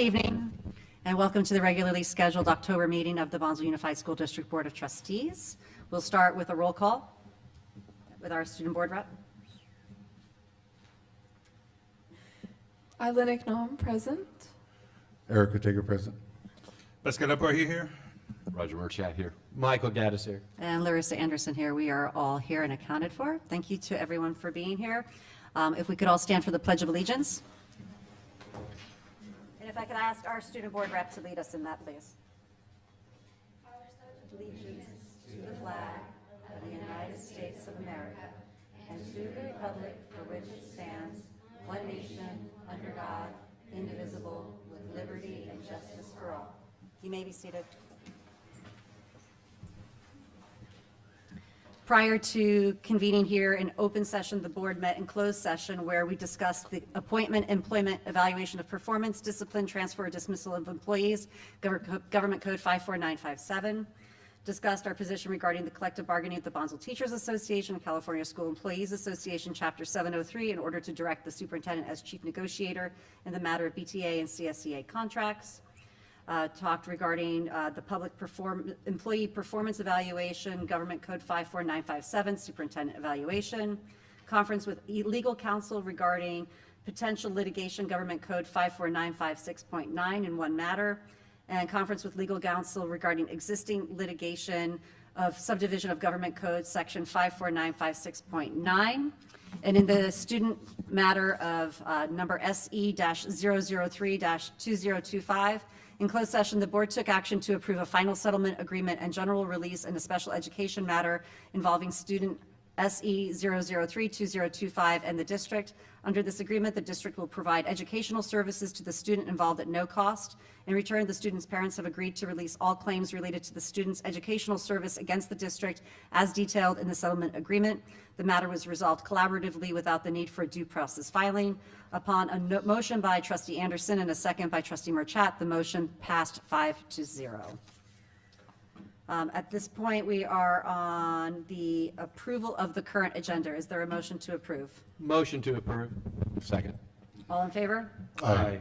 evening, and welcome to the regularly scheduled October meeting of the Bonsall Unified School District Board of Trustees. We'll start with a roll call with our student board rep. Eileen Nom, present. Erica Tager, present. Pascal Lapointe here. Roger Murchat here. Michael Gaddis here. And Larissa Anderson here. We are all here and accounted for. Thank you to everyone for being here. If we could all stand for the Pledge of Allegiance. And if I could ask our student board rep to lead us in that, please. Allegiance to the flag of the United States of America and to the republic for which it stands, one nation, under God, indivisible, with liberty and justice for all. You may be seated. Prior to convening here in open session, the board met in closed session where we discussed the appointment, employment, evaluation of performance, discipline, transfer, or dismissal of employees, Government Code 54957. Discussed our position regarding the collective bargaining of the Bonsall Teachers Association, California School Employees Association, Chapter 703, in order to direct the superintendent as chief negotiator in the matter of BTA and CSEA contracts. Talked regarding the public employee performance evaluation, Government Code 54957, superintendent evaluation. Conference with legal counsel regarding potential litigation, Government Code 54956.9 in one matter. And conference with legal counsel regarding existing litigation of subdivision of Government Code Section 54956.9. And in the student matter of number SE-003-2025, in closed session, the board took action to approve a final settlement agreement and general release in a special education matter involving student SE-003-2025 and the district. Under this agreement, the district will provide educational services to the student involved at no cost. In return, the student's parents have agreed to release all claims related to the student's educational service against the district as detailed in the settlement agreement. The matter was resolved collaboratively without the need for a due process filing. Upon a motion by Trustee Anderson and a second by Trustee Murchat, the motion passed 5-0. At this point, we are on the approval of the current agenda. Is there a motion to approve? Motion to approve. Second. All in favor? Aye.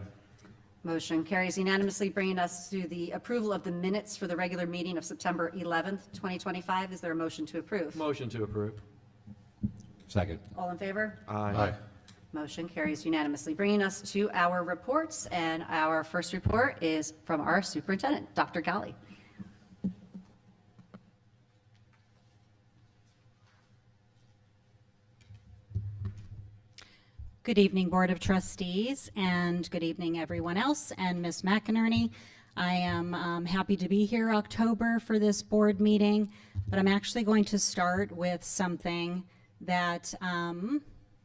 Motion carries unanimously, bringing us to the approval of the minutes for the regular meeting of September 11th, 2025. Is there a motion to approve? Motion to approve. Second. All in favor? Aye. Motion carries unanimously, bringing us to our reports. And our first report is from our superintendent, Dr. Galley. Good evening, Board of Trustees, and good evening, everyone else, and Ms. McInerney. I am happy to be here October for this board meeting, but I'm actually going to start with something that,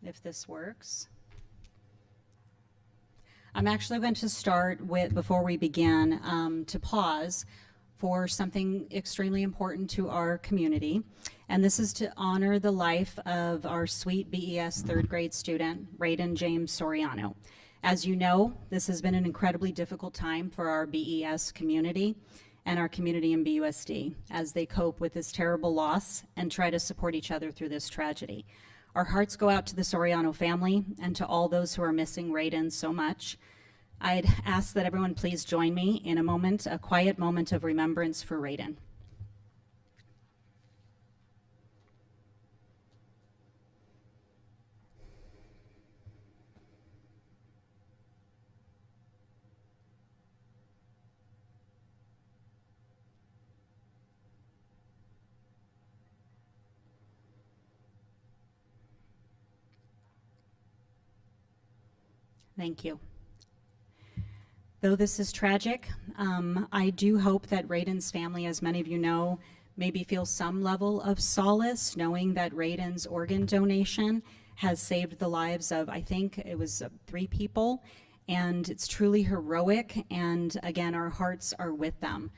if this works, I'm actually going to start with, before we begin, to pause for something extremely important to our community. And this is to honor the life of our sweet BES third grade student, Raiden James Soriano. As you know, this has been an incredibly difficult time for our BES community and our community in BUSD as they cope with this terrible loss and try to support each other through this tragedy. Our hearts go out to the Soriano family and to all those who are missing Raiden so much. I'd ask that everyone please join me in a moment, a quiet moment of remembrance for Raiden. Thank you. Though this is tragic, I do hope that Raiden's family, as many of you know, maybe feel some level of solace knowing that Raiden's organ donation has saved the lives of, I think it was 3 people, and it's truly heroic, and again, our hearts are with them.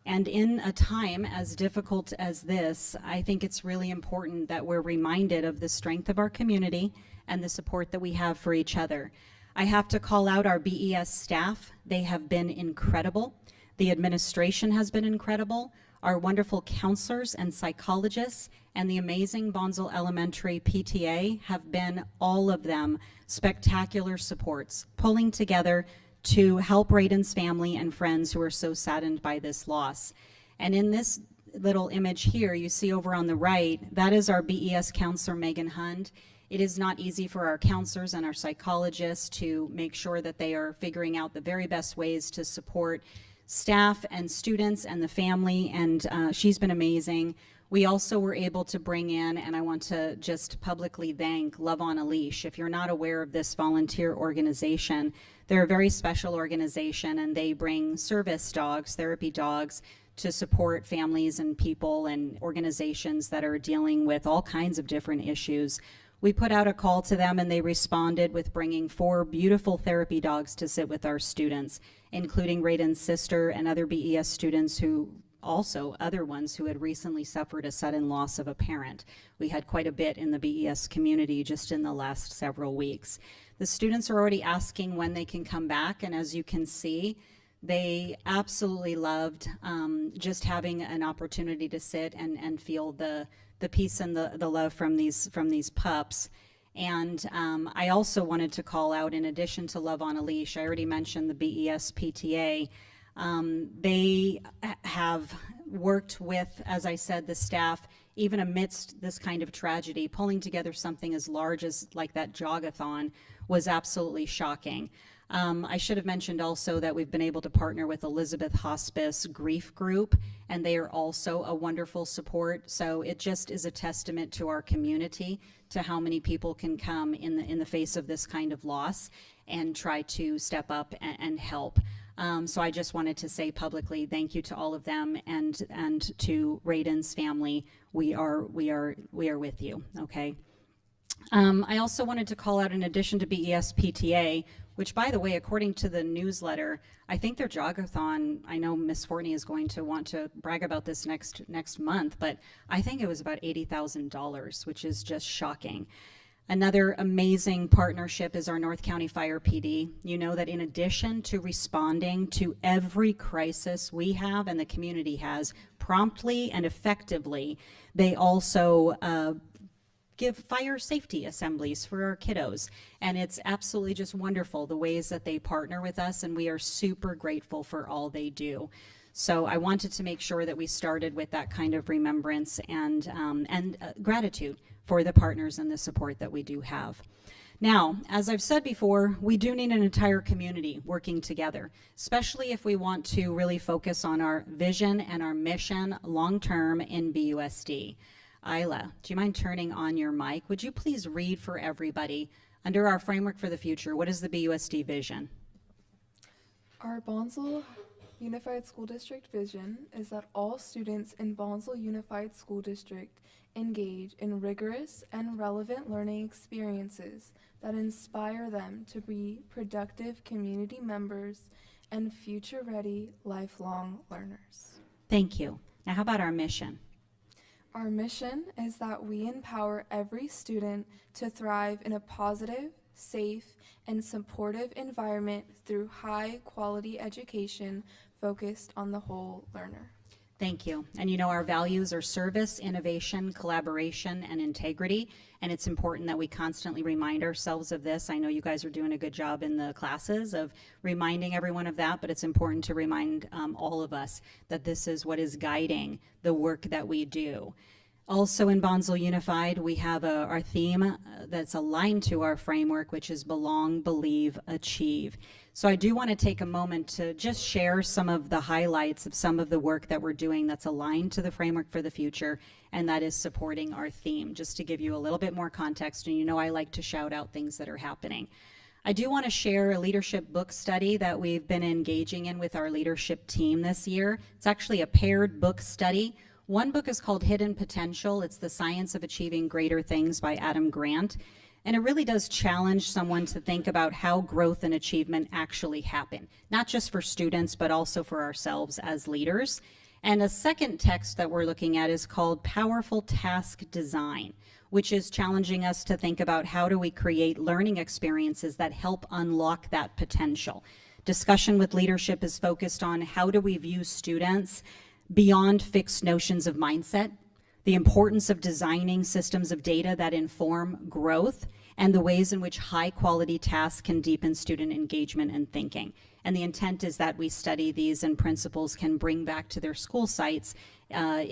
And in a time as difficult as this, I think it's really important that we're reminded of the strength of our community and the support that we have for each other. I have to call out our BES staff. They have been incredible. The administration has been incredible. Our wonderful counselors and psychologists and the amazing Bonsall Elementary PTA have been, all of them, spectacular supports, pulling together to help Rayden's family and friends who are so saddened by this loss. And in this little image here, you see over on the right, that is our BES counselor, Megan Hund. It is not easy for our counselors and our psychologists to make sure that they are figuring out the very best ways to support staff and students and the family, and she's been amazing. We also were able to bring in, and I want to just publicly thank Love on a Leash. If you're not aware of this volunteer organization, they're a very special organization, and they bring service dogs, therapy dogs, to support families and people and organizations that are dealing with all kinds of different issues. We put out a call to them, and they responded with bringing 4 beautiful therapy dogs to sit with our students, including Rayden's sister and other BES students who also other ones who had recently suffered a sudden loss of a parent. We had quite a bit in the BES community just in the last several weeks. The students are already asking when they can come back, and as you can see, they absolutely loved just having an opportunity to sit and feel the peace and the love from these pups. And I also wanted to call out, in addition to Love on a Leash, I already mentioned the BES PTA. They have worked with, as I said, the staff, even amidst this kind of tragedy. Pulling together something as large as like that jogathon was absolutely shocking. I should have mentioned also that we've been able to partner with Elizabeth Hospice Grief Group, and they are also a wonderful support. So it just is a testament to our community, to how many people can come in the face of this kind of loss and try to step up and help. So I just wanted to say publicly thank you to all of them, and to Rayden's family. We are with you. Okay. I also wanted to call out, in addition to BES PTA, which, by the way, according to the newsletter, I think their jogathon, I know Ms. Fortney is going to want to brag about this next month, but I think it was about $80,000, which is just shocking. Another amazing partnership is our North County Fire PD. You know that in addition to responding to every crisis we have and the community has promptly and effectively, they also give fire safety assemblies for our kiddos. And it's absolutely just wonderful the ways that they partner with us, and we are super grateful for all they do. So I wanted to make sure that we started with that kind of remembrance and gratitude for the partners and the support that we do have. Now, as I've said before, we do need an entire community working together, especially if we want to really focus on our vision and our mission long-term in BUSD. Isla, do you mind turning on your mic? Would you please read for everybody, under our framework for the future, what is the BUSD vision? Our Bonsall Unified School District vision is that all students in Bonsall Unified School District engage in rigorous and relevant learning experiences that inspire them to be productive community members and future-ready lifelong learners. Thank you. Now, how about our mission? Our mission is that we empower every student to thrive in a positive, safe, and supportive environment through high-quality education focused on the whole learner. Thank you. And you know, our values are service, innovation, collaboration, and integrity. And it's important that we constantly remind ourselves of this. I know you guys are doing a good job in the classes of reminding everyone of that, but it's important to remind all of us that this is what is guiding the work that we do. Also in Bonsall Unified, we have our theme that's aligned to our framework, which is belong, believe, achieve. So I do want to take a moment to just share some of the highlights of some of the work that we're doing that's aligned to the framework for the future, and that is supporting our theme, just to give you a little bit more context. And you know I like to shout out things that are happening. I do want to share a leadership book study that we've been engaging in with our leadership team this year. It's actually a paired book study. One book is called Hidden Potential. It's The Science of Achieving Greater Things by Adam Grant. And it really does challenge someone to think about how growth and achievement actually happen, not just for students, but also for ourselves as leaders. And a second text that we're looking at is called Powerful Task Design, which is challenging us to think about how do we create learning experiences that help unlock that potential. Discussion with leadership is focused on how do we view students beyond fixed notions of mindset, the importance of designing systems of data that inform growth, and the ways in which high-quality tasks can deepen student engagement and thinking. And the intent is that we study these and principals can bring back to their school sites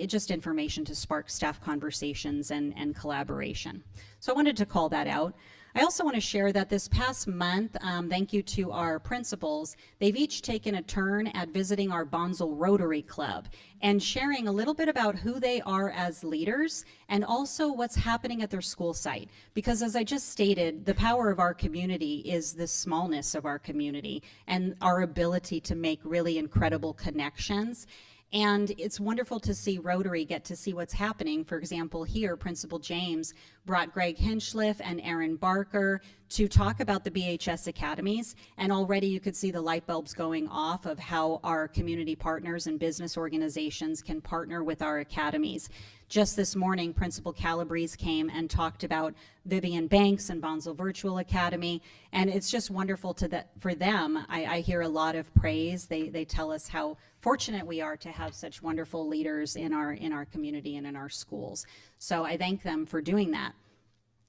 just information to spark staff conversations and collaboration. So I wanted to call that out. I also want to share that this past month, thank you to our principals, they've each taken a turn at visiting our Bonsall Rotary Club and sharing a little bit about who they are as leaders and also what's happening at their school site. Because as I just stated, the power of our community is the smallness of our community and our ability to make really incredible connections. And it's wonderful to see Rotary get to see what's happening. For example, here, Principal James brought Greg Hinchliff and Aaron Barker to talk about the BHS academies. And already you could see the light bulbs going off of how our community partners and business organizations can partner with our academies. Just this morning, Principal Calabrese came and talked about Vivian Banks and Bonsall Virtual Academy, and it's just wonderful for them. I hear a lot of praise. They tell us how fortunate we are to have such wonderful leaders in our community and in our schools. So I thank them for doing that.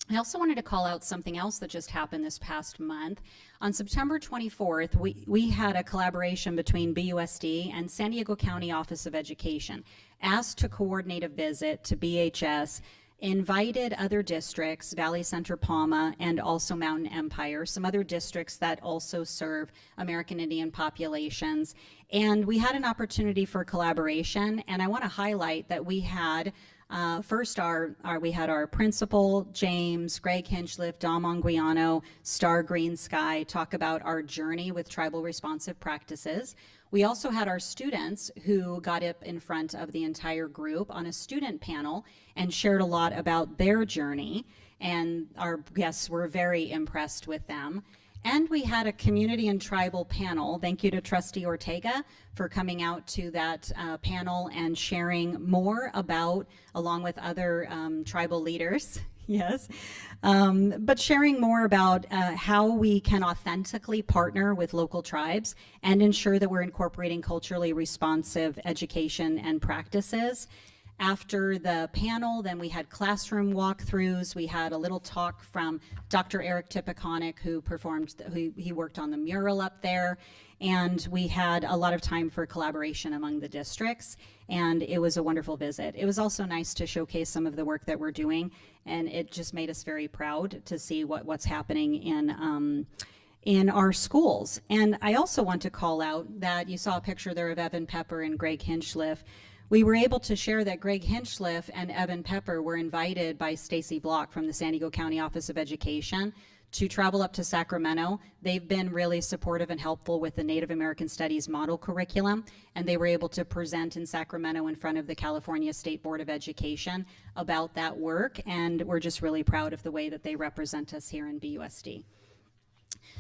I also wanted to call out something else that just happened this past month. On September 24th, we had a collaboration between BUSD and San Diego County Office of Education, asked to coordinate a visit to BHS, invited other districts, Valley Center, Palma, and also Mountain Empire, some other districts that also serve American Indian populations. And we had an opportunity for collaboration, and I want to highlight that we had first, we had our principal, James, Greg Hinchliff, Dom Anguiano, Star Green Sky, talk about our journey with tribal responsive practices. We also had our students who got up in front of the entire group on a student panel and shared a lot about their journey, and our guests were very impressed with them. And we had a community and tribal panel. Thank you to Trustee Ortega for coming out to that panel and sharing more about, along with other tribal leaders, yes, but sharing more about how we can authentically partner with local tribes and ensure that we're incorporating culturally responsive education and practices. After the panel, then we had classroom walkthroughs. We had a little talk from Dr. Eric Tipikonik, who he worked on the mural up there. And we had a lot of time for collaboration among the districts, and it was a wonderful visit. It was also nice to showcase some of the work that we're doing, and it just made us very proud to see what's happening in our schools. And I also want to call out that you saw a picture there of Evan Pepper and Greg Hinchliff. We were able to share that Greg Hinchliff and Evan Pepper were invited by Stacy Block from the San Diego County Office of Education to travel up to Sacramento. They've been really supportive and helpful with the Native American Studies model curriculum, and they were able to present in Sacramento in front of the California State Board of Education about that work, and we're just really proud of the way that they represent us here in BUSD.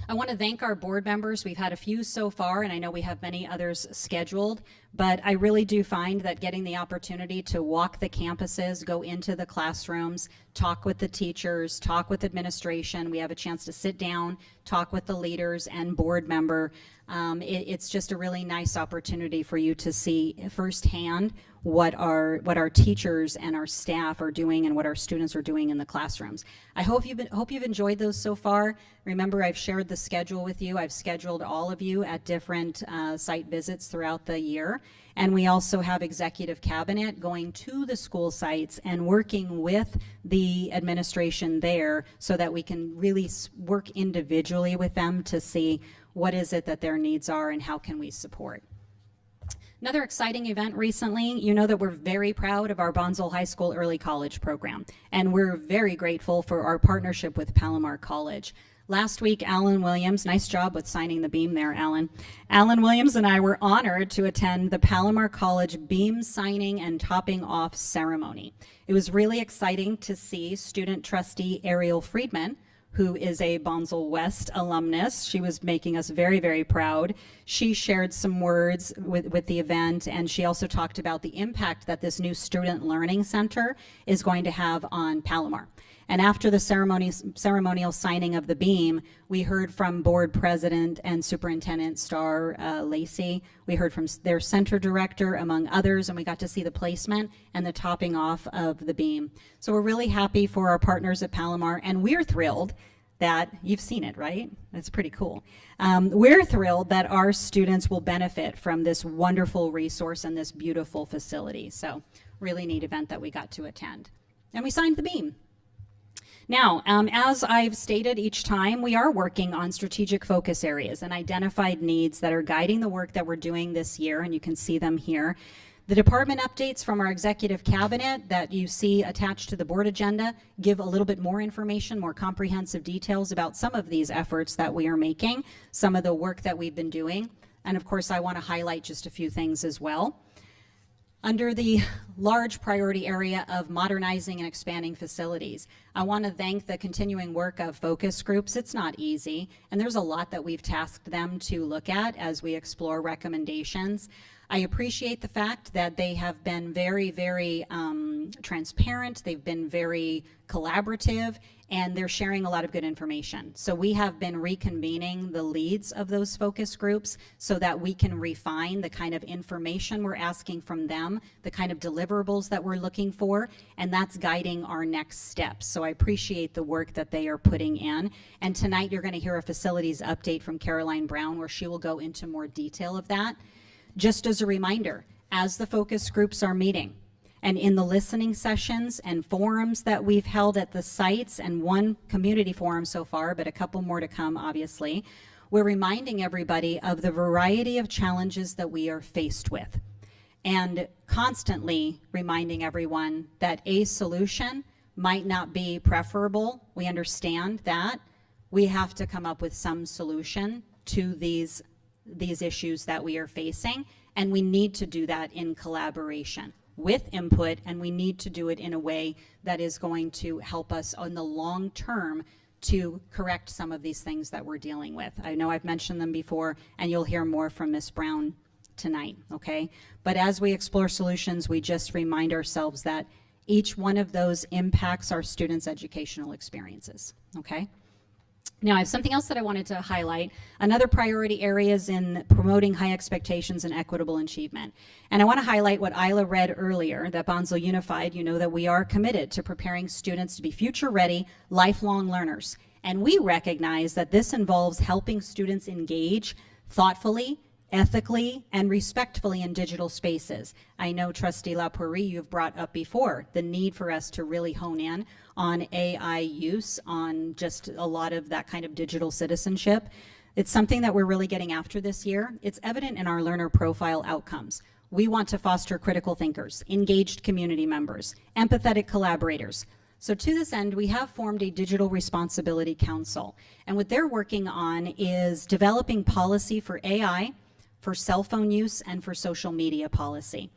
I want to thank our board members. We've had a few so far, and I know we have many others scheduled, but I really do find that getting the opportunity to walk the campuses, go into the classrooms, talk with the teachers, talk with administration, we have a chance to sit down, talk with the leaders and board member. It's just a really nice opportunity for you to see firsthand what our teachers and our staff are doing and what our students are doing in the classrooms. I hope you've enjoyed those so far. Remember, I've shared the schedule with you. I've scheduled all of you at different site visits throughout the year. And we also have executive cabinet going to the school sites and working with the administration there so that we can really work individually with them to see what is it that their needs are and how can we support. Another exciting event recently, you know that we're very proud of our Bonsall High School Early College program, and we're very grateful for our partnership with Palomar College. Last week, Alan Williams, nice job with signing the beam there, Alan. Alan Williams and I were honored to attend the Palomar College beam signing and topping off ceremony. It was really exciting to see student trustee Ariel Friedman, who is a Bonsall West alumnus. She was making us very, very proud. She shared some words with the event, and she also talked about the impact that this new Student Learning Center is going to have on Palomar. And after the ceremonial signing of the beam, we heard from board president and superintendent Star Lacey We heard from their center director, among others, and we got to see the placement and the topping off of the beam. So we're really happy for our partners at Palomar, and we're thrilled that you've seen it, right? That's pretty cool. We're thrilled that our students will benefit from this wonderful resource and this beautiful facility. So really neat event that we got to attend. And we signed the beam. Now, as I've stated each time, we are working on strategic focus areas and identified needs that are guiding the work that we're doing this year, and you can see them here. The department updates from our executive cabinet that you see attached to the board agenda give a little bit more information, more comprehensive details about some of these efforts that we are making, some of the work that we've been doing. And of course, I want to highlight just a few things as well. Under the large priority area of modernizing and expanding facilities, I want to thank the continuing work of focus groups. It's not easy, and there's a lot that we've tasked them to look at as we explore recommendations. I appreciate the fact that they have been very, very transparent. They've been very collaborative, and they're sharing a lot of good information. So we have been reconvening the leads of those focus groups so that we can refine the kind of information we're asking from them, the kind of deliverables that we're looking for, and that's guiding our next steps. So I appreciate the work that they are putting in. And tonight you're going to hear a facilities update from Caroline Brown where she will go into more detail of that. Just as a reminder, as the focus groups are meeting, and in the listening sessions and forums that we've held at the sites, and one community forum so far, but a couple more to come, obviously, we're reminding everybody of the variety of challenges that we are faced with, and constantly reminding everyone that a solution might not be preferable. We understand that. We have to come up with some solution to these issues that we are facing, and we need to do that in collaboration with input, and we need to do it in a way that is going to help us on the long term to correct some of these things that we're dealing with. I know I've mentioned them before, and you'll hear more from Ms. Brown tonight, okay? But as we explore solutions, we just remind ourselves that each one of those impacts our students' educational experiences, okay? Now, I have something else that I wanted to highlight. Another priority area is in promoting high expectations and equitable achievement. And I want to highlight what Isla read earlier, that Bonsall Unified, you know that we are committed to preparing students to be future-ready, lifelong learners. And we recognize that this involves helping students engage thoughtfully, ethically, and respectfully in digital spaces. I know, Trustee Lapourie, you've brought up before the need for us to really hone in on AI use, on just a lot of that kind of digital citizenship. It's something that we're really getting after this year. It's evident in our learner profile outcomes. We want to foster critical thinkers, engaged community members, empathetic collaborators. So to this end, we have formed a Digital Responsibility Council. And what they're working on is developing policy for AI, for cell phone use, and for social media policy.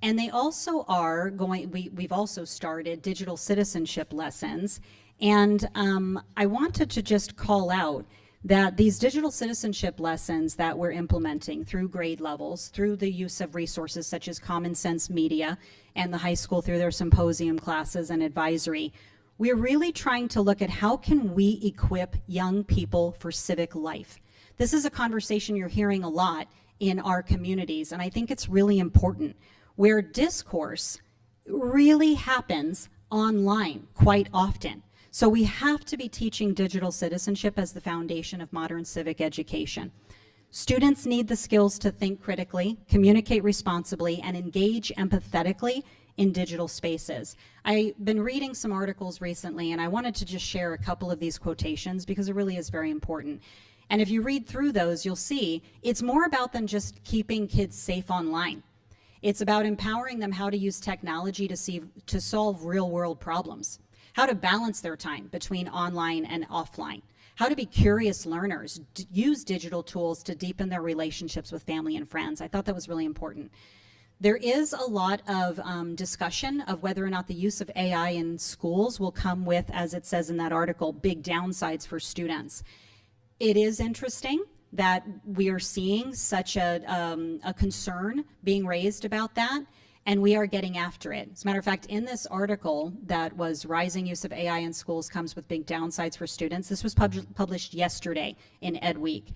And they also are going, we've also started digital citizenship lessons. And I wanted to just call out that these digital citizenship lessons that we're implementing through grade levels, through the use of resources such as Common Sense Media and the high school through their symposium classes and advisory, we're really trying to look at how can we equip young people for civic life. This is a conversation you're hearing a lot in our communities, and I think it's really important, where discourse really happens online quite often. So we have to be teaching digital citizenship as the foundation of modern civic education. Students need the skills to think critically, communicate responsibly, and engage empathetically in digital spaces. I've been reading some articles recently, and I wanted to just share a couple of these quotations because it really is very important. And if you read through those, you'll see it's more about than just keeping kids safe online. It's about empowering them how to use technology to solve real-world problems, how to balance their time between online and offline, how to be curious learners, use digital tools to deepen their relationships with family and friends. I thought that was really important. There is a lot of discussion of whether or not the use of AI in schools will come with, as it says in that article, big downsides for students. It is interesting that we are seeing such a concern being raised about that, and we are getting after it. As a matter of fact, in this article that was Rising Use of AI in Schools Comes with Big Downsides for Students, this was published yesterday in Ed Week.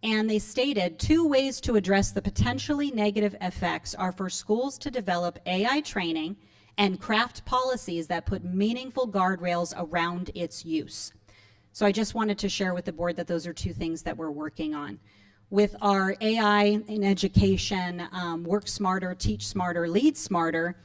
And they stated 2 ways to address the potentially negative effects are for schools to develop AI training and craft policies that put meaningful guardrails around its use. So I just wanted to share with the board that those are 2 things that we're working on. With our AI in education, Work Smarter, Teach Smarter, Lead Smarter,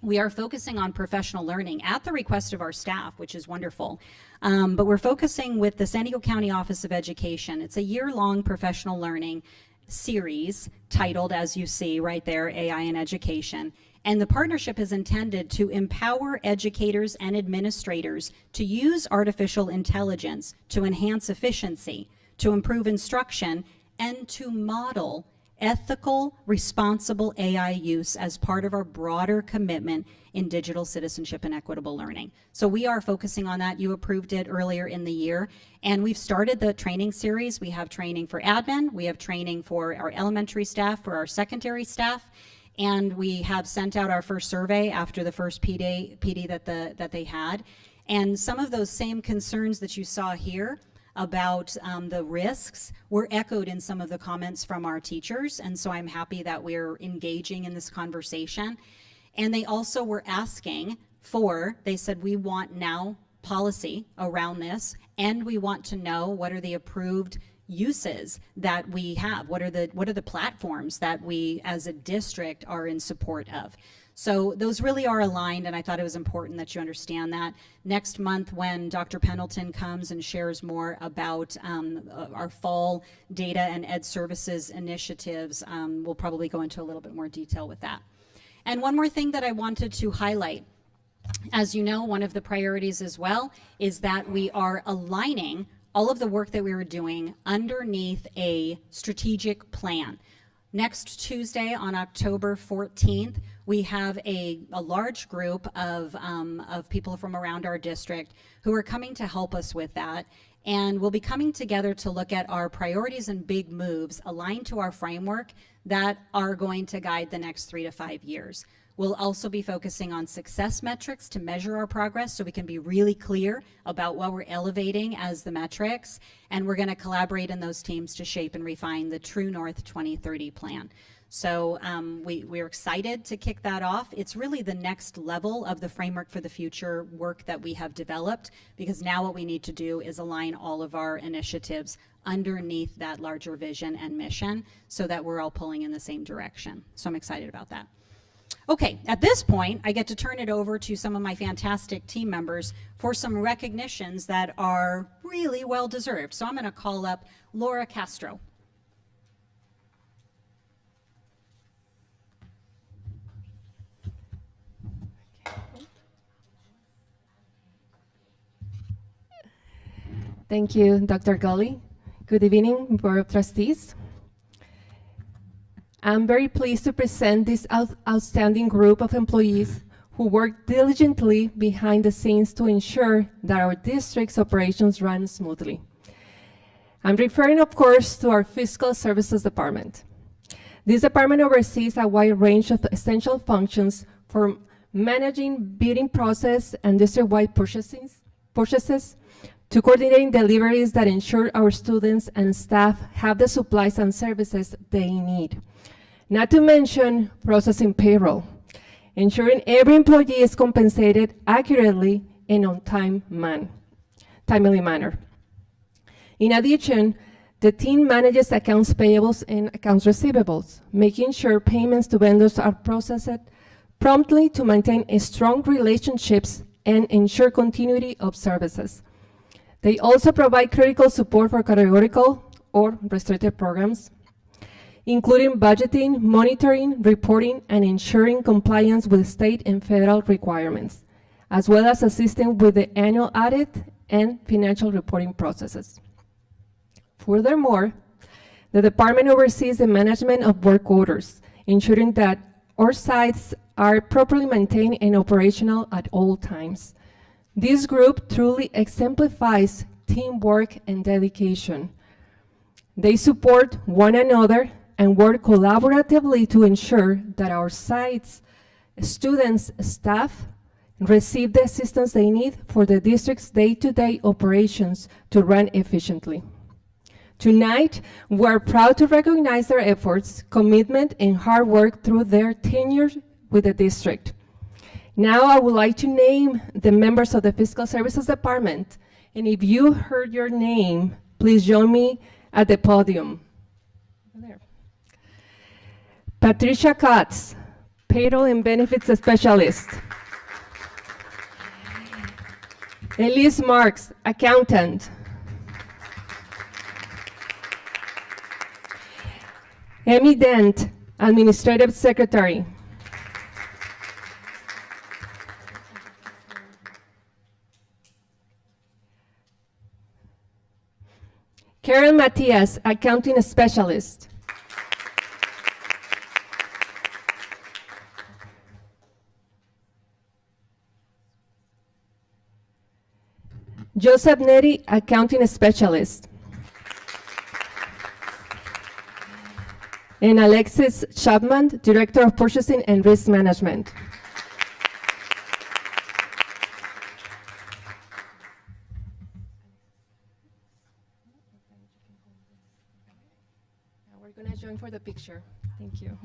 we are focusing on professional learning at the request of our staff, which is wonderful. But we're focusing with the San Diego County Office of Education. It's a year-long professional learning series titled, as you see right there, AI in Education. And the partnership is intended to empower educators and administrators to use artificial intelligence to enhance efficiency, to improve instruction, and to model ethical, responsible AI use as part of our broader commitment in digital citizenship and equitable learning. So we are focusing on that. You approved it earlier in the year, and we've started the training series. We have training for admin, we have training for our elementary staff, for our secondary staff, and we have sent out our first survey after the first PD that they had. And some of those same concerns that you saw here about the risks were echoed in some of the comments from our teachers, and so I'm happy that we're engaging in this conversation. And they also were asking for, they said, we want now policy around this, and we want to know what are the approved uses that we have, what are the platforms that we as a district are in support of. So those really are aligned, and I thought it was important that you understand that. Next month, when Dr. Pendleton comes and shares more about our fall data and ed services initiatives, we'll probably go into a little bit more detail with that. And one more thing that I wanted to highlight. As you know, one of the priorities as well is that we are aligning all of the work that we were doing underneath a strategic plan. Next Tuesday on October 14th, we have a large group of people from around our district who are coming to help us with that. And we'll be coming together to look at our priorities and big moves aligned to our framework that are going to guide the next 3 to 5 years. We'll also be focusing on success metrics to measure our progress so we can be really clear about what we're elevating as the metrics. And we're going to collaborate in those teams to shape and refine the True North 2030 plan. So we're excited to kick that off. It's really the next level of the framework for the future work that we have developed, because now what we need to do is align all of our initiatives underneath that larger vision and mission so that we're all pulling in the same direction. So I'm excited about that. Okay, at this point, I get to turn it over to some of my fantastic team members for some recognitions that are really well deserved. So I'm going to call up Laura Castro. Thank you, Dr. Gully. Good evening, Board of Trustees. I'm very pleased to present this outstanding group of employees who work diligently behind the scenes to ensure that our district's operations run smoothly. I'm referring, of course, to our Fiscal Services Department. This department oversees a wide range of essential functions for managing bidding process and district-wide purchases, to coordinating deliveries that ensure our students and staff have the supplies and services they need. Not to mention processing payroll, ensuring every employee is compensated accurately and on timely manner. In addition, the team manages accounts payables and accounts receivables, making sure payments to vendors are processed promptly to maintain strong relationships and ensure continuity of services. They also provide critical support for categorical or restricted programs, including budgeting, monitoring, reporting, and ensuring compliance with state and federal requirements, as well as assisting with the annual audit and financial reporting processes. Furthermore, the department oversees the management of work orders, ensuring that our sites are properly maintained and operational at all times. This group truly exemplifies teamwork and dedication. They support one another and work collaboratively to ensure that our sites, students, staff receive the assistance they need for the district's day-to-day operations to run efficiently. Tonight, we're proud to recognize their efforts, commitment, and hard work through their tenure with the district. Now, I would like to name the members of the Fiscal Services Department. And if you heard your name, please join me at the podium. There. Patricia Katz, Payroll and Benefits Specialist. Elise Marks, Accountant. Amy Dent, Administrative Secretary. Karen Matias, Accounting Specialist. Joseph Neri, Accounting Specialist. And Alexis Chapman, Director of Purchasing and Risk Management. Now we're going to join for the picture. Thank you.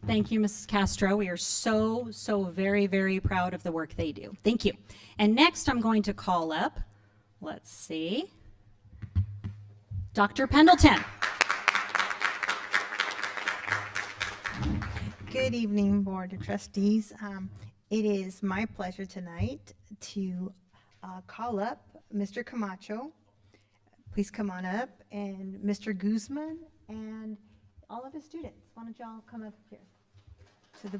Thank you, Mrs. Castro. We are so very, very proud of the work they do. Thank you. And next I'm going to call up, let's see, Dr. Pendleton. Good evening, Board of Trustees. It is my pleasure tonight to call up Mr. Camacho. Please come on up, and Mr. Guzman and all of his students. Why don't y'all come up here to the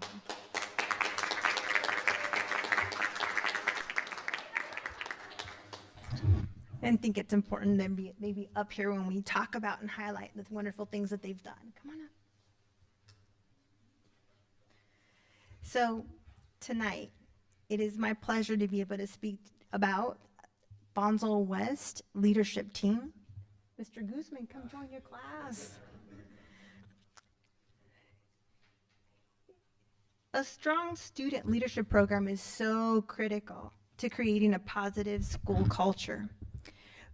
and think it's important to be maybe up here when we talk about and highlight the wonderful things that they've done. Come on up. So tonight, it is my pleasure to be able to speak about Bonsall West leadership team. Mr. Guzman, come join your class. A strong student leadership program is so critical to creating a positive school culture.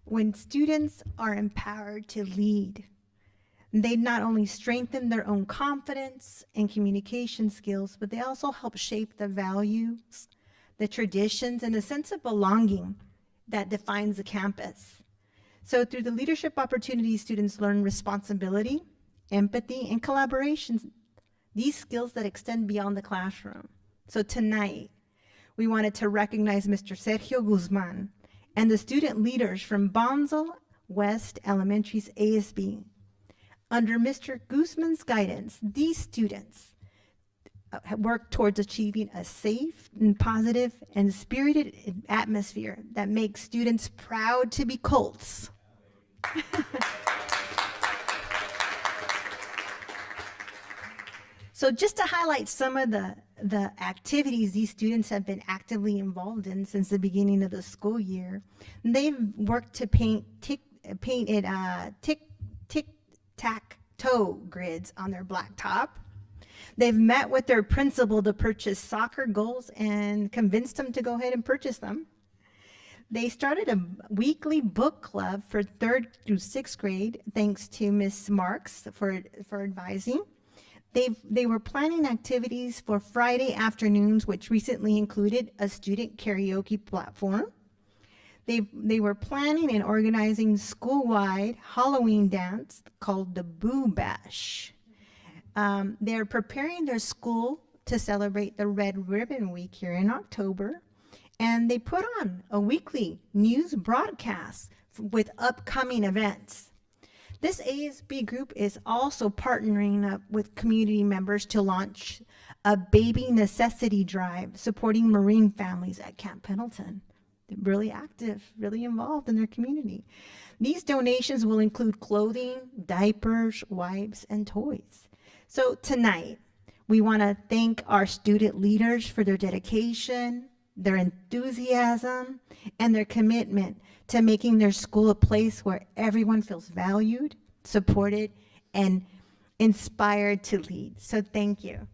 When students are empowered to lead, they not only strengthen their own confidence and communication skills, but they also help shape the values, the traditions, and the sense of belonging that defines the campus. So through the leadership opportunities, students learn responsibility, empathy, and collaboration, these skills that extend beyond the classroom. So tonight, we wanted to recognize Mr. Sergio Guzman and the student leaders from Bonsall West Elementary's ASB. Under Mr. Guzman's guidance, these students work towards achieving a safe and positive and spirited atmosphere that makes students proud to be Colts. So just to highlight some of the activities these students have been actively involved in since the beginning of the school year, they've worked to paint tic-tac-toe grids on their blacktop. They've met with their principal to purchase soccer goals and convinced them to go ahead and purchase them. They started a weekly book club for 3rd through 6th grade, thanks to Ms. Marks for advising. They were planning activities for Friday afternoons, which recently included a student karaoke platform. They were planning and organizing school-wide Halloween dance called the Boo Bash. They're preparing their school to celebrate the Red Ribbon Week here in October, and they put on a weekly news broadcast with upcoming events. This ASB group is also partnering up with community members to launch a baby necessity drive supporting Marine families at Camp Pendleton. really active, really involved in their community. These donations will include clothing, diapers, wipes, and toys. So tonight, we want to thank our student leaders for their dedication, their enthusiasm, and their commitment to making their school a place where everyone feels valued, supported, and inspired to lead. So thank you.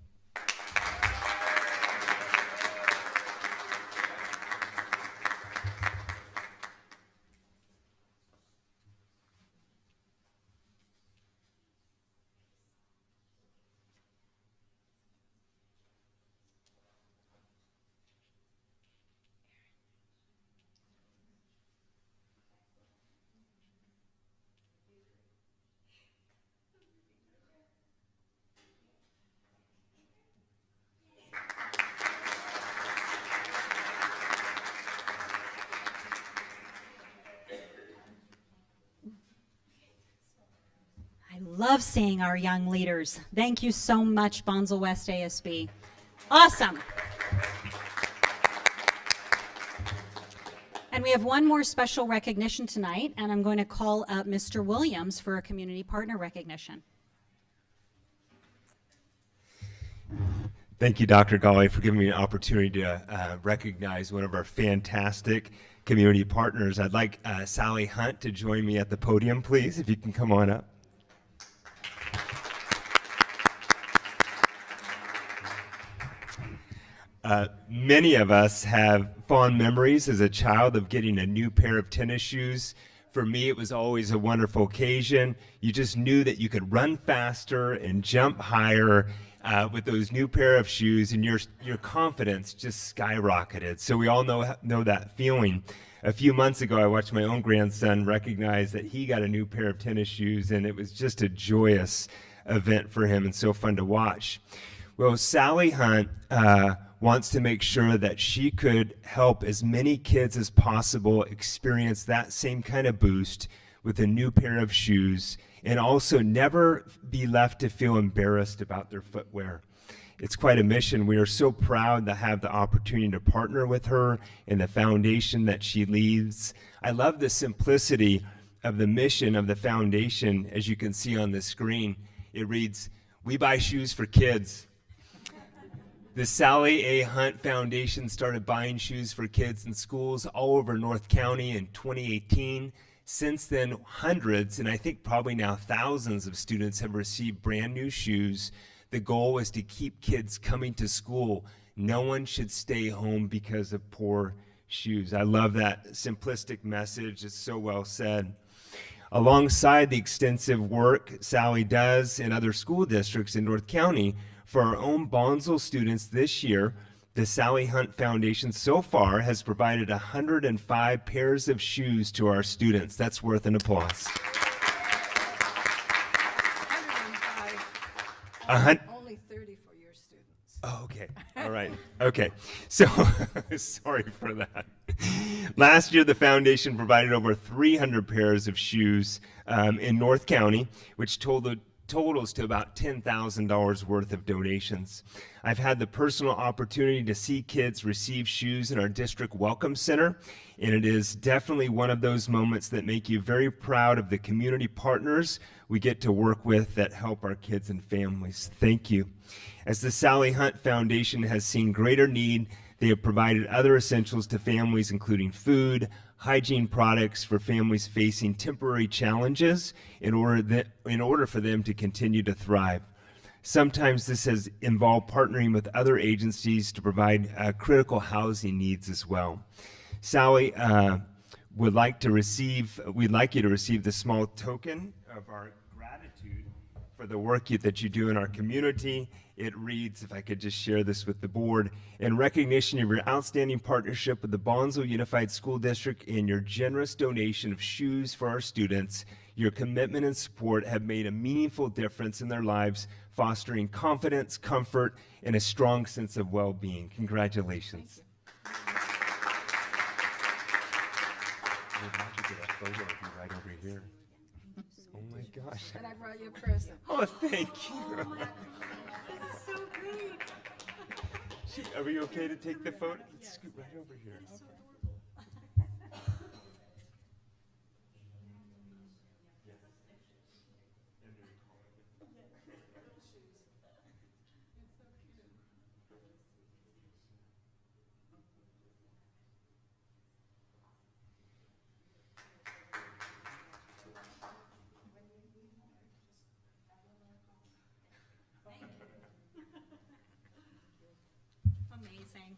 I love seeing our young leaders. Thank you so much, Bonsall West ASB. Awesome. And we have one more special recognition tonight, and I'm going to call up Mr. Williams for a community partner recognition. Thank you, Dr. Gawley, for giving me an opportunity to recognize one of our fantastic community partners. I'd like Sally Hunt to join me at the podium, please, if you can come on up. Many of us have fond memories as a child of getting a new pair of tennis shoes. For me, it was always a wonderful occasion. You just knew that you could run faster and jump higher with those new pair of shoes, and your confidence just skyrocketed. So we all know that feeling. A few months ago, I watched my own grandson recognize that he got a new pair of tennis shoes, and it was just a joyous event for him and so fun to watch. Well, Sally Hunt wants to make sure that she could help as many kids as possible experience that same kind of boost with a new pair of shoes, and also never be left to feel embarrassed about their footwear. It's quite a mission. We are so proud to have the opportunity to partner with her and the foundation that she leads. I love the simplicity of the mission of the foundation. As you can see on the screen, it reads, "We buy shoes for kids." The Sally A. Hunt Foundation started buying shoes for kids in schools all over North County in 2018. Since then, hundreds, and I think probably now thousands of students have received brand new shoes. The goal is to keep kids coming to school. No one should stay home because of poor shoes. I love that simplistic message. It's so well said. Alongside the extensive work Sally does in other school districts in North County, for our own Bonsall students this year, the Sally Hunt Foundation so far has provided 105 pairs of shoes to our students. That's worth an applause. 105. Only 30 for your students. Oh, okay. All right. Okay. So, sorry for that. Last year, the foundation provided over 300 pairs of shoes in North County, which totals to about $10,000 worth of donations. I've had the personal opportunity to see kids receive shoes in our district welcome center, and it is definitely one of those moments that make you very proud of the community partners we get to work with that help our kids and families. Thank you. As the Sally Hunt Foundation has seen greater need, they have provided other essentials to families, including food, hygiene products for families facing temporary challenges in order for them to continue to thrive. Sometimes this has involved partnering with other agencies to provide critical housing needs as well. Sally, we'd like you to receive the small token of our gratitude for the work that you do in our community. It reads, if I could just share this with the board, in recognition of your outstanding partnership with the Bonsall Unified School District and your generous donation of shoes for our students, your commitment and support have made a meaningful difference in their lives, fostering confidence, comfort, and a strong sense of well-being. Congratulations. Right over here. Oh my gosh. And I brought you a present. Oh, thank you. So great. Are we okay to take the photo? Let's scoot right over here. saying?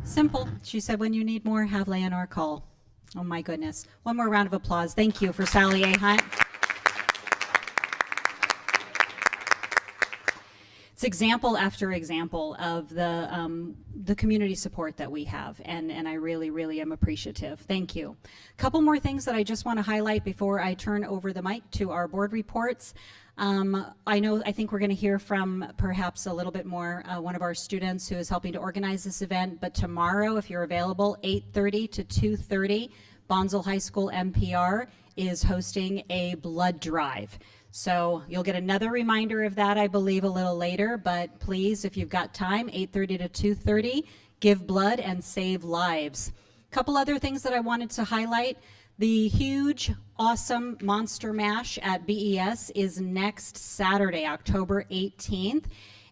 Simple. She said, when you need more, have Leonore call. Oh my goodness. One more round of applause. Thank you for Sally A. Hunt. It's example after example of the community support that we have, and I really, really am appreciative. Thank you. A couple more things that I just want to highlight before I turn over the mic to our board reports. I think we're going to hear from perhaps a little bit more one of our students who is helping to organize this event, but tomorrow, if you're available, 8:30 to 2:30, Bonsall High School MPR is hosting a blood drive. So you'll get another reminder of that, I believe, a little later, but please, if you've got time, 8:30 to 2:30, give blood and save lives. A couple other things that I wanted to highlight. The huge, awesome Monster Mash at BES is next Saturday, October 18th.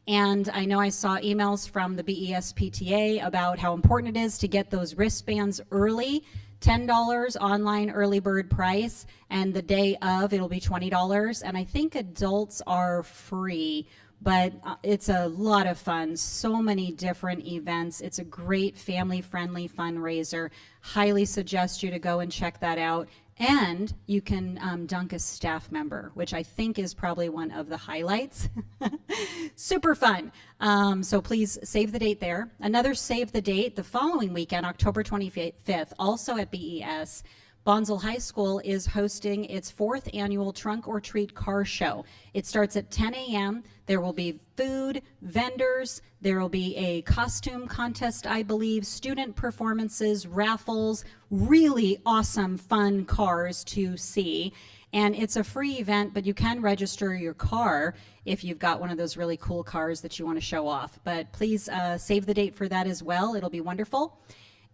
And I know I saw emails from the BES PTA about how important it is to get those wristbands early. $10 online early bird price, and the day of it'll be $20, and I think adults are free, but it's a lot of fun. So many different events. It's a great family-friendly fundraiser. Highly suggest you to go and check that out. And you can dunk a staff member, which I think is probably one of the highlights. Super fun. So please save the date there. Another save the date, the following weekend, October 25th, also at BES, Bonsall High School is hosting its 4th annual Trunk or Treat Car Show. It starts at 10 a.m. There will be food, vendors, there will be a costume contest, I believe, student performances, raffles, really awesome, fun cars to see. And it's a free event, but you can register your car if you've got one of those really cool cars that you want to show off. But please save the date for that as well. It'll be wonderful.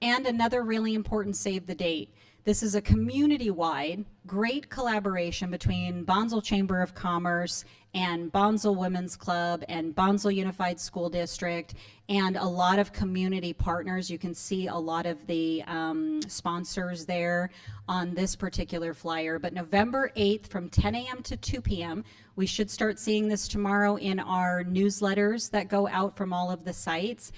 And another really important save the date. This is a community-wide, great collaboration between Bonsall Chamber of Commerce and Bonsall Women's Club and Bonsall Unified School District and a lot of community partners. You can see a lot of the sponsors there on this particular flyer. But November 8th from 10 a.m. to 2 p.m., we should start seeing this tomorrow in our newsletters that go out from all of the sites.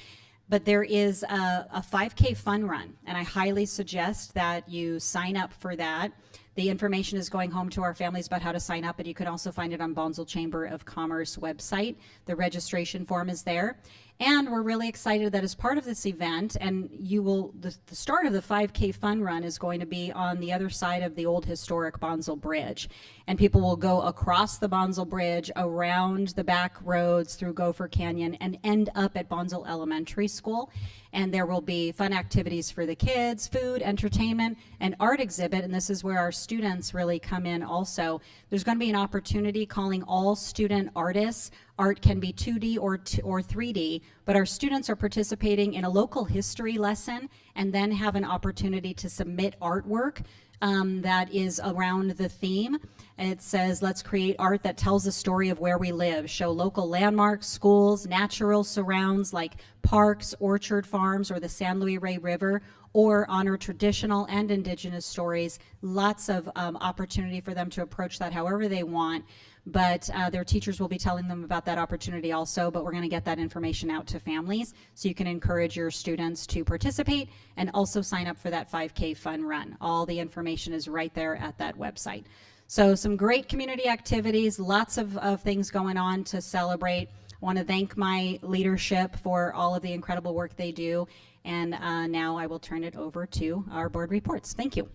But there is a 5K fun run, and I highly suggest that you sign up for that. The information is going home to our families about how to sign up, but you can also find it on Bonsall Chamber of Commerce website. The registration form is there. And we're really excited that as part of this event, and the start of the 5K fun run is going to be on the other side of the old historic Bonsall Bridge. And people will go across the Bonsall Bridge, around the back roads through Gopher Canyon, and end up at Bonsall Elementary School. And there will be fun activities for the kids, food, entertainment, and art exhibit. And this is where our students really come in also. There's going to be an opportunity calling all student artists. Art can be 2D or 3D, but our students are participating in a local history lesson and then have an opportunity to submit artwork that is around the theme. It says, let's create art that tells the story of where we live, show local landmarks, schools, natural surrounds like parks, orchard farms, or the San Luis Rey River, or honor traditional and indigenous stories. Lots of opportunity for them to approach that however they want. But their teachers will be telling them about that opportunity also, but we're going to get that information out to families so you can encourage your students to participate and also sign up for that 5K fun run. All the information is right there at that website. So some great community activities, lots of things going on to celebrate. I want to thank my leadership for all of the incredible work they do. And now I will turn it over to our board reports. Thank you.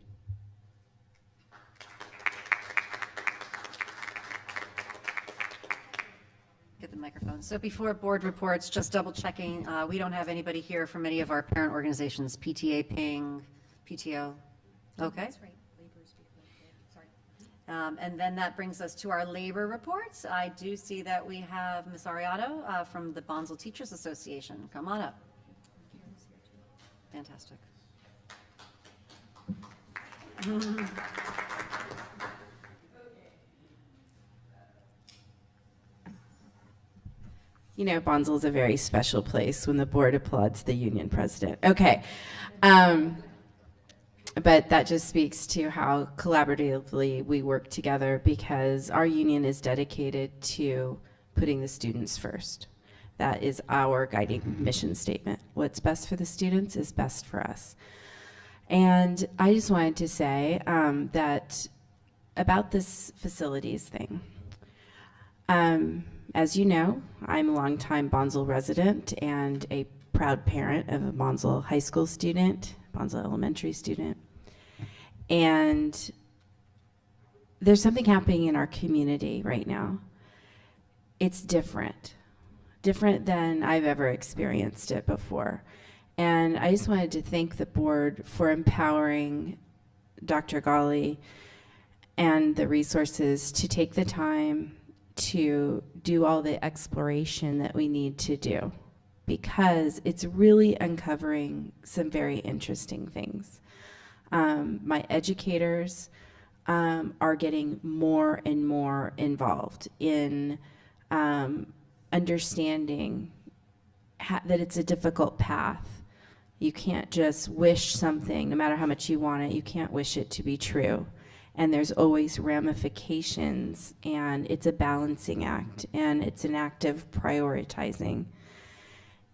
Get the microphone. So before board reports, just double checking, we don't have anybody here from any of our parent organizations, PTA, PING, PTO. Okay. That's right. Labor's before Sorry. And then that brings us to our labor reports. I do see that we have Ms. Ariato from the Bonsall Teachers Association. Come on up. Fantastic. You know, Bonsall is a very special place when the board applauds the union president. Okay. But that just speaks to how collaboratively we work together because our union is dedicated to putting the students first. That is our guiding mission statement. What's best for the students is best for us. And I just wanted to say that about this facilities thing. As you know, I'm a longtime Bonsall resident and a proud parent of a Bonsall high school student, Bonsall elementary student. And there's something happening in our community right now. It's different than I've ever experienced it before. And I just wanted to thank the board for empowering Dr. Ghali and the resources to take the time to do all the exploration that we need to do, because it's really uncovering some very interesting things. My educators are getting more and more involved in understanding that it's a difficult path. You can't just wish something, no matter how much you want it, you can't wish it to be true. And there's always ramifications, and it's a balancing act, and it's an act of prioritizing.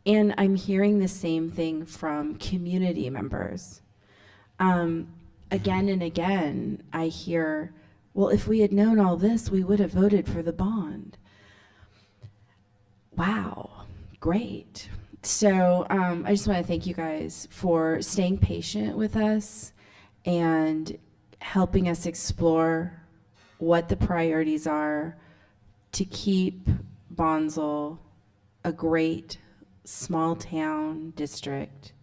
And I'm hearing the same thing from community members. Again and again, I hear, well, if we had known all this, we would have voted for the bond. Wow, great. So I just want to thank you guys for staying patient with us and helping us explore what the priorities are to keep Bonsall a great small town district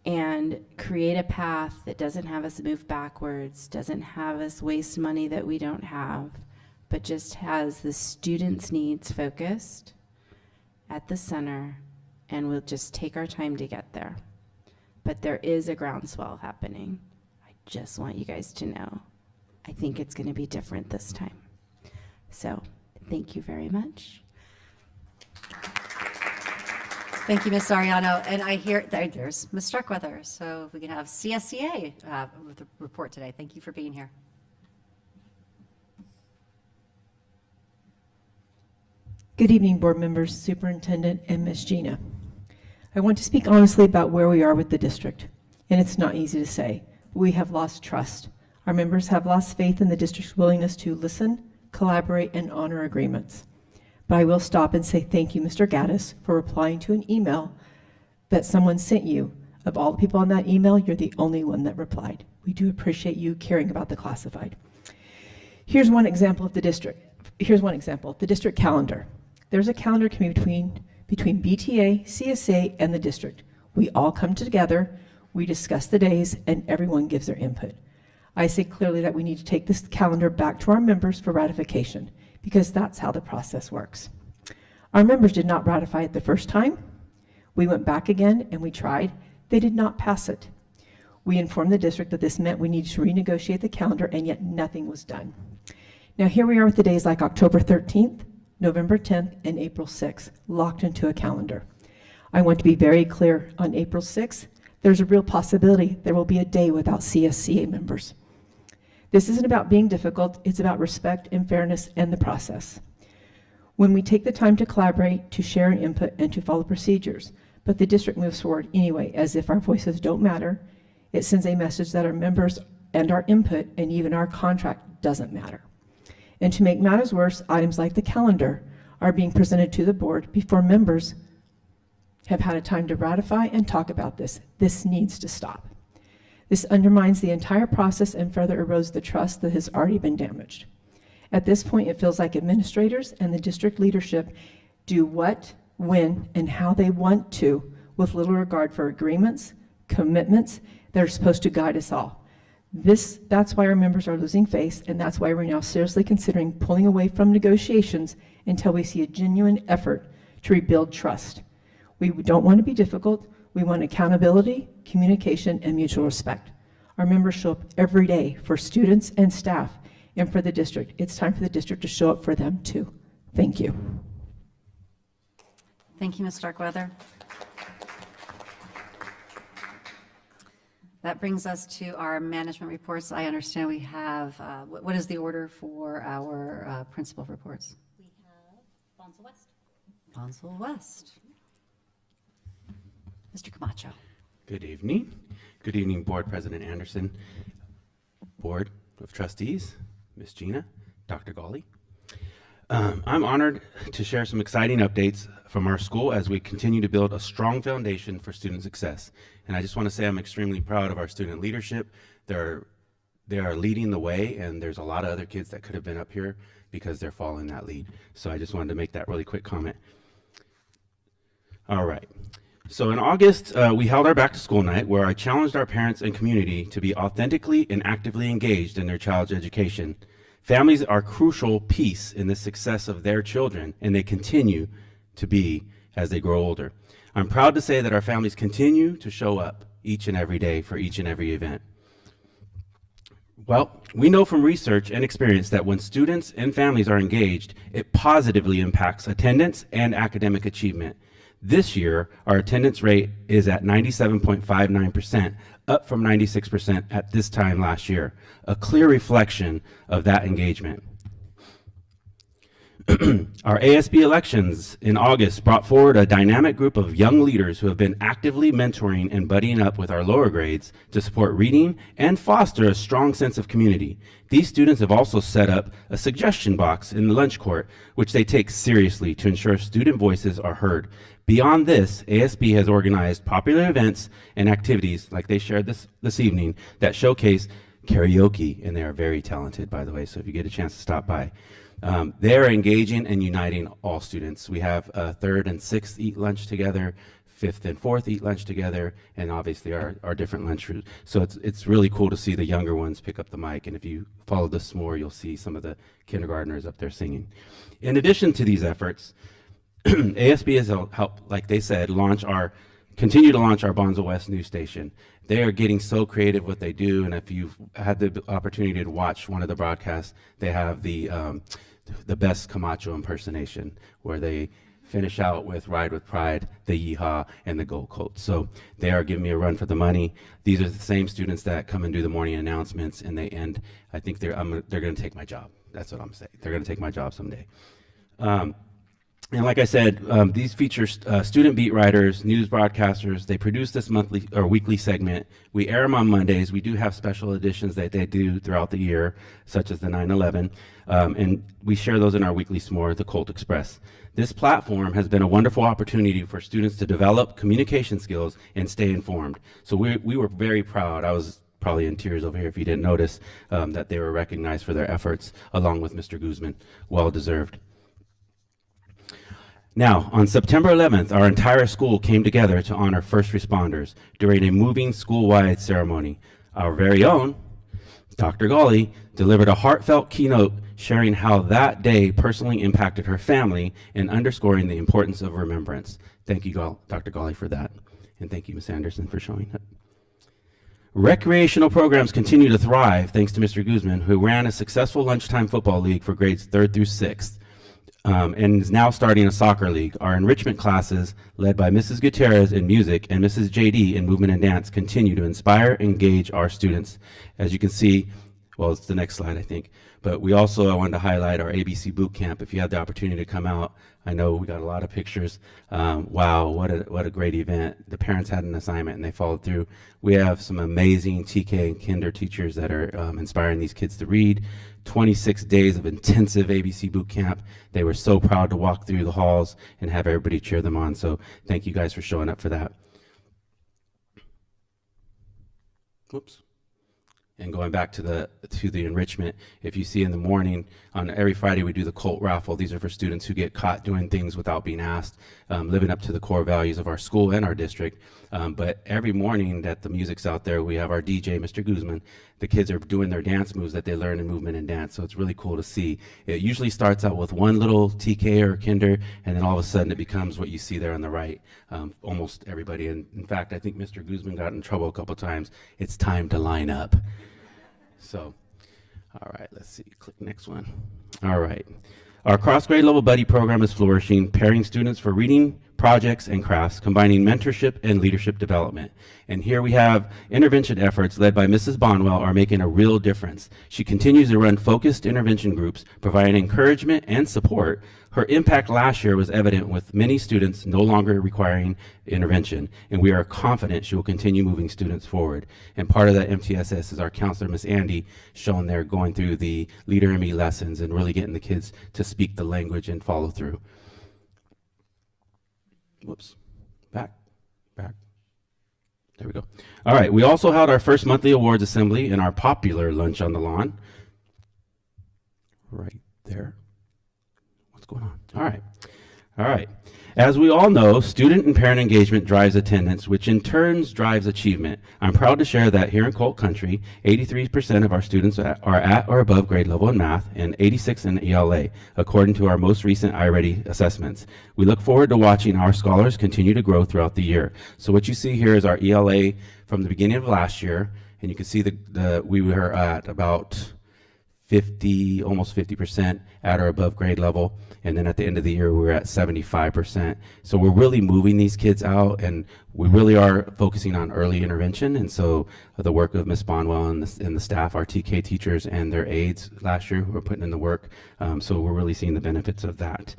and create a path that doesn't have us move backwards, doesn't have us waste money that we don't have, but just has the students' needs focused at the center, and we'll just take our time to get there. But there is a groundswell happening. I just want you guys to know. I think it's going to be different this time. So thank you very much. Thank you, Ms. Ariano. And I hear there's Ms. Starkweather. So if we can have CSCA with a report today. Thank you for being here. Good evening, board members, superintendent, and Ms. Gina. I want to speak honestly about where we are with the district, and it's not easy to say. We have lost trust. Our members have lost faith in the district's willingness to listen, collaborate, and honor agreements. But I will stop and say thank you, Mr. Gaddis, for replying to an email that someone sent you. Of all the people on that email, you're the only one that replied. We do appreciate you caring about the classified. Here's one example of the district. Here's one example, the district calendar. There's a calendar committee between BTA, CSA, and the district. We all come together, we discuss the days, and everyone gives their input. I say clearly that we need to take this calendar back to our members for ratification, because that's how the process works. Our members did not ratify it the first time. We went back again and we tried. They did not pass it. We informed the district that this meant we needed to renegotiate the calendar, and yet nothing was done. Now here we are with the days like October 13th, November 10th, and April 6th, locked into a calendar. I want to be very clear, on April 6th, there's a real possibility there will be a day without CSCA members. This isn't about being difficult, it's about respect and fairness and the process. When we take the time to collaborate, to share input, and to follow procedures, but the district moves forward anyway, as if our voices don't matter, it sends a message that our members and our input and even our contract doesn't matter. And to make matters worse, items like the calendar are being presented to the board before members have had a time to ratify and talk about this. This needs to stop. This undermines the entire process and further erodes the trust that has already been damaged. At this point, it feels like administrators and the district leadership do what, when, and how they want to, with little regard for agreements, commitments that are supposed to guide us all. That's why our members are losing faith, and that's why we're now seriously considering pulling away from negotiations until we see a genuine effort to rebuild trust. We don't want to be difficult. We want accountability, communication, and mutual respect. Our members show up every day for students and staff and for the district. It's time for the district to show up for them too. Thank you. Thank you, Ms. Starkweather. That brings us to our management reports. I understand we have, what is the order for our principal reports? We have Bonsall West. Bonsall West. Mr. Camacho. Good evening. Good evening, Board President Anderson, Board of Trustees, Ms. Gina, Dr. Gawley. I'm honored to share some exciting updates from our school as we continue to build a strong foundation for student success. And I just want to say I'm extremely proud of our student leadership. They are leading the way, and there's a lot of other kids that could have been up here because they're following that lead. So I just wanted to make that really quick comment. All right. So in August, we held our back to school night where I challenged our parents and community to be authentically and actively engaged in their child's education. Families are a crucial piece in the success of their children, and they continue to be as they grow older. I'm proud to say that our families continue to show up each and every day for each and every event. Well, we know from research and experience that when students and families are engaged, it positively impacts attendance and academic achievement. This year, our attendance rate is at 97.59%, up from 96% at this time last year, a clear reflection of that engagement. Our ASB elections in August brought forward a dynamic group of young leaders who have been actively mentoring and buddying up with our lower grades to support reading and foster a strong sense of community. These students have also set up a suggestion box in the lunch court, which they take seriously to ensure student voices are heard. Beyond this, ASB has organized popular events and activities, like they shared this evening, that showcase karaoke, and they are very talented, by the way, so if you get a chance to stop by. They are engaging and uniting all students. We have 3rd and 6th eat lunch together, 5th and 4th eat lunch together, and obviously our different lunch routes. So it's really cool to see the younger ones pick up the mic, and if you follow this more, you'll see some of the kindergartners up there singing. In addition to these efforts, ASB has helped, like they said, continue to launch our Bonsall West news station. They are getting so creative what they do, and if you've had the opportunity to watch one of the broadcasts, they have the best Camacho impersonation, where they finish out with Ride with Pride, the Yeehaw, and the Gold Coat. So they are giving me a run for the money. These are the same students that come and do the morning announcements, and they end. I think they're going to take my job. That's what I'm saying. They're going to take my job someday. And like I said, these feature student beat writers, news broadcasters. They produce this monthly or weekly segment. We air them on Mondays. We do have special editions that they do throughout the year, such as the 9/11, and we share those in our weekly s'more, the Colt Express. This platform has been a wonderful opportunity for students to develop communication skills and stay informed. So we were very proud. I was probably in tears over here if you didn't notice that they were recognized for their efforts, along with Mr. Guzman. Well deserved. Now, on September 11th, our entire school came together to honor first responders during a moving school-wide ceremony. Our very own Dr. Gawley delivered a heartfelt keynote sharing how that day personally impacted her family and underscoring the importance of remembrance. Thank you, Dr. Gawley, for that. And thank you, Ms. Anderson, for showing up. Recreational programs continue to thrive thanks to Mr. Guzman, who ran a successful lunchtime football league for grades 3rd through 6th. And is now starting a soccer league. Our enrichment classes, led by Mrs. Gutierrez in music and Mrs. JD in movement and dance, continue to inspire and engage our students. As you can see, well, it's the next slide, I think. But I wanted to highlight our ABC boot camp. If you had the opportunity to come out, I know we got a lot of pictures. Wow, what a great event. The parents had an assignment and they followed through. We have some amazing TK and kinder teachers that are inspiring these kids to read. 26 days of intensive ABC boot camp. They were so proud to walk through the halls and have everybody cheer them on. So thank you guys for showing up for that. Whoops. And going back to the enrichment, if you see in the morning, on every Friday we do the Colt raffle. These are for students who get caught doing things without being asked, living up to the core values of our school and our district. But every morning that the music's out there, we have our DJ, Mr. Guzman. The kids are doing their dance moves that they learn in movement and dance, so it's really cool to see. It usually starts out with one little TK or kinder, and then all of a sudden it becomes what you see there on the right. Almost everybody, and in fact, I think Mr. Guzman got in trouble a couple times. It's time to line up. So, all right, let's see, click next one. All right. Our cross-grade level buddy program is flourishing, pairing students for reading projects, and crafts, combining mentorship and leadership development. And here we have intervention efforts led by Mrs. Bonwell are making a real difference. She continues to run focused intervention groups, providing encouragement and support. Her impact last year was evident with many students no longer requiring intervention, and we are confident she will continue moving students forward. And part of that MTSS is our counselor, Miss Andy, shown there going through the Leader in Me lessons and really getting the kids to speak the language and follow through. Whoops, back. There we go. All right, we also held our first monthly awards assembly and our popular lunch on the lawn. Right there. What's going on? All right. As we all know, student and parent engagement drives attendance, which in turn drives achievement. I'm proud to share that here in Colt Country, 83% of our students are at or above grade level in math and 86 in ELA, according to our most recent iReady assessments. We look forward to watching our scholars continue to grow throughout the year. So what you see here is our ELA from the beginning of last year, and you can see we were at about 50, almost 50% at or above grade level. And then at the end of the year, we were at 75%. So we're really moving these kids out, and we really are focusing on early intervention. And so the work of Ms. Bonwell and the staff, our TK teachers and their aides last year who are putting in the work. So we're really seeing the benefits of that.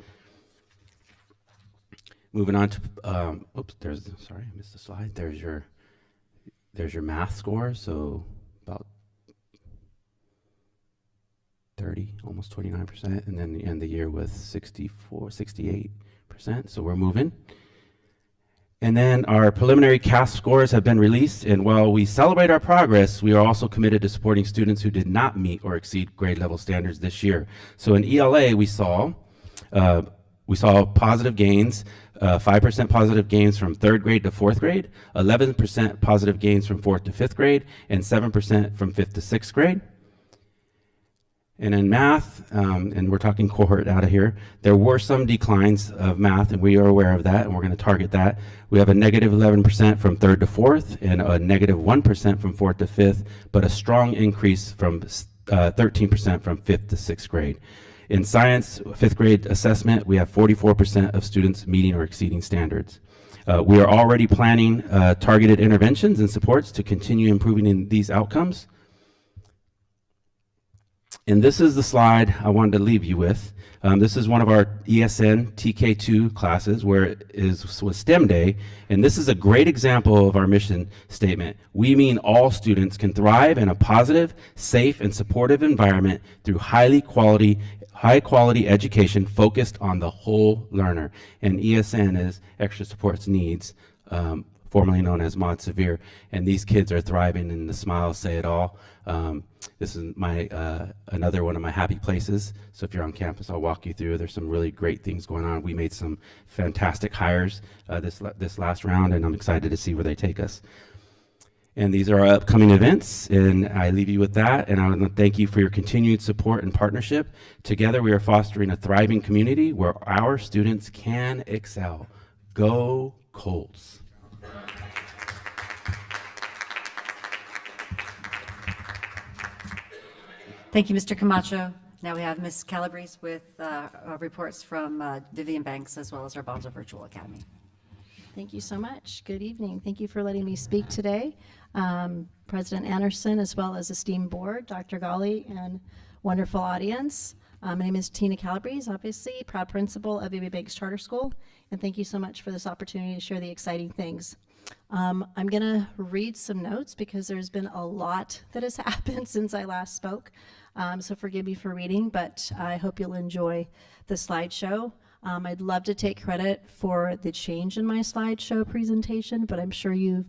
Moving on to, sorry, I missed the slide. There's your math score. So about 30, almost 29%, and then end the year with 68%. So we're moving. And then our preliminary CAS scores have been released, and while we celebrate our progress, we are also committed to supporting students who did not meet or exceed grade level standards this year. So in ELA, we saw positive gains, 5% positive gains from 3rd grade to 4th grade, 11% positive gains from 4th to 5th grade, and 7% from 5th to 6th grade. And in math, and we're talking cohort data here, there were some declines of math, and we are aware of that, and we're going to target that. We have a negative 11% from 3rd to 4th, and a negative 1% from 4th to 5th, but a strong increase from 13% from 5th to 6th grade. In science, 5th grade assessment, we have 44% of students meeting or exceeding standards. We are already planning targeted interventions and supports to continue improving in these outcomes. And this is the slide I wanted to leave you with. This is one of our ESN TK2 classes where it was STEM Day, and this is a great example of our mission statement. We mean all students can thrive in a positive, safe, and supportive environment through high quality education focused on the whole learner. And ESN is Extra Supports Needs, formerly known as Mod Severe, and these kids are thriving, and the smiles say it all. This is another one of my happy places. So if you're on campus, I'll walk you through. There's some really great things going on. We made some fantastic hires this last round, and I'm excited to see where they take us. And these are our upcoming events, and I leave you with that. And I want to thank you for your continued support and partnership. Together, we are fostering a thriving community where our students can excel. Go Colts. Thank you, Mr. Camacho. Now we have Ms. Calabrese with reports from Vivian Banks as well as our Bonsall Virtual Academy. Thank you so much. Good evening. Thank you for letting me speak today. President Anderson, as well as esteemed board, Dr. Ghali, and wonderful audience. My name is Tina Calabrese, obviously, proud principal of Vivian Banks Charter School, and thank you so much for this opportunity to share the exciting things. I'm going to read some notes because there's been a lot that has happened since I last spoke. So forgive me for reading, but I hope you'll enjoy the slideshow. I'd love to take credit for the change in my slideshow presentation, but I'm sure you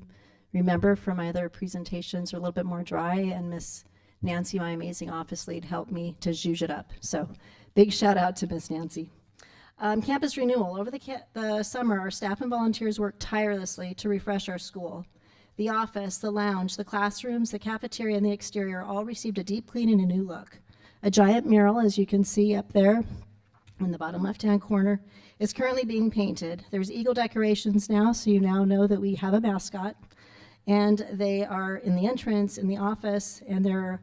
remember from my other presentations are a little bit more dry, and Miss Nancy, my amazing office lead, helped me to zhuzh it up. So big shout out to Miss Nancy. Campus renewal. Over the summer, our staff and volunteers worked tirelessly to refresh our school. The office, the lounge, the classrooms, the cafeteria, and the exterior all received a deep clean and a new look. A giant mural, as you can see up there in the bottom left-hand corner, is currently being painted. There's eagle decorations now, so you now know that we have a mascot. And they are in the entrance, in the office, and their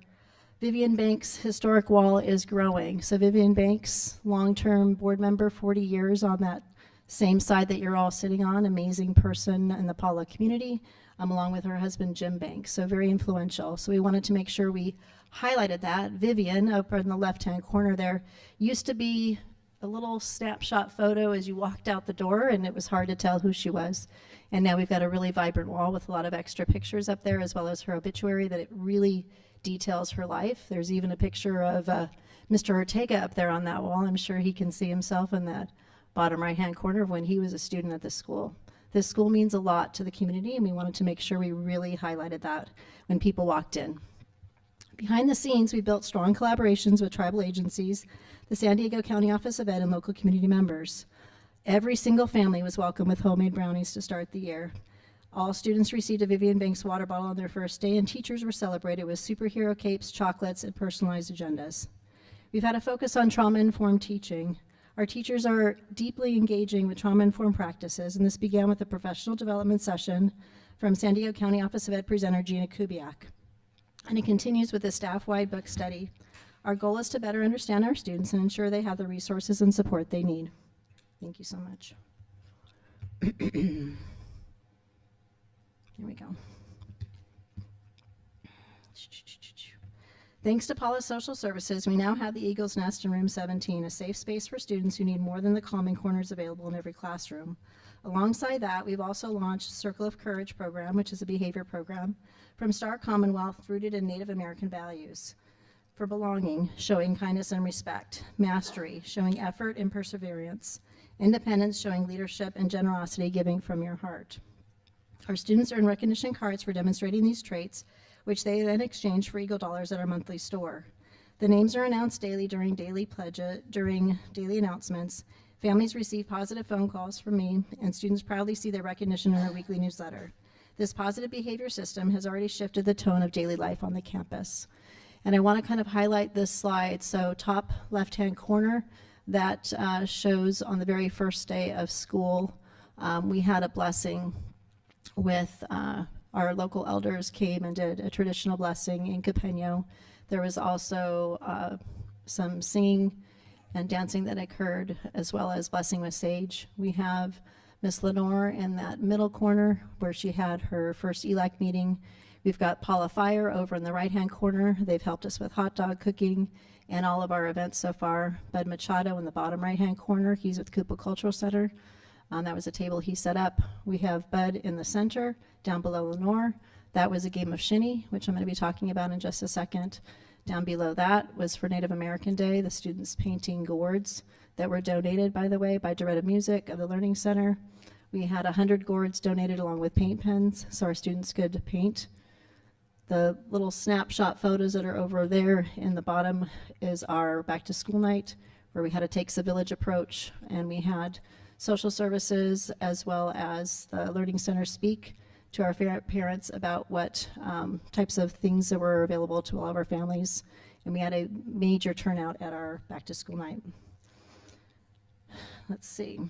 Vivian Banks historic wall is growing. So Vivian Banks, long-term board member, 40 years on that Same side that you're all sitting on, amazing person in the Paula community, along with her husband, Jim Banks, so very influential. So we wanted to make sure we highlighted that. Vivian, up in the left-hand corner there, used to be a little snapshot photo as you walked out the door, and it was hard to tell who she was. And now we've got a really vibrant wall with a lot of extra pictures up there, as well as her obituary that it really details her life. There's even a picture of Mr. Ortega up there on that wall. I'm sure he can see himself in that bottom right-hand corner of when he was a student at this school. This school means a lot to the community, and we wanted to make sure we really highlighted that when people walked in. Behind the scenes, we built strong collaborations with tribal agencies, the San Diego County Office of Ed, and local community members. Every single family was welcome with homemade brownies to start the year. All students received a Vivian Banks water bottle on their first day, and teachers were celebrated with superhero capes, chocolates, and personalized agendas. We've had a focus on trauma-informed teaching. Our teachers are deeply engaging with trauma-informed practices, and this began with a professional development session from San Diego County Office of Ed presenter Gina Kubiak. And it continues with a staff-wide book study. Our goal is to better understand our students and ensure they have the resources and support they need. Thank you so much. Here we go. Thanks to Paula's Social Services, we now have the Eagle's Nest in Room 17, a safe space for students who need more than the calming corners available in every classroom. Alongside that, we've also launched Circle of Courage program, which is a behavior program from Star Commonwealth rooted in Native American values. For belonging, showing kindness and respect. Mastery, showing effort and perseverance. Independence, showing leadership and generosity, giving from your heart. Our students earn recognition cards for demonstrating these traits, which they then exchange for Eagle Dollars at our monthly store. The names are announced daily during daily announcements. Families receive positive phone calls from me, and students proudly see their recognition in our weekly newsletter. This positive behavior system has already shifted the tone of daily life on the campus. And I want to kind of highlight this slide. So top left-hand corner, that shows on the very first day of school, we had a blessing with our local elders came and did a traditional blessing in Capeño. There was also some singing and dancing that occurred, as well as blessing with sage. We have Miss Lenore in that middle corner where she had her first ELAC meeting. We've got Paula Fire over in the right-hand corner. They've helped us with hot dog cooking and all of our events so far. Bud Machado in the bottom right-hand corner. He's with Cooper Cultural Center. That was a table he set up. We have Bud in the center, down below Lenore. That was a game of shinny, which I'm going to be talking about in just a second. Down below that was for Native American Day, the students painting gourds that were donated, by the way, by Doretta Music of the Learning Center. We had 100 gourds donated along with paint pens, so our students could paint. The little snapshot photos that are over there in the bottom is our back to school night, where we had a Takes a Village approach, and we had social services as well as the Learning Center speak to our parents about what types of things that were available to all of our families. And we had a major turnout at our back to school night. Let's see,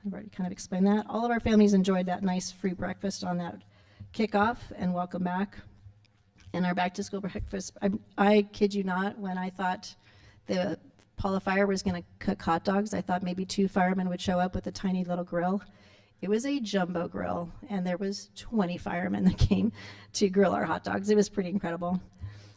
I've already kind of explained that. All of our families enjoyed that nice free breakfast on that kickoff, and welcome back. And our back to school breakfast, I kid you not, when I thought the Paula Fire was going to cook hot dogs, I thought maybe 2 firemen would show up with a tiny little grill. It was a jumbo grill, and there was 20 firemen that came to grill our hot dogs. It was pretty incredible.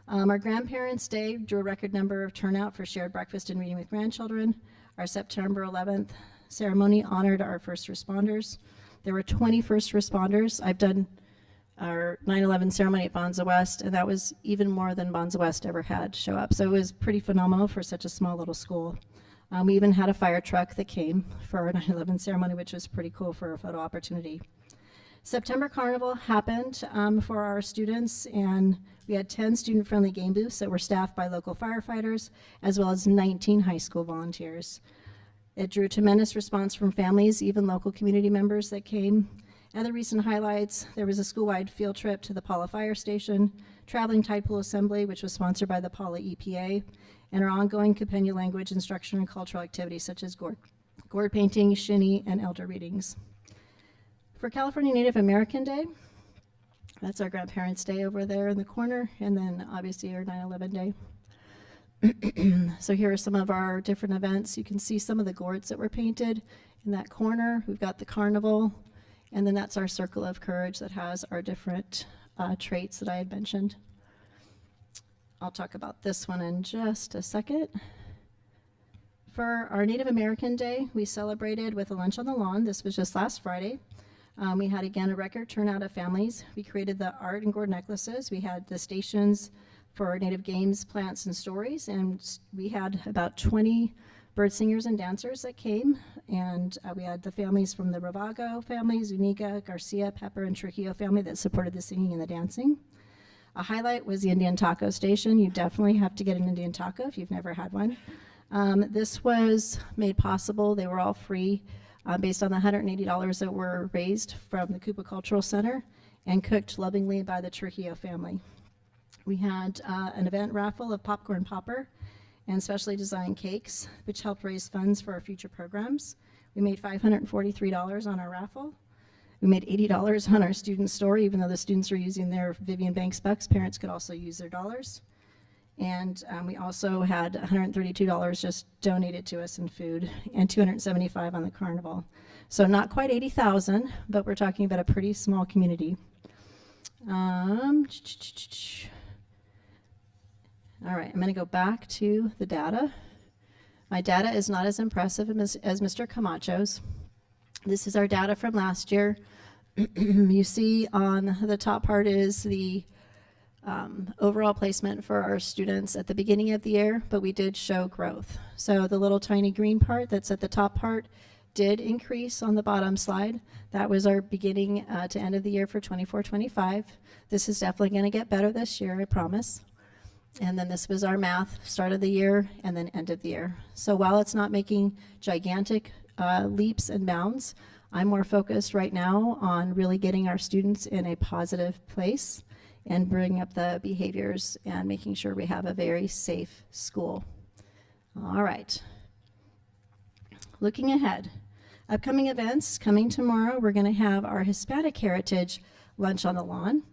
Our Grandparents' Day drew a record number of turnout for shared breakfast and reading with grandchildren. Our September 11th ceremony honored our first responders. There were 20 first responders. I've done our 9/11 ceremony at Bonsall West, and that was even more than Bonsall West ever had show up. So it was pretty phenomenal for such a small little school. We even had a fire truck that came for our 9/11 ceremony, which was pretty cool for a photo opportunity. September Carnival happened for our students, and we had 10 student-friendly game booths that were staffed by local firefighters, as well as 19 high school volunteers. It drew tremendous response from families, even local community members that came. Other recent highlights, there was a school-wide field trip to the Paula Fire Station, traveling tide pool assembly, which was sponsored by the Paula EPA, and our ongoing Capeño language instruction and cultural activities such as gourd painting, shinny, and elder readings. For California Native American Day, that's our Grandparents' Day over there in the corner, and then obviously our 9/11 Day. So here are some of our different events. You can see some of the gourds that were painted, In that corner, we've got the carnival, and then that's our circle of courage that has our different traits that I had mentioned. I'll talk about this one in just a second. For our Native American Day, we celebrated with a lunch on the lawn. This was just last Friday. We had, again, a record turnout of families. We created the art and gourd necklaces. We had the stations for Native games, plants, and stories. And we had about 20 bird singers and dancers that came. And we had the families from the Ravago family, Zuniga, Garcia, Pepper, and Trujillo family that supported the singing and the dancing. A highlight was the Indian taco station. You definitely have to get an Indian taco if you've never had one. This was made possible. They were all free based on the $180 that were raised from the Cooper Cultural Center and cooked lovingly by the Trujillo family. We had an event raffle of popcorn popper and specially designed cakes, which helped raise funds for our future programs. We made $543 on our raffle. We made $80 on our student store. Even though the students are using their Vivian Banks bucks, parents could also use their dollars. And we also had $132 just donated to us in food and $275 on the carnival. So not quite 80,000, but we're talking about a pretty small community. All right, I'm going to go back to the data. My data is not as impressive as Mr. Camacho's. This is our data from last year. You see on the top part is the overall placement for our students at the beginning of the year, but we did show growth. So the little tiny green part that's at the top part did increase on the bottom slide. That was our beginning to end of the year for 24-25. This is definitely going to get better this year, I promise. And then this was our math, start of the year and then end of the year. So while it's not making gigantic leaps and bounds, I'm more focused right now on really getting our students in a positive place and bringing up the behaviors and making sure we have a very safe school. All right. Looking ahead, upcoming events coming tomorrow, we're going to have our Hispanic Heritage Lunch on the Lawn.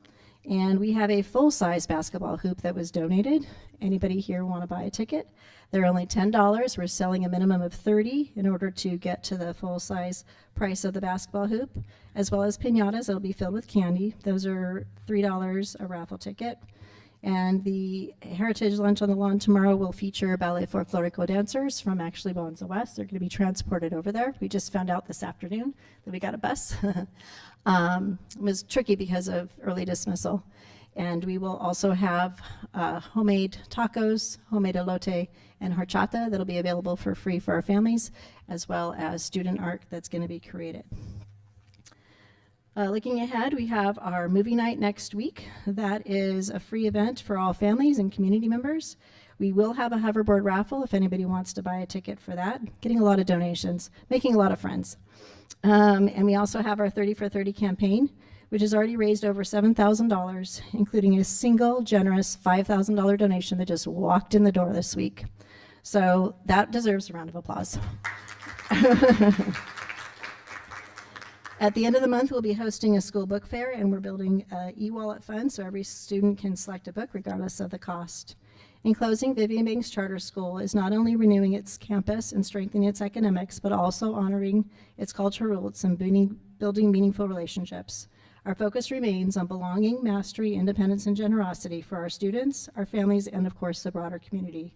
And we have a full-size basketball hoop that was donated. Anybody here want to buy a ticket? They're only $10. We're selling a minimum of 30 in order to get to the full-size price of the basketball hoop, as well as piñatas. It'll be filled with candy. Those are $3 a raffle ticket. And the Heritage Lunch on the Lawn tomorrow will feature ballet folklorico dancers from actually Bonsall West. They're going to be transported over there. We just found out this afternoon that we got a bus. It was tricky because of early dismissal. And we will also have homemade tacos, homemade elote, and horchata that'll be available for free for our families, as well as student art that's going to be created. Looking ahead, we have our movie night next week. That is a free event for all families and community members. We will have a hoverboard raffle if anybody wants to buy a ticket for that. Getting a lot of donations, making a lot of friends. And we also have our 30 for 30 campaign, which has already raised over $7,000, including a single generous $5,000 donation that just walked in the door this week. So that deserves a round of applause. At the end of the month, we'll be hosting a school book fair, and we're building an e-wallet fund so every student can select a book regardless of the cost. In closing, Vivian Banks Charter School is not only renewing its campus and strengthening its academics, but also honoring its cultural roots and building meaningful relationships. Our focus remains on belonging, mastery, independence, and generosity for our students, our families, and of course, the broader community.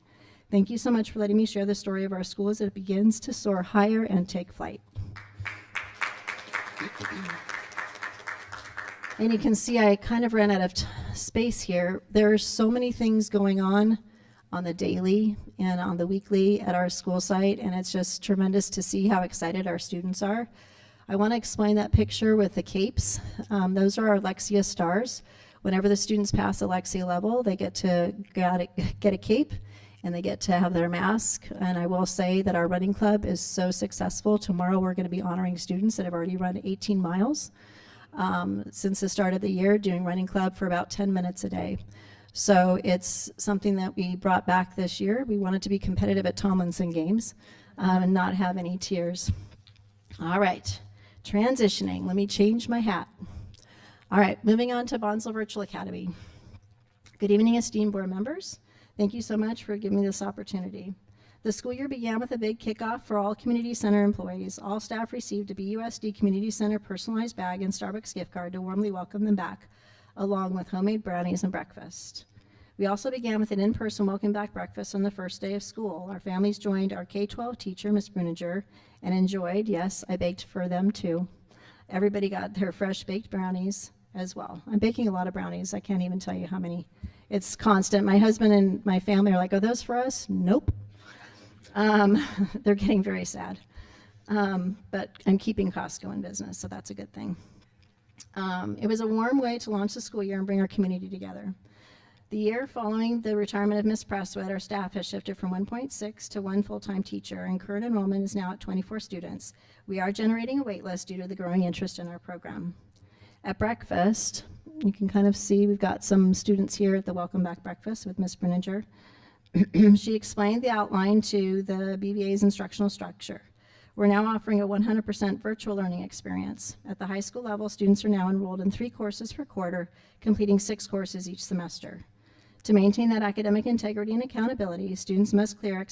Thank you so much for letting me share the story of our school as it begins to soar higher and take flight. And you can see I kind of ran out of space here. There are so many things going on the daily and on the weekly at our school site, and it's just tremendous to see how excited our students are. I want to explain that picture with the capes. Those are our Lexia stars. Whenever the students pass the Lexia level, they get to get a cape and they get to have their mask. And I will say that our running club is so successful. Tomorrow we're going to be honoring students that have already run 18 miles since the start of the year, doing running club for about 10 minutes a day. So it's something that we brought back this year. We wanted to be competitive at Tomlinson Games and not have any tears. All right, transitioning. Let me change my hat. All right, moving on to Bonsall Virtual Academy. Good evening, esteemed board members. Thank you so much for giving me this opportunity. The school year began with a big kickoff for all community center employees. All staff received a BUSD Community Center personalized bag and Starbucks gift card to warmly welcome them back, along with homemade brownies and breakfast. We also began with an in-person welcome back breakfast on the first day of school. Our families joined our K-12 teacher, Ms. Bruninger, and enjoyed, yes, I baked for them too. Everybody got their fresh baked brownies as well. I'm baking a lot of brownies. I can't even tell you how many. It's constant. My husband and my family are like, are those for us? Nope. They're getting very sad. But I'm keeping Costco in business, so that's a good thing. It was a warm way to launch the school year and bring our community together. The year following the retirement of Ms. Presswood, our staff has shifted from 1.6 to 1 full-time teacher, and current enrollment is now at 24 students. We are generating a wait list due to the growing interest in our program. At breakfast, you can kind of see we've got some students here at the Welcome Back Breakfast with Ms. Bruninger. She explained the outline to the BVA's instructional structure. We're now offering a 100% virtual learning experience. At the high school level, students are now enrolled in 3 courses per quarter, completing 6 courses each semester. To maintain that academic integrity and accountability, students must clear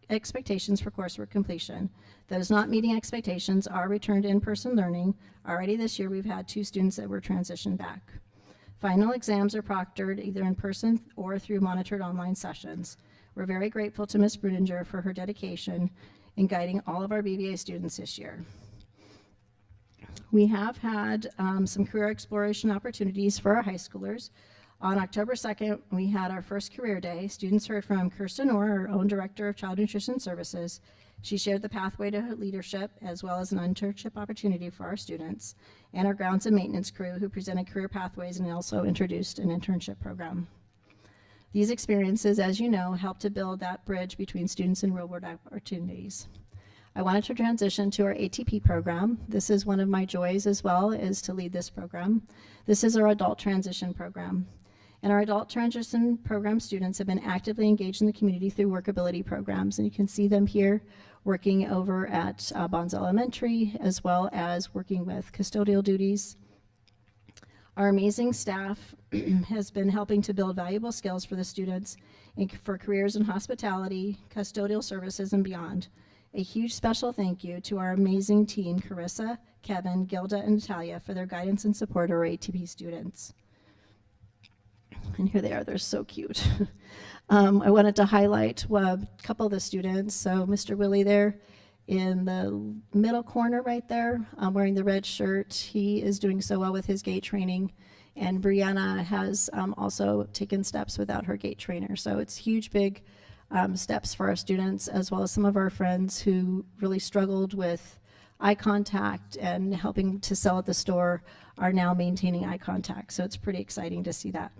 expectations for coursework completion. Those not meeting expectations are returned to in-person learning. Already this year, we've had 2 students that were transitioned back. Final exams are proctored either in person or through monitored online sessions. We're very grateful to Ms. Bruninger for her dedication in guiding all of our BVA students this year. We have had some career exploration opportunities for our high schoolers. On October 2nd, we had our first career day. Students heard from Kirsten Orr, our own Director of Child Nutrition Services. She shared the pathway to leadership as well as an internship opportunity for our students, and our grounds and maintenance crew who presented career pathways and also introduced an internship program. These experiences, as you know, help to build that bridge between students and real-world opportunities. I wanted to transition to our ATP program. This is one of my joys as well, is to lead this program. This is our adult transition program. And our adult transition program students have been actively engaged in the community through workability programs. And you can see them here working over at Bonsall Elementary, as well as working with custodial duties. Our amazing staff has been helping to build valuable skills for the students for careers in hospitality, custodial services, and beyond. A huge special thank you to our amazing team, Carissa, Kevin, Gilda, and Natalia, for their guidance and support of our ATP students. And here they are, they're so cute. I wanted to highlight a couple of the students. So Mr. Willie there in the middle corner right there, wearing the red shirt. He is doing so well with his gait training. And Brianna has also taken steps without her gait trainer. So it's huge, big steps for our students, as well as some of our friends who really struggled with eye contact and helping to sell at the store are now maintaining eye contact. So it's pretty exciting to see that.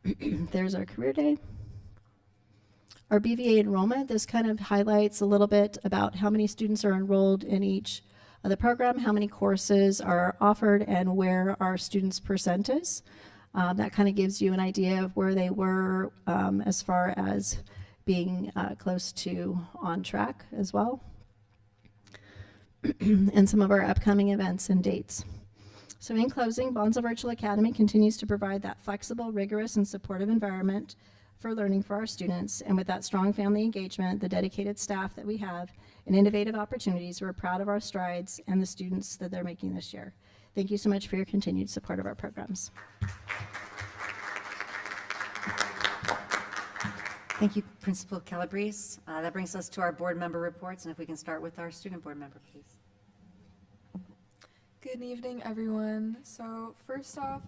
There's our career day. Our BVA enrollment, this kind of highlights a little bit about how many students are enrolled in each of the program, how many courses are offered, and where our students' percent is. That kind of gives you an idea of where they were as far as being close to on track as well. And some of our upcoming events and dates. So in closing, Bonsall Virtual Academy continues to provide that flexible, rigorous, and supportive environment for learning for our students. And with that strong family engagement, the dedicated staff that we have, and innovative opportunities, we're proud of our strides and the students that they're making this year. Thank you so much for your continued support of our programs. Thank you, Principal Calabrese. That brings us to our board member reports, and if we can start with our student board member, please. Good evening, everyone. So first off,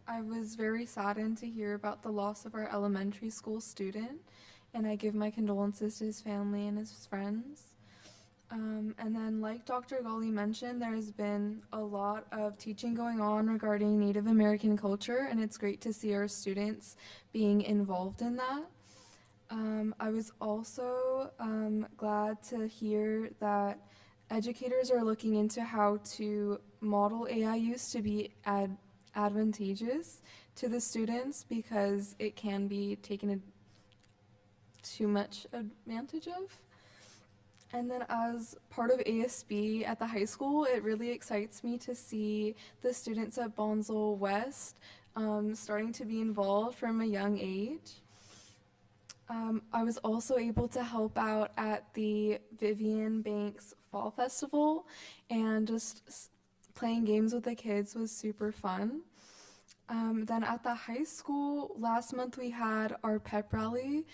I was very saddened to hear about the loss of our elementary school student, and I give my condolences to his family and his friends. And then, like Dr. Gali mentioned, there has been a lot of teaching going on regarding Native American culture, and it's great to see our students being involved in that. I was also glad to hear that educators are looking into how to model AI use to be advantageous to the students, because it can be taken too much advantage of. And then as part of ASB at the high school, it really excites me to see the students at Bonsall West starting to be involved from a young age. I was also able to help out at the Vivian Banks Fall Festival, and just playing games with the kids was super fun. Then at the high school, last month we had our pep rally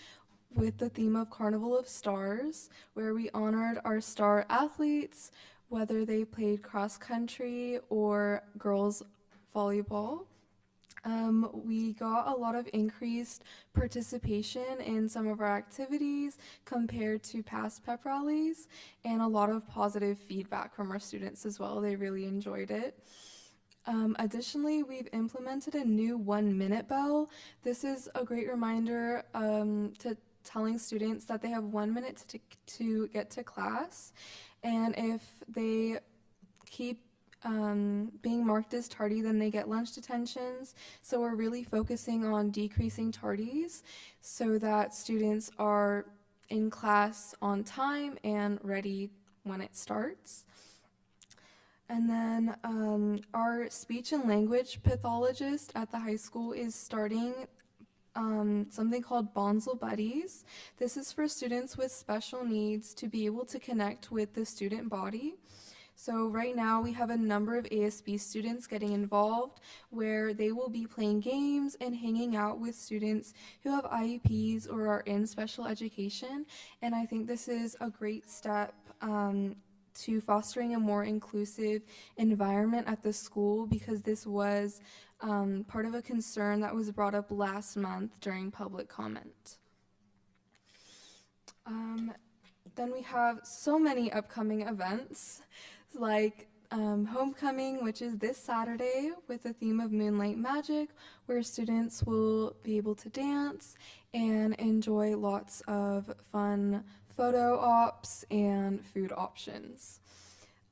with the theme of Carnival of Stars, where we honored our star athletes, whether they played cross country or girls volleyball. We got a lot of increased participation in some of our activities compared to past pep rallies, and a lot of positive feedback from our students as well. They really enjoyed it. Additionally, we've implemented a new 1-minute bell. This is a great reminder to telling students that they have 1 minute to get to class, and if they keep being marked as tardy, then they get lunch detentions. So we're really focusing on decreasing tardies so that students are in class on time and ready when it starts. And then our speech and language pathologist at the high school is starting something called Bonsall Buddies. This is for students with special needs to be able to connect with the student body. So right now we have a number of ASB students getting involved where they will be playing games and hanging out with students who have IEPs or are in special education. And I think this is a great step to fostering a more inclusive environment at the school, because this was part of a concern that was brought up last month during public comment. Then we have so many upcoming events, like Homecoming, which is this Saturday with the theme of Moonlight Magic, where students will be able to dance and enjoy lots of fun photo ops and food options.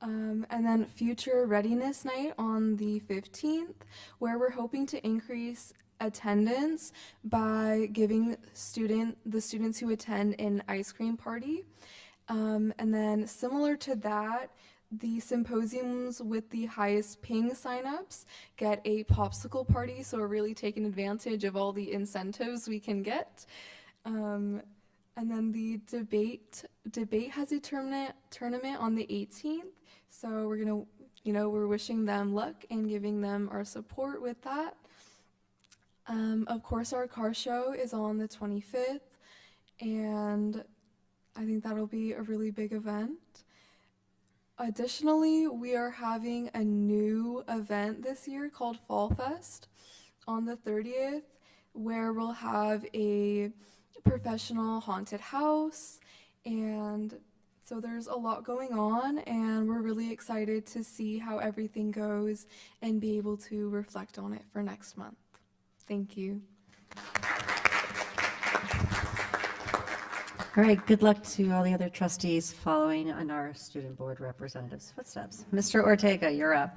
And then Future Readiness Night on the 15th, where we're hoping to increase attendance by giving the students who attend an ice cream party. And then similar to that, the symposiums with the highest ping signups get a popsicle party, so we're really taking advantage of all the incentives we can get. And then the debate has a tournament on the 18th, so we're gonna, we're wishing them luck and giving them our support with that. Of course, our car show is on the 25th, and I think that'll be a really big event. Additionally, we are having a new event this year called Fall Fest on the 30th, where we'll have a professional haunted house, and so there's a lot going on, and we're really excited to see how everything goes and be able to reflect on it for next month. Thank you. All right, good luck to all the other trustees following on our student board representatives' footsteps. Mr. Ortega, you're up.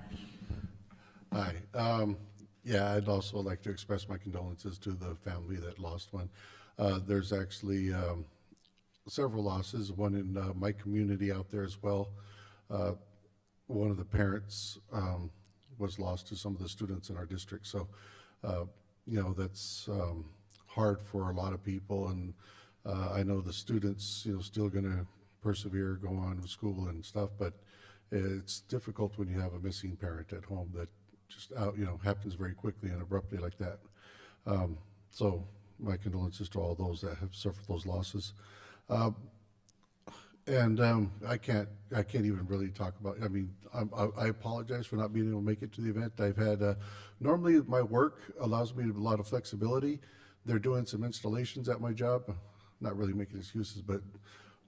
Hi. Yeah, I'd also like to express my condolences to the family that lost one. There's actually several losses, one in my community out there as well. One of the parents was lost to some of the students in our district. So, that's hard for a lot of people, and I know the students, still going to persevere, go on with school and stuff, but it's difficult when you have a missing parent at home that just happens very quickly and abruptly like that. So my condolences to all those that have suffered those losses. And I can't even really talk about, I apologize for not being able to make it to the event. I've had, normally my work allows me a lot of flexibility. They're doing some installations at my job. Not really making excuses, but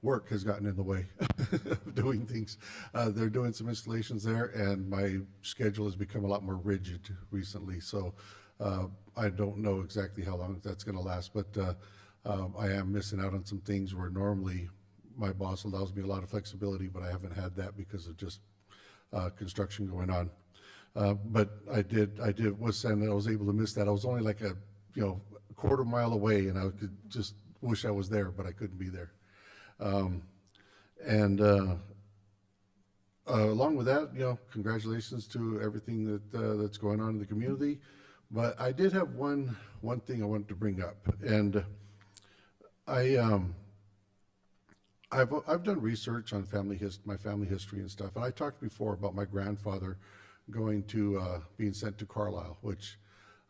work has gotten in the way of doing things. They're doing some installations there, and my schedule has become a lot more rigid recently. So I don't know exactly how long that's going to last, but I am missing out on some things where normally my boss allows me a lot of flexibility, but I haven't had that because of just construction going on. But I was saying that I was able to miss that. I was only like a quarter mile away, and I could just wish I was there, but I couldn't be there. Along with that, congratulations to everything that's going on in the community. But I did have one thing I wanted to bring up, and I've done research on my family history and stuff, and I talked before about my grandfather going to being sent to Carlisle, which,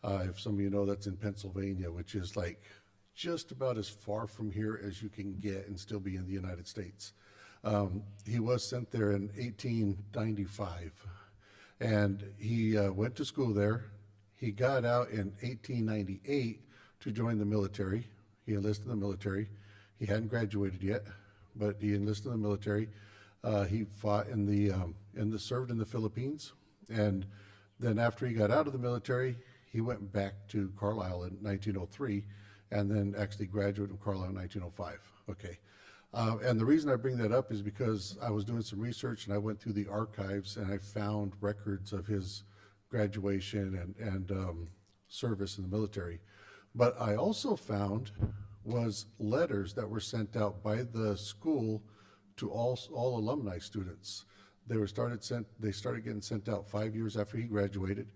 if some of you know, that's in Pennsylvania, which is like just about as far from here as you can get and still be in the United States. He was sent there in 1895, and he went to school there. He got out in 1898 to join the military. He enlisted in the military. He hadn't graduated yet, but he enlisted in the military. He fought served in the Philippines, and then after he got out of the military, he went back to Carlisle in 1903, and then actually graduated from Carlisle in 1905. Okay. And the reason I bring that up is because I was doing some research and I went through the archives and I found records of his graduation and service in the military. But I also found was letters that were sent out by the school to all alumni students. They started getting sent out 5 years after he graduated,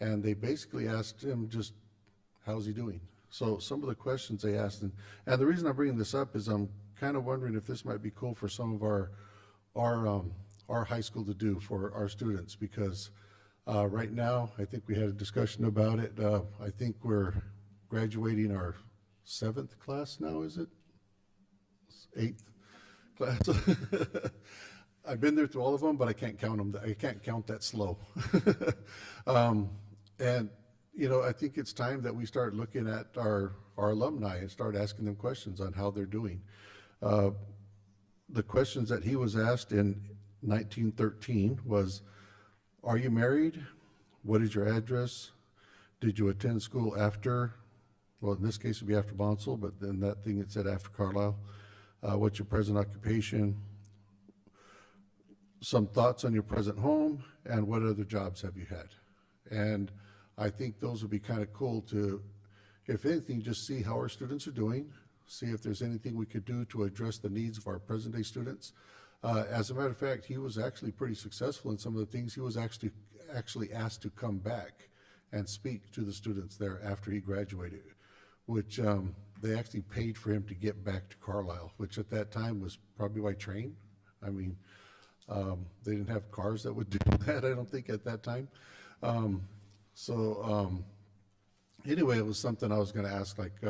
and they basically asked him just, how's he doing? So some of the questions they asked, and the reason I'm bringing this up is I'm kind of wondering if this might be cool for some of our high school to do for our students, because right now, I think we had a discussion about it. I think we're graduating our 7th class now, is it? 8th class. I've been there through all of them, but I can't count them. I can't count that slow. And you know, I think it's time that we start looking at our alumni and start asking them questions on how they're doing. The questions that he was asked in 1913 was, are you married? What is your address? Did you attend school after, well, in this case it would be after Bonsall, but then that thing it said after Carlisle. What's your present occupation? Some thoughts on your present home, and what other jobs have you had? And I think those would be kind of cool to, if anything, just see how our students are doing, see if there's anything we could do to address the needs of our present day students. As a matter of fact, he was actually pretty successful in some of the things. He was actually asked to come back and speak to the students there after he graduated, which they actually paid for him to get back to Carlisle, which at that time was probably by train. I mean, they didn't have cars that would do that, I don't think, at that time. Anyway, it was something I was going to ask, like,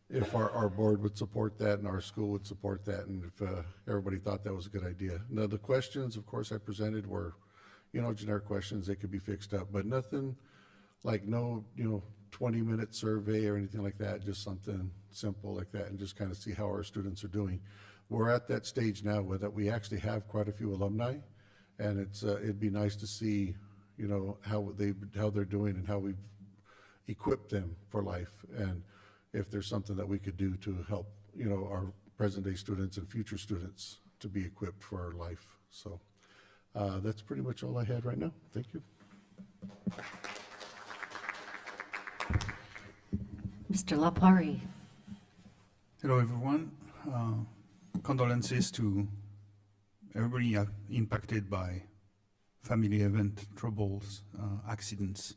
if our board would support that and our school would support that, and if everybody thought that was a good idea. Now, the questions, of course, I presented were, you know, generic questions. They could be fixed up, but nothing like no, 20-minute survey or anything like that, just something simple like that, and just kind of see how our students are doing. We're at that stage now where that we actually have quite a few alumni, and it'd be nice to see, how they're doing and how we've equipped them for life, and if there's something that we could do to help, our present day students and future students to be equipped for life. So that's pretty much all I had right now. Thank you. Mr. Lapari. Hello, everyone. Condolences to everybody impacted by family event, troubles, accidents.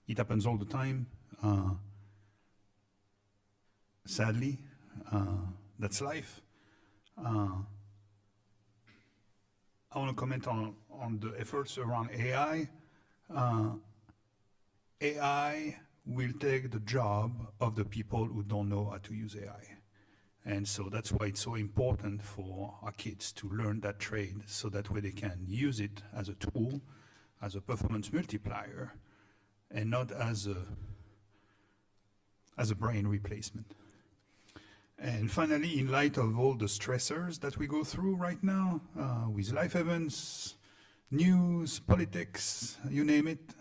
It happens all the time. Sadly, that's life. I want to comment on the efforts around AI. AI will take the job of the people who don't know how to use AI. And so that's why it's so important for our kids to learn that trade, so that way they can use it as a tool, as a performance multiplier, and not as a brain replacement. And finally, in light of all the stressors that we go through right now, with life events, news, politics, you name it,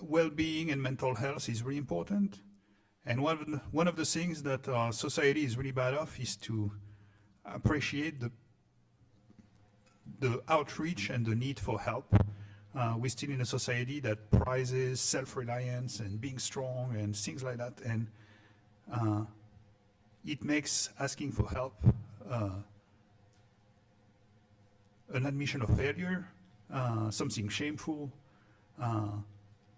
well-being and mental health is really important. And one of the things that our society is really bad off is to appreciate the outreach and the need for help. We're still in a society that prizes self-reliance and being strong and things like that. And it makes asking for help an admission of failure, something shameful.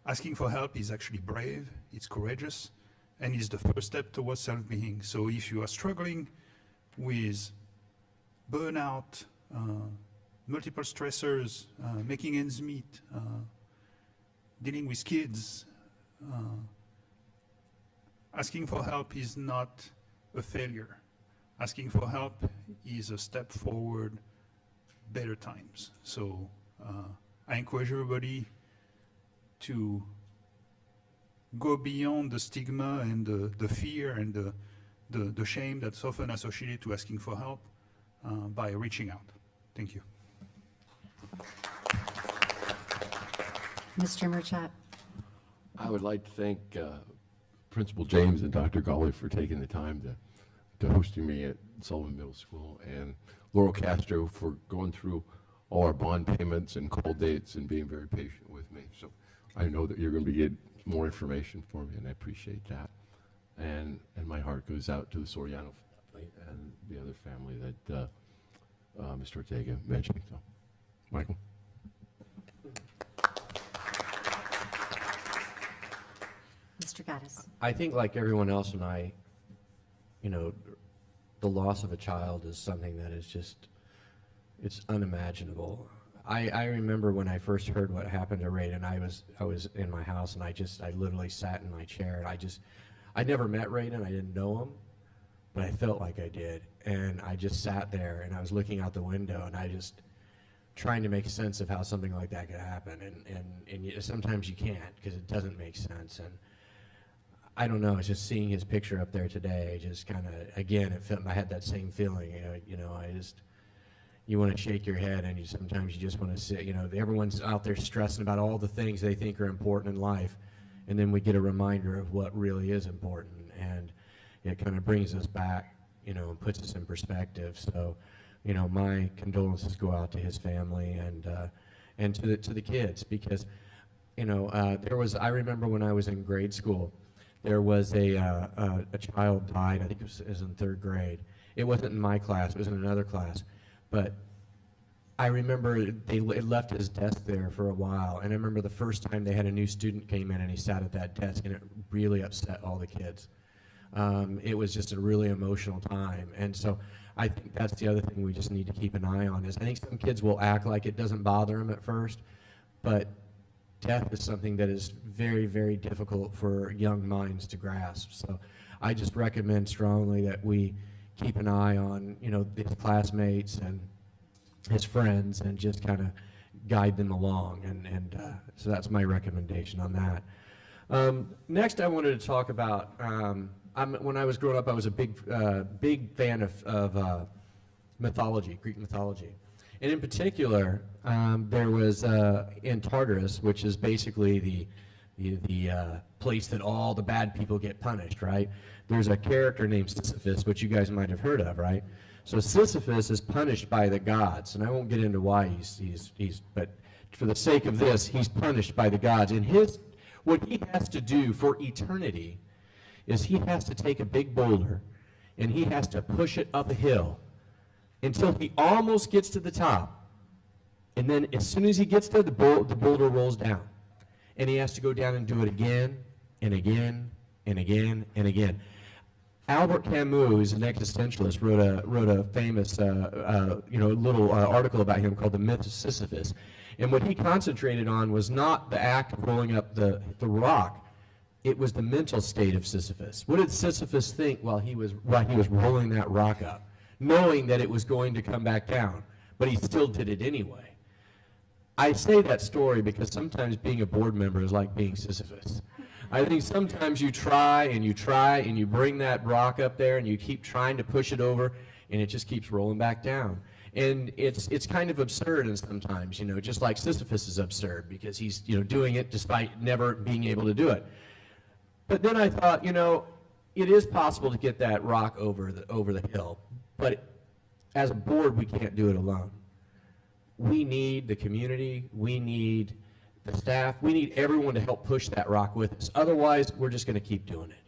Asking for help is actually brave, it's courageous, and is the first step towards self-being. So if you are struggling with burnout, multiple stressors, making ends meet, dealing with kids, asking for help is not a failure. Asking for help is a step forward, better times. So I encourage everybody to go beyond the stigma and the fear and the shame that's often associated to asking for help by reaching out. Thank you. Mr. Murchat. I would like to thank Principal James and Dr. Gawley for taking the time to hosting me at Sullivan Middle School, and Laurel Castro for going through all our bond payments and call dates and being very patient with me. So I know that you're going to be getting more information for me, and I appreciate that. And my heart goes out to the Soriano family and the other family that Mr. Ortega mentioned. So, Michael. Mr. Gaddis. I think like everyone else, when the loss of a child is something that is just, it's unimaginable. I remember when I first heard what happened to Raiden, I was in my house and I literally sat in my chair and I never met Raiden, I didn't know him, but I felt like I did. And I just sat there and I was looking out the window and I just trying to make sense of how something like that could happen. And sometimes you can't because it doesn't make sense. And I don't know, it's just seeing his picture up there today, just kind of, again, I had that same feeling, you want to shake your head and sometimes you just want to sit, everyone's out there stressing about all the things they think are important in life, and then we get a reminder of what really is important, and it kind of brings us back, and puts us in perspective. So, my condolences go out to his family and to the kids, because, I remember when I was in grade school, there was a child died, I think it was in 3rd grade. It wasn't in my class, it was in another class. But I remember it left his desk there for a while, and I remember the first time they had a new student came in and he sat at that desk, and it really upset all the kids. It was just a really emotional time, and so I think that's the other thing we just need to keep an eye on is I think some kids will act like it doesn't bother them at first, but death is something that is very, very difficult for young minds to grasp. So I just recommend strongly that we keep an eye on, his classmates and his friends and just kind of guide them along. And so that's my recommendation on that. Next, I wanted to talk about, when I was growing up, I was a big fan of mythology, Greek mythology. And in particular, there was in Tartarus, which is basically the place that all the bad people get punished, right? There's a character named Sisyphus, which you guys might have heard of, right? So Sisyphus is punished by the gods, and I won't get into why but for the sake of this, he's punished by the gods. And what he has to do for eternity is he has to take a big boulder, and he has to push it up a hill until he almost gets to the top. And then as soon as he gets there, the boulder rolls down. And he has to go down and do it again and again and again and again. Albert Camus, who's an existentialist, wrote a famous little article about him called The Myth of Sisyphus. And what he concentrated on was not the act of rolling up the rock, it was the mental state of Sisyphus. What did Sisyphus think while he was rolling that rock up, knowing that it was going to come back down, but he still did it anyway? I say that story because sometimes being a board member is like being Sisyphus. I think sometimes you try and you bring that rock up there and you keep trying to push it over and it just keeps rolling back down. And it's kind of absurd, and sometimes, just like Sisyphus is absurd because he's, doing it despite never being able to do it. But then I thought, it is possible to get that rock over the hill, but as a board, we can't do it alone. We need the community, we need the staff, we need everyone to help push that rock with us. Otherwise, we're just going to keep doing it.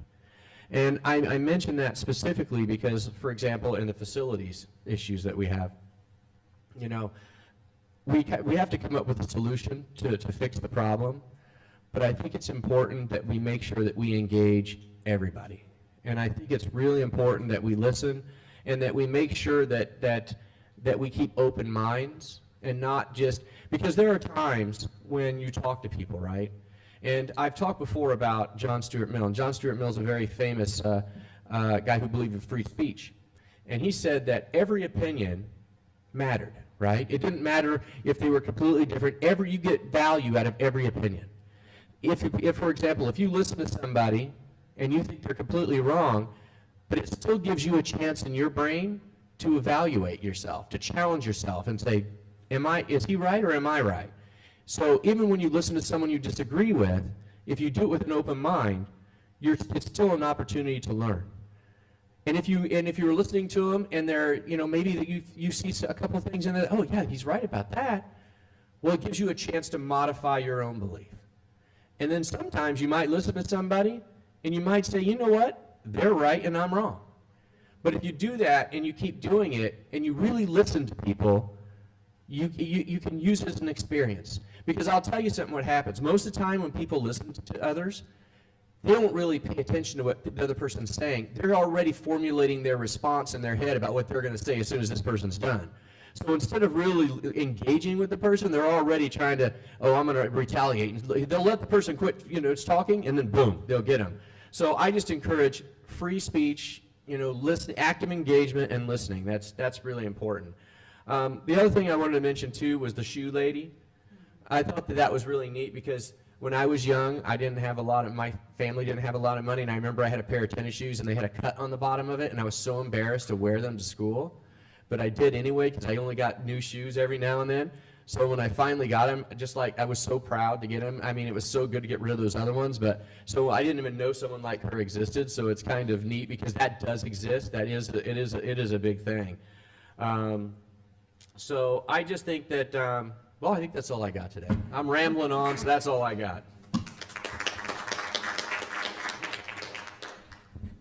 And I mention that specifically because, for example, in the facilities issues that we have, we have to come up with a solution to fix the problem. but I think it's important that we make sure that we engage everybody. And I think it's really important that we listen and that we make sure that we keep open minds and not just, because there are times when you talk to people, right? And I've talked before about John Stuart Mill, and John Stuart Mill is a very famous guy who believed in free speech. And he said that every opinion mattered, right? It didn't matter if they were completely different. You get value out of every opinion. If, for example, if you listen to somebody and you think they're completely wrong, but it still gives you a chance in your brain to evaluate yourself, to challenge yourself and say, is he right or am I right? So even when you listen to someone you disagree with, if you do it with an open mind, it's still an opportunity to learn. And if you're listening to them and they're, maybe that you see a couple of things in there, oh yeah, he's right about that. Well, it gives you a chance to modify your own belief. And then sometimes you might listen to somebody and you might say, you know what, they're right and I'm wrong. But if you do that and you keep doing it and you really listen to people, you can use it as an experience. Because I'll tell you something what happens. Most of the time when people listen to others, they don't really pay attention to what the other person's saying. They're already formulating their response in their head about what they're going to say as soon as this person's done. So instead of really engaging with the person, they're already trying to, I'm going to retaliate. And they'll let the person quit, it's talking, and then boom, they'll get them. So I just encourage free speech, active engagement and listening. That's really important. The other thing I wanted to mention too was the shoe lady. I thought that was really neat because when I was young, my family didn't have a lot of money, and I remember I had a pair of tennis shoes and they had a cut on the bottom of it, and I was so embarrassed to wear them to school. But I did anyway because I only got new shoes every now and then. So when I finally got them, I was so proud to get them. I mean, it was so good to get rid of those other ones. So I didn't even know someone like her existed. So it's kind of neat because that does exist. It is a big thing. So I just think that, I think that's all I got today. I'm rambling on, so that's all I got.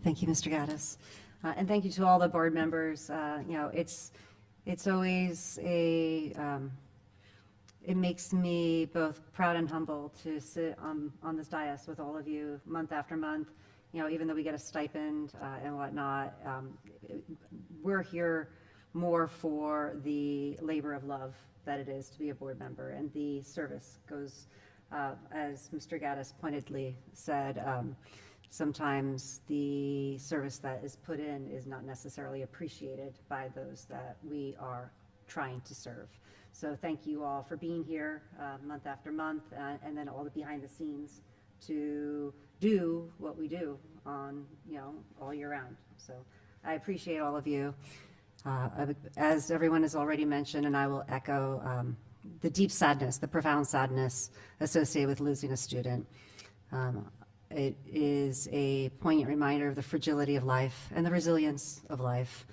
Thank you, Mr. Gaddis. And thank you to all the board members. It's always it makes me both proud and humble to sit on this dais with all of you month after month. Even though we get a stipend and whatnot, we're here more for the labor of love that it is to be a board member, and the service goes, as Mr. Gaddis pointedly said, sometimes the service that is put in is not necessarily appreciated by those that we are trying to serve. So thank you all for being here month after month, and then all the behind the scenes to do what we do on, all year round. So I appreciate all of you. As everyone has already mentioned, and I will echo the deep sadness, the profound sadness associated with losing a student. It is a poignant reminder of the fragility of life and the resilience of life.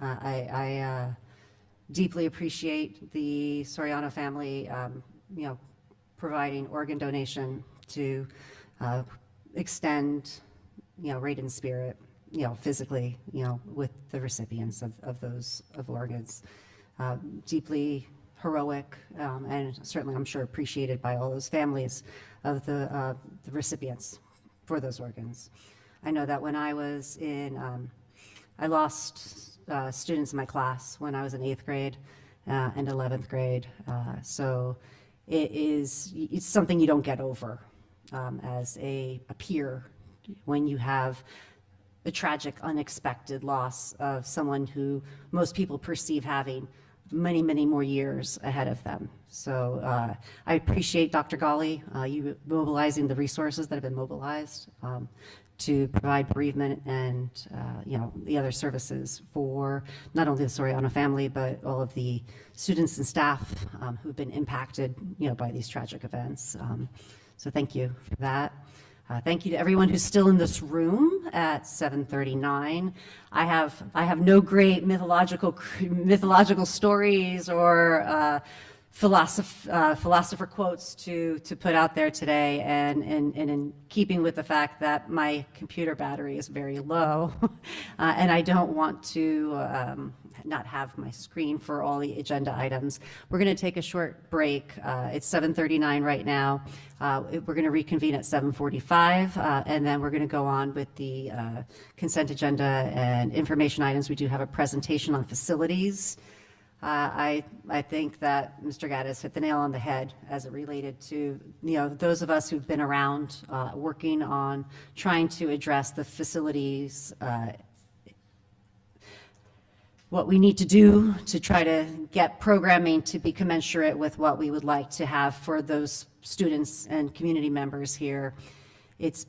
I deeply appreciate the Soriano family, providing organ donation to extend, Raiden's spirit, physically, with the recipients of those organs. Deeply heroic, and certainly I'm sure appreciated by all those families of the recipients for those organs. I know that when I was I lost students in my class when I was in 8th grade and 11th grade. So it's something you don't get over as a peer when you have a tragic, unexpected loss of someone who most people perceive having many, many more years ahead of them. So I appreciate Dr. Ghali, you mobilizing the resources that have been mobilized to provide bereavement and the other services for not only the Soriano family, but all of the students and staff who've been impacted by these tragic events. So thank you for that. Thank you to everyone who's still in this room at 7:39. I have no great mythological stories or philosopher quotes to put out there today, and in keeping with the fact that my computer battery is very low, and I don't want to not have my screen for all the agenda items. We're going to take a short break. It's 7:39 right now. We're going to reconvene at 7:45, and then we're going to go on with the consent agenda and information items. We do have a presentation on facilities. I think that Mr. Gaddis hit the nail on the head as it related to, those of us who've been around working on trying to address the facilities, what we need to do to try to get programming to be commensurate with what we would like to have for those students and community members here. It's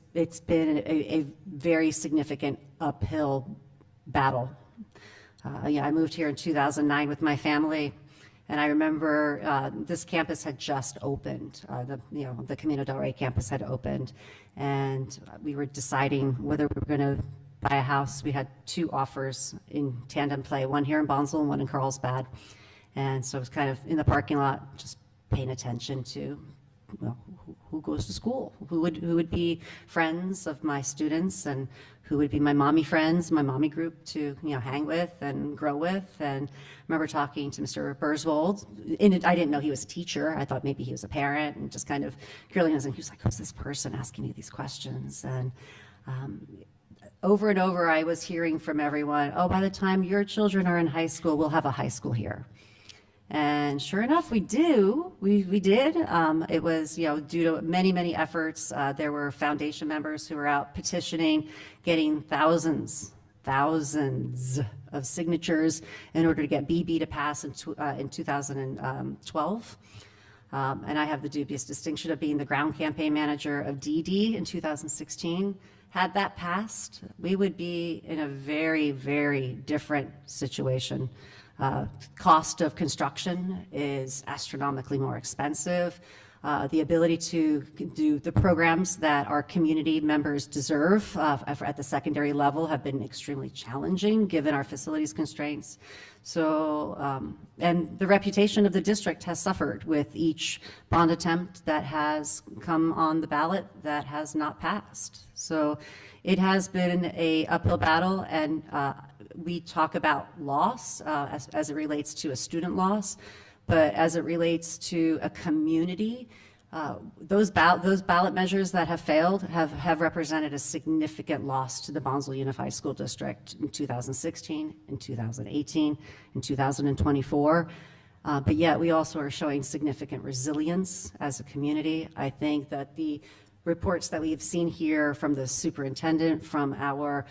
been a very significant uphill battle. I moved here in 2009 with my family, and I remember this campus had just opened. The Camino del Rey campus had opened, and we were deciding whether we were going to buy a house. We had two offers in tandem play, one here in Bonsall and one in Carlsbad. And so I was kind of in the parking lot, just paying attention to, who goes to school, who would be friends of my students, and who would be my mommy friends, my mommy group to hang with and grow with. And I remember talking to Mr. Burswold. I didn't know he was a teacher. I thought maybe he was a parent, and just kind of grilling us. And he was like, "Who's this person asking me these questions?" And over and over, I was hearing from everyone, "Oh, by the time your children are in high school, we'll have a high school here." And sure enough, we do. We did. It was, due to many, many efforts. There were foundation members who were out petitioning, getting thousands of signatures in order to get BB to pass in 2012. And I have the dubious distinction of being the ground campaign manager of DD in 2016. Had that passed, we would be in a very, very different situation. Cost of construction is astronomically more expensive. The ability to do the programs that our community members deserve at the secondary level have been extremely challenging given our facilities constraints. So, and the reputation of the district has suffered with each bond attempt that has come on the ballot that has not passed. So it has been an uphill battle, and we talk about loss as it relates to a student loss, but as it relates to a community, those ballot measures that have failed have represented a significant loss to the Bonsall Unified School District in 2016, in 2018, in 2024. But yet we also are showing significant resilience as a community. I think that the reports that we've seen here from the superintendent, from our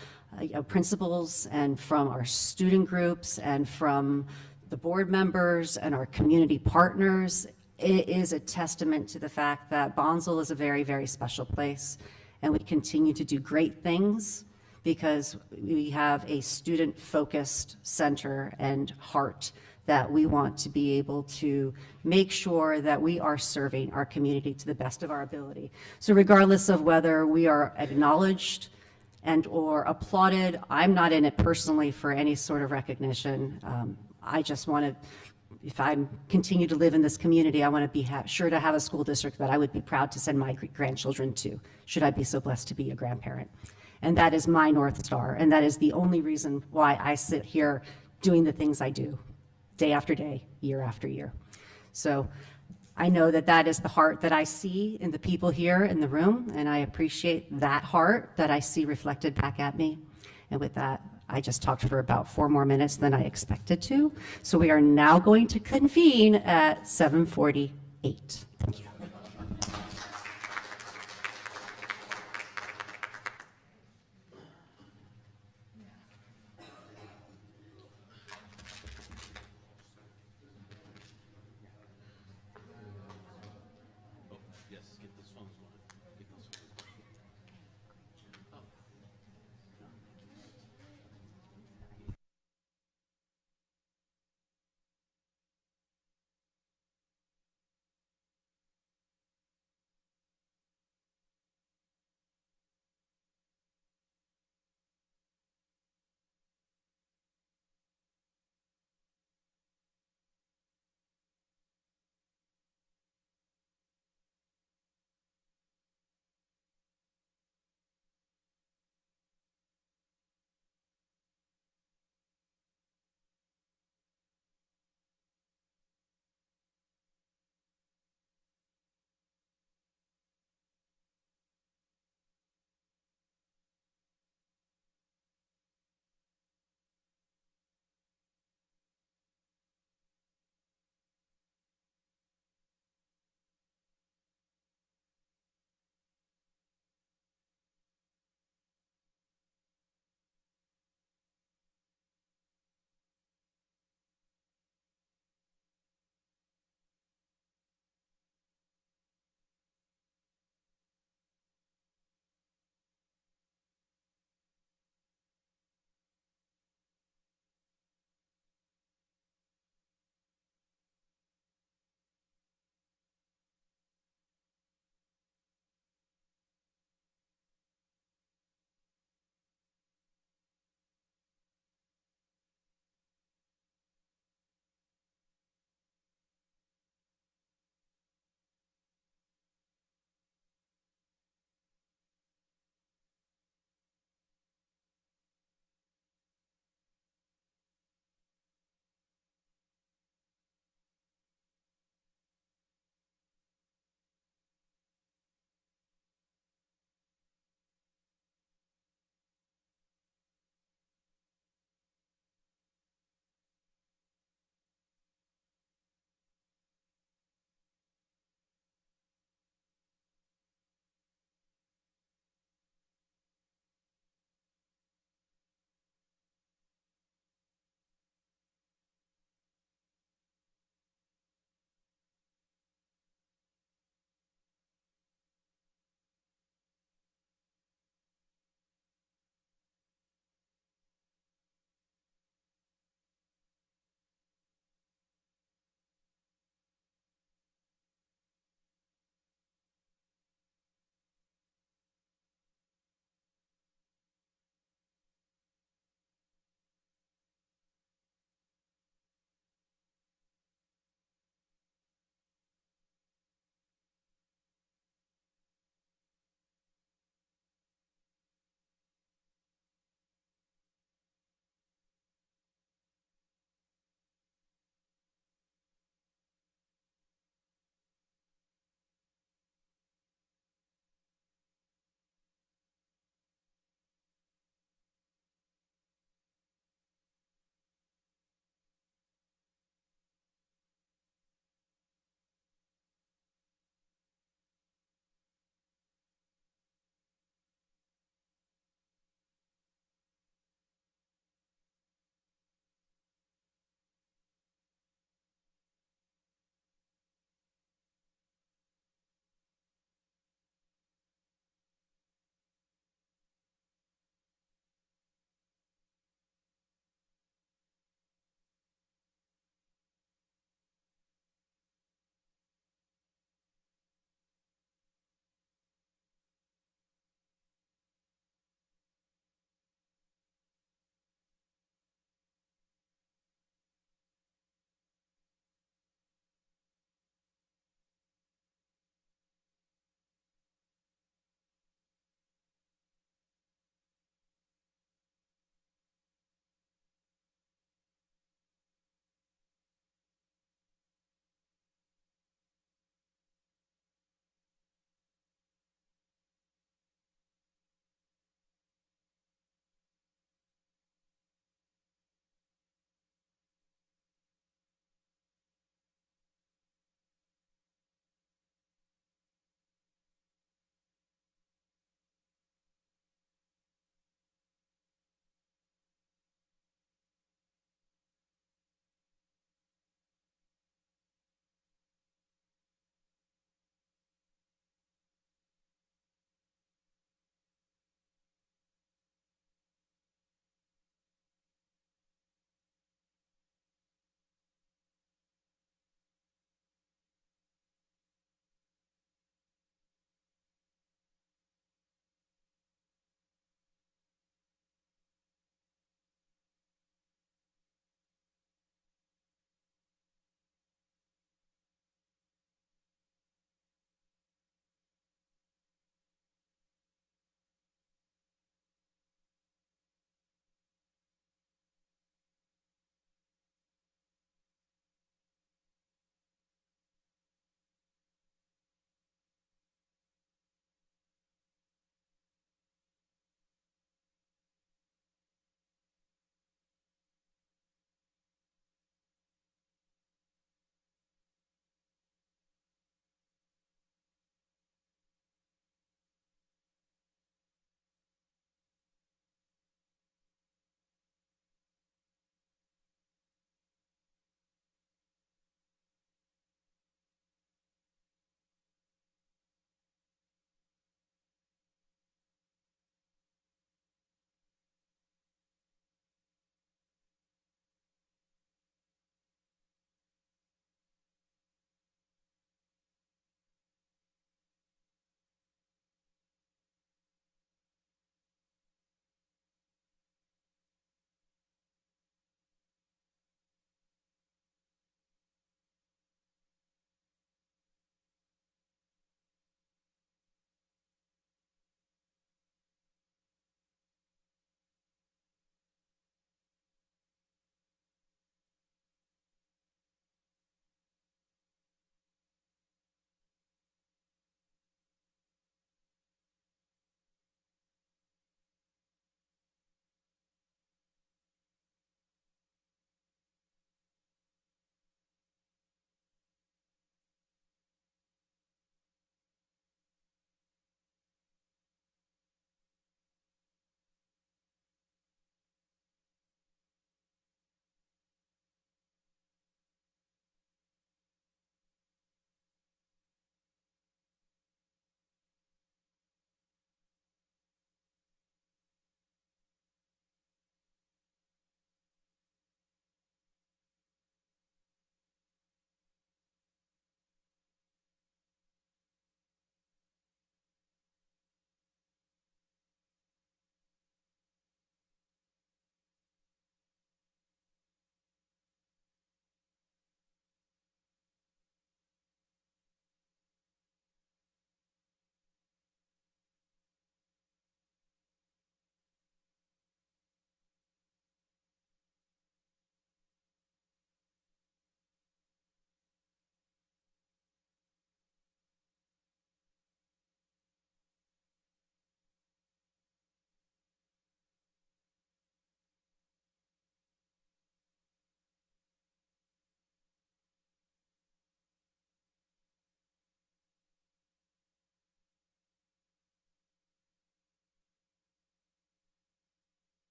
principals, and from our student groups, and from the board members and our community partners, it is a testament to the fact that Bonsall is a very, very special place, and we continue to do great things because we have a student-focused center and heart that we want to be able to make sure that we are serving our community to the best of our ability. So regardless of whether we are acknowledged and or applauded, I'm not in it personally for any sort of recognition. I just want to, if I continue to live in this community, I want to be sure to have a school district that I would be proud to send my grandchildren to, should I be so blessed to be a grandparent. And that is my North Star, and that is the only reason why I sit here doing the things I do, day after day, year after year. So I know that that is the heart that I see in the people here in the room, and I appreciate that heart that I see reflected back at me. And with that, I just talked for about 4 more minutes than I expected to. So we are now going to convene at 7:48. Thank you.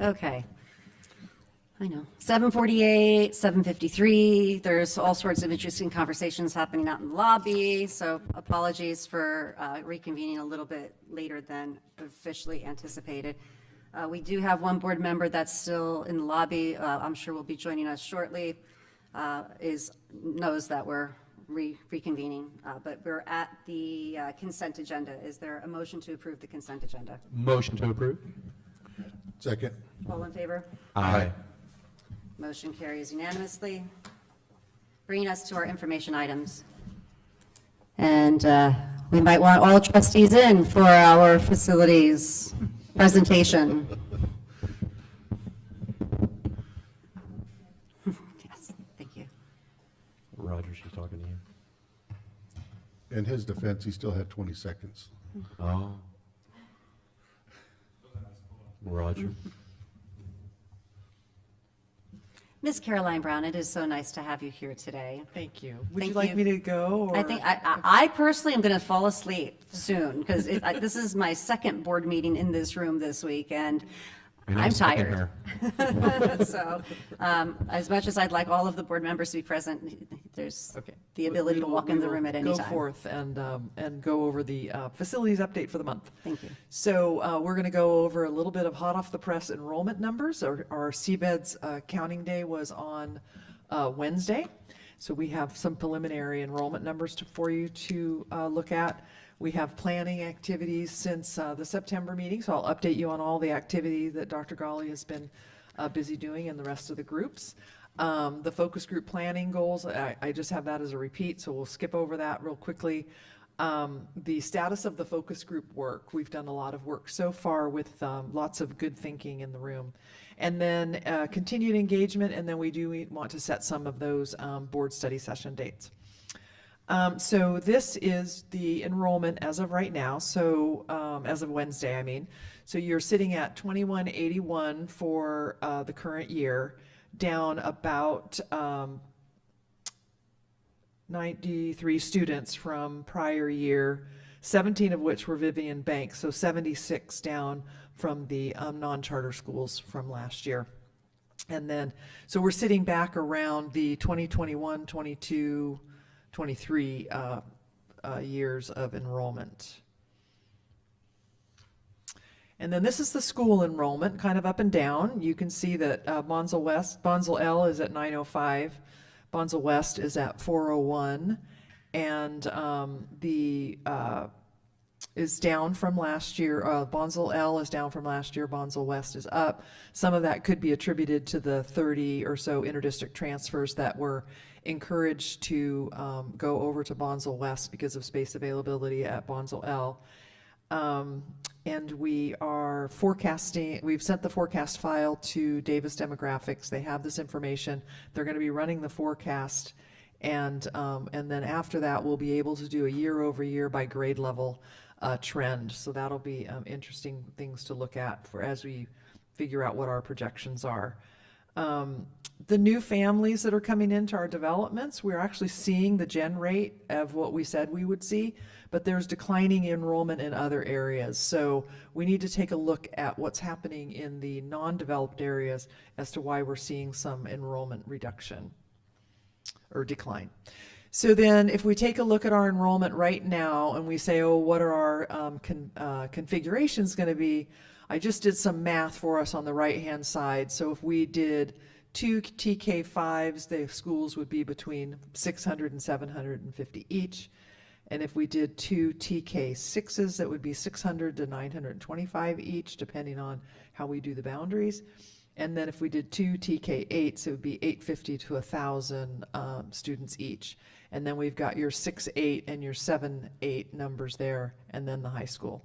Okay. I know. 7:48, 7:53. There's all sorts of interesting conversations happening out in the lobby. So apologies for reconvening a little bit later than officially anticipated. We do have one board member that's still in the lobby. I'm sure will be joining us shortly. Knows that we're reconvening, but we're at the consent agenda. Is there a motion to approve the consent agenda? Motion to approve? Second. All in favor? Aye. Motion carries unanimously. Bringing us to our information items. And we might want all trustees in for our facilities presentation. Yes, thank you. Roger, she's talking to you. In his defense, he still had 20 seconds. Oh. Roger. Ms. Caroline Brown, it is so nice to have you here today. Thank you. Would Thank you like you. me to go? Or? I think I personally am going to fall asleep soon because this is my second board meeting in this room this week, and I'm tired. So as much as I'd like all of the board members to be present, there's the ability to walk in the room at any Go time. forth and go over the facilities update for the month. Thank you. So we're going to go over a little bit of hot off the press enrollment numbers. Our CBED's counting day was on Wednesday. So we have some preliminary enrollment numbers for you to look at. We have planning activities since the September meeting, so I'll update you on all the activity that Dr. Ghali has been busy doing and the rest of the groups. The focus group planning goals, I just have that as a repeat, so we'll skip over that real quickly. The status of the focus group work, we've done a lot of work so far with lots of good thinking in the room. And then continued engagement, and then we do want to set some of those board study session dates. So this is the enrollment as of right now, so as of Wednesday, I mean. So you're sitting at 2181 for the current year, down about 93 students from prior year, 17 of which were Vivian Banks, so 76 down from the non-charter schools from last year. And then, so we're sitting back around the 2021, 22, 23 years of enrollment. And then this is the school enrollment, kind of up and down. You can see that Bonsall L is at 905, Bonsall West is at 401, and is down from last year. Bonsall L is down from last year, Bonsall West is up. Some of that could be attributed to the 30 or so interdistrict transfers that were encouraged to go over to Bonsall West because of space availability at Bonsall L. And we are forecasting, we've sent the forecast file to Davis Demographics. They have this information. They're going to be running the forecast, and then after that we'll be able to do a year over year by grade level trend. So that'll be interesting things to look at for as we figure out what our projections are. The new families that are coming into our developments, we're actually seeing the gen rate of what we said we would see, but there's declining enrollment in other areas. So we need to take a look at what's happening in the non-developed areas as to why we're seeing some enrollment reduction or decline. So then if we take a look at our enrollment right now and we say, oh, what are our configurations going to be? I just did some math for us on the right-hand side. So if we did 2 TK5s, the schools would be between 600 and 750 each. And if we did 2 TK6s, that would be 600 to 925 each, depending on how we do the boundaries. And then if we did 2 TK8s, it would be 850 to 1,000 students each. And then we've got your 6-8 and your 7-8 numbers there, and then the high school.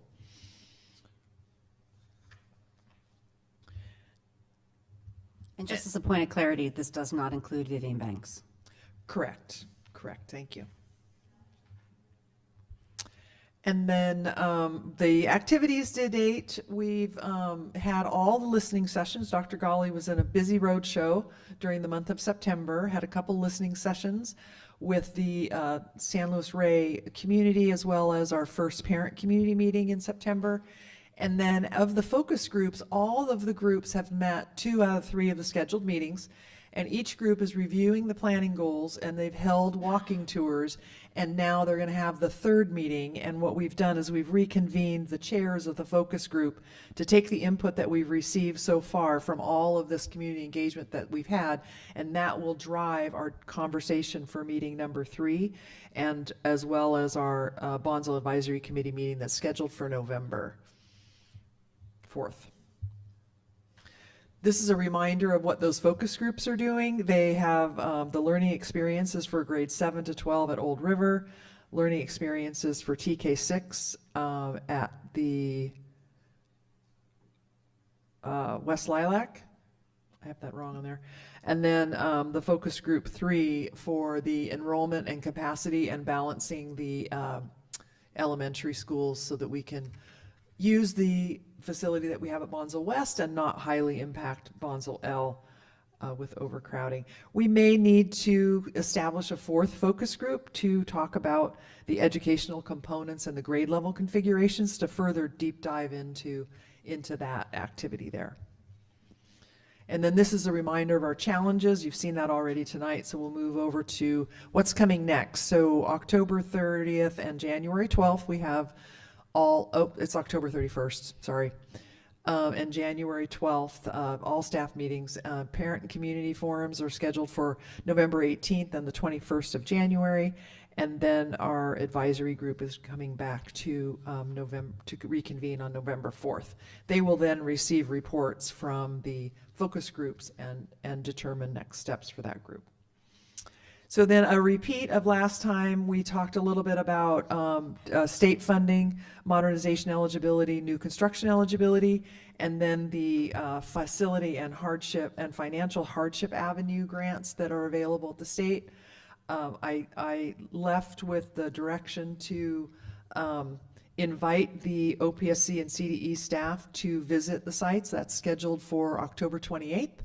And just as a point of clarity, this does not include Vivian Banks. Correct. Correct. Thank you. And then the activities to date, we've had all the listening sessions. Dr. Ghali was in a busy road show during the month of September, had a couple listening sessions with the San Luis Rey community, as well as our first parent community meeting in September. And then of the focus groups, all of the groups have met 2 out of 3 of the scheduled meetings. And each group is reviewing the planning goals, and they've held walking tours, and now they're going to have the 3rd meeting. And what we've done is we've reconvened the chairs of the focus group to take the input that we've received so far from all of this community engagement that we've had, and that will drive our conversation for meeting number 3, and as well as our Bonsall Advisory Committee meeting that's scheduled for November 4th. This is a reminder of what those focus groups are doing. They have the learning experiences for grades 7 to 12 at Old River, learning experiences for TK6 at the West Lilac. I have that wrong on there. And then the focus group 3 for the enrollment and capacity and balancing the elementary schools so that we can use the facility that we have at Bonsall West and not highly impact Bonsall L with overcrowding. We may need to establish a 4th focus group to talk about the educational components and the grade level configurations to further deep dive into that activity there. And then this is a reminder of our challenges. You've seen that already tonight, so we'll move over to what's coming next. So October 30th and January 12th, we have it's October 31st, sorry. And January 12th, all staff meetings. Parent and community forums are scheduled for November 18th and the 21st of January. And then our advisory group is coming back to reconvene on November 4th. They will then receive reports from the focus groups and determine next steps for that group. So then a repeat of last time, we talked a little bit about state funding, modernization eligibility, new construction eligibility, and then the facility and hardship and financial hardship avenue grants that are available at the state. I left with the direction to invite the OPSC and CDE staff to visit the sites. That's scheduled for October 28th.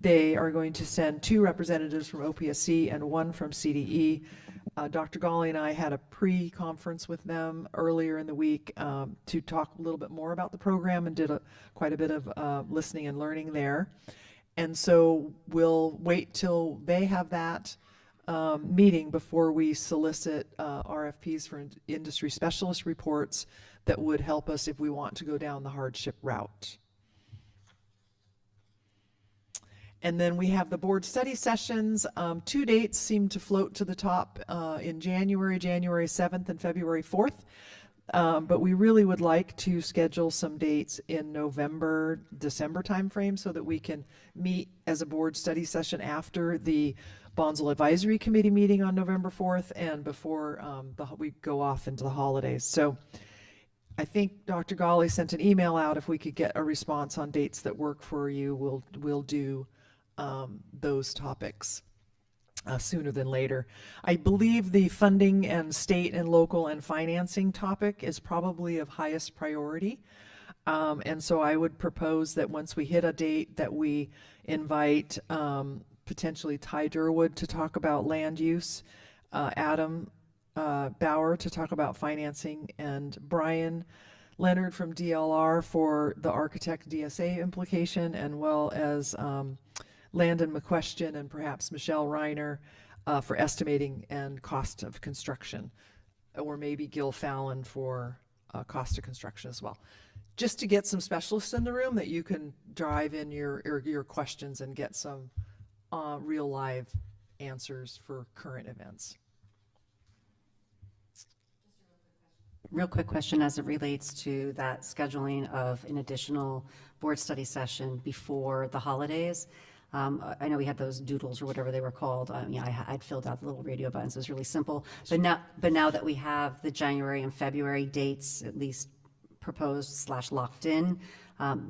They are going to send 2 representatives from OPSC and 1 from CDE. Dr. Gawley and I had a pre-conference with them earlier in the week to talk a little bit more about the program and did quite a bit of listening and learning there. And so we'll wait till they have that meeting before we solicit RFPs for industry specialist reports that would help us if we want to go down the hardship route. And then we have the board study sessions. 2 dates seem to float to the top in January 7th and February 4th. But we really would like to schedule some dates in November, December timeframe so that we can meet as a board study session after the Bonsall Advisory Committee meeting on November 4th and before we go off into the holidays. So I think Dr. Gawley sent an email out. If we could get a response on dates that work for you, we'll do those topics sooner than later. I believe the funding and state and local and financing topic is probably of highest priority. And so I would propose that once we hit a date that we invite potentially Ty Durwood to talk about land use, Adam Bauer to talk about financing, and Brian Leonard from DLR for the architect DSA implication, and well as Landon McQuestion and perhaps Michelle Reiner for estimating and cost of construction, or maybe Gil Fallon for cost of construction as well. Just to get some specialists in the room that you can drive in your questions and get some real live answers for current events. Real quick question as it relates to that scheduling of an additional board study session before the holidays. I know we had those doodles or whatever they were called. I'd filled out the little radio buttons. It was really simple. But now that we have the January and February dates at least proposed / locked in,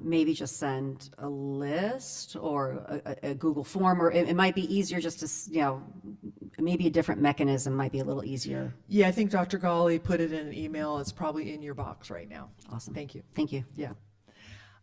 maybe just send a list or a Google form, or it might be easier just to, maybe a different mechanism might be a little easier. Yeah, I think Dr. Gawley put it in an email. It's probably in your box right now. Awesome. Thank you. Thank you. Yeah.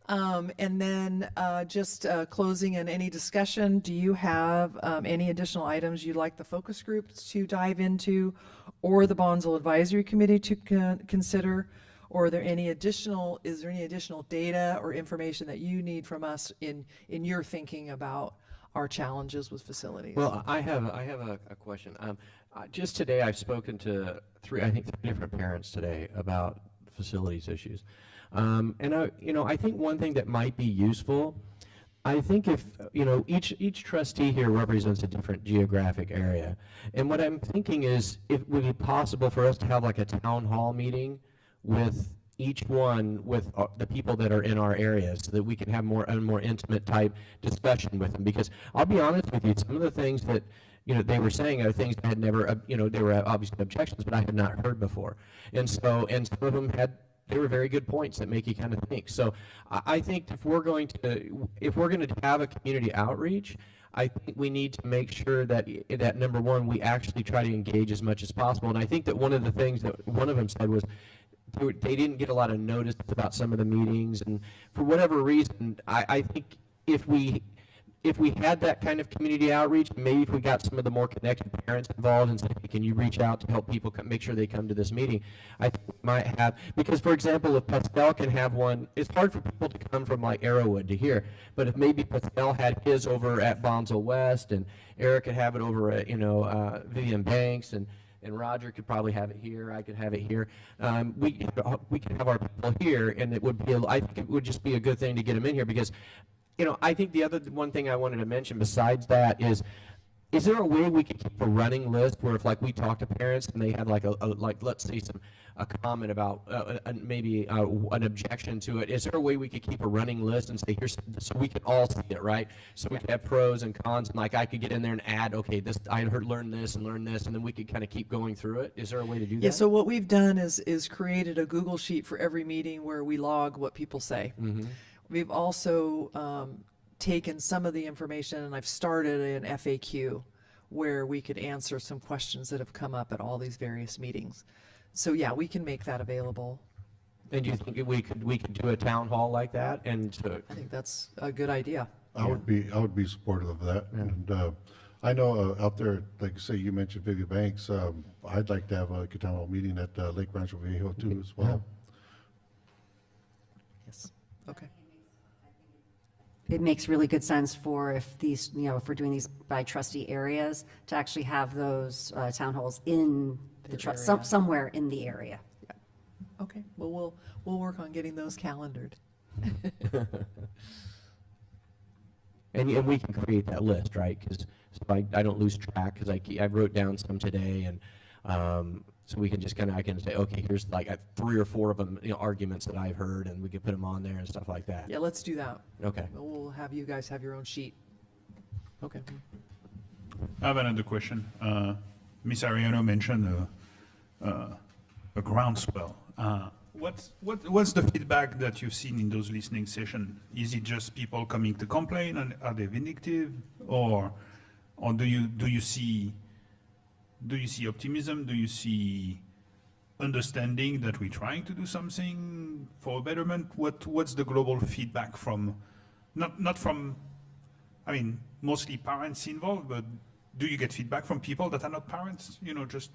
And then just closing in any discussion, do you have any additional items you'd like the focus group to dive into, or the Bonsall Advisory Committee to consider, Or are there any additional, is there any additional data or information that you need from us in your thinking about our challenges with facilities? Well, I have a question. Just today, I've spoken to three different parents today about facilities issues. And I think one thing that might be useful, I think if, each trustee here represents a different geographic area. And what I'm thinking is, if it would be possible for us to have like a town hall meeting with each one, with the people that are in our area, so that we can have a more intimate type discussion with them. Because I'll be honest with you, some of the things that they were saying are things I had never, they were obviously objections, but I had not heard before. And some of them they were very good points that make you kind of think. So I think if we're going to have a community outreach, I think we need to make sure that number one, we actually try to engage as much as possible. And I think that one of the things that one of them said was, they didn't get a lot of notice about some of the meetings, and for whatever reason, I think if we had that kind of community outreach, maybe if we got some of the more connected parents involved and said, hey, can you reach out to help people make sure they come to this meeting, I think we might have, because for example, if Pascal can have one, it's hard for people to come from like Arrowwood to here, but if maybe Pascal had his over at Bonsall West, and Eric could have it over at, Vivian Banks, and Roger could probably have it here, I could have it here. We could have our people here, and it would be, I think it would just be a good thing to get them in here, because I think the other one thing I wanted to mention besides that is there a way we could keep a running list where if like we talk to parents and they had like let's say a comment about maybe an objection to it, is there a way we could keep a running list and say here's, so we can all see it, right? So we could have pros and cons, and like I could get in there and add, okay, this learn this, and then we could kind of keep going through it. Is there a way to do that? Yeah, so what we've done is created a Google sheet for every meeting where we log what people say. Mm-hmm. We've also taken some of the information, and I've started an FAQ where we could answer some questions that have come up at all these various meetings. So yeah, we can make that available. And do you think we could do a town hall like that? And I think that's a good idea. I would be supportive of that. Yeah. And I know out there, like say you mentioned Vivian Banks, I'd like to have a town hall meeting at Lake Rancho Viejo too as well. Yes. Okay. It makes really good sense for if these, if we're doing these by trustee areas, to actually have those town halls in the trust, somewhere in the area. Yeah. Okay. Well, we'll work on getting those calendared. and we can create that list, right? Because I don't lose track, because I wrote down some today, and so we can just I can say, okay, here's like 3 or 4 of them, arguments that I've heard, and we can put them on there and stuff like that. Yeah, let's do that. Okay. We'll have you guys have your own sheet. Okay. I have another question. Ms. Ariano mentioned a groundswell. What's the feedback that you've seen in those listening sessions? Is it just people coming to complain, and are they vindictive, or do you see optimism? Do you see understanding that we're trying to do something for betterment? What's the global feedback from, not from, mostly parents involved, but do you get feedback from people that are not parents?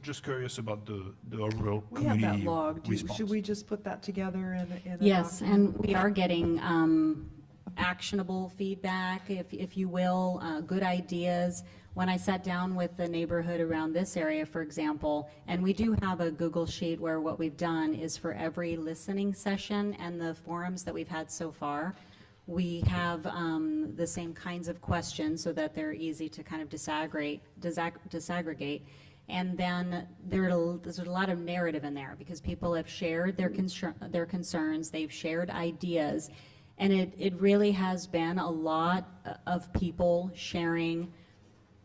Just curious about the overall community response. We have that log. Should we just put that together in a Yes, document? and we are getting actionable feedback, if you will, good ideas. When I sat down with the neighborhood around this area, for example, and we do have a Google sheet where what we've done is for every listening session and the forums that we've had so far, we have the same kinds of questions so that they're easy to kind of disaggregate. And then there's a lot of narrative in there, because people have shared their concerns, they've shared ideas, and it really has been a lot of people sharing,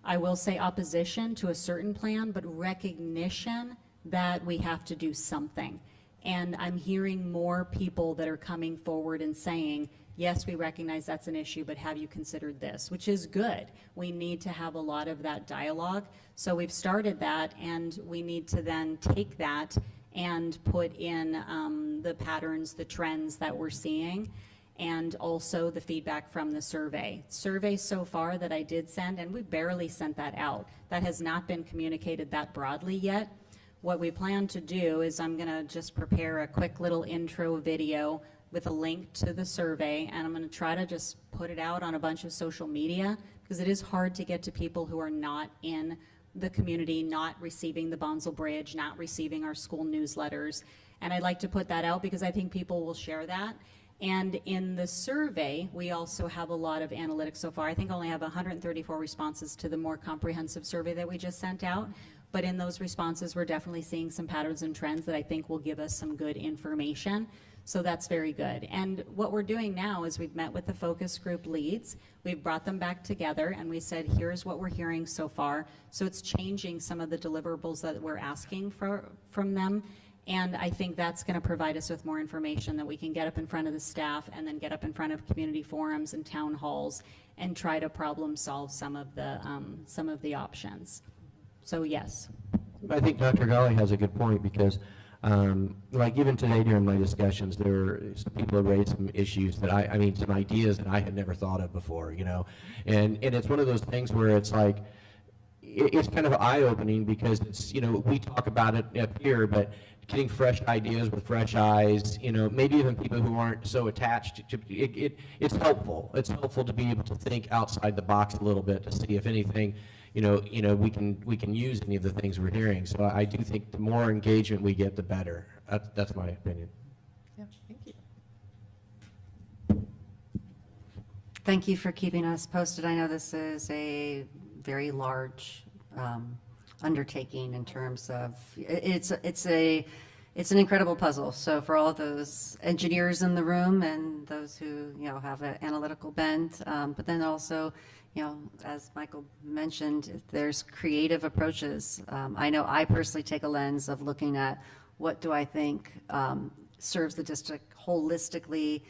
I will say, opposition to a certain plan, but recognition that we have to do something. And I'm hearing more people that are coming forward and saying, yes, we recognize that's an issue, but have you considered this? Which is good. We need to have a lot of that dialogue. So we've started that, and we need to then take that and put in the patterns, the trends that we're seeing, and also the feedback from the survey. Survey so far that I did send, and we barely sent that out. That has not been communicated that broadly yet. what we plan to do is I'm going to just prepare a quick little intro video with a link to the survey, and I'm going to try to just put it out on a bunch of social media, because it is hard to get to people who are not in the community, not receiving the Bonsall Bridge, not receiving our school newsletters. And I'd like to put that out because I think people will share that. And in the survey, we also have a lot of analytics so far. I think I only have 134 responses to the more comprehensive survey that we just sent out. But in those responses, we're definitely seeing some patterns and trends that I think will give us some good information. So that's very good. And what we're doing now is we've met with the focus group leads. We've brought them back together and we said, here's what we're hearing so far. So it's changing some of the deliverables that we're asking from them. And I think that's going to provide us with more information that we can get up in front of the staff and then get up in front of community forums and town halls and try to problem solve some of the options. So yes. I think Dr. Golly has a good point, because like even today during my discussions, there are some people have raised some issues that I mean, some ideas that I had never thought of before, you know, and it's one of those things where it's like, it's kind of eye-opening, because it's, you know, we talk about it up here, but getting fresh ideas with fresh eyes, you know, maybe even people who aren't so attached to it's helpful. It's helpful to be able to think outside the box a little bit to see if anything, you know, we can use any of the things we're hearing. So I do think the more engagement we get, the better. That's my opinion. Yeah, thank you. Thank you for keeping us posted. I know this is a very large undertaking in terms of, it's an incredible puzzle. So for all those engineers in the room and those who, you know, have an analytical bent, but then also, you know, as Michael mentioned, there's creative approaches. I know I personally take a lens of looking at what do I think serves the district holistically,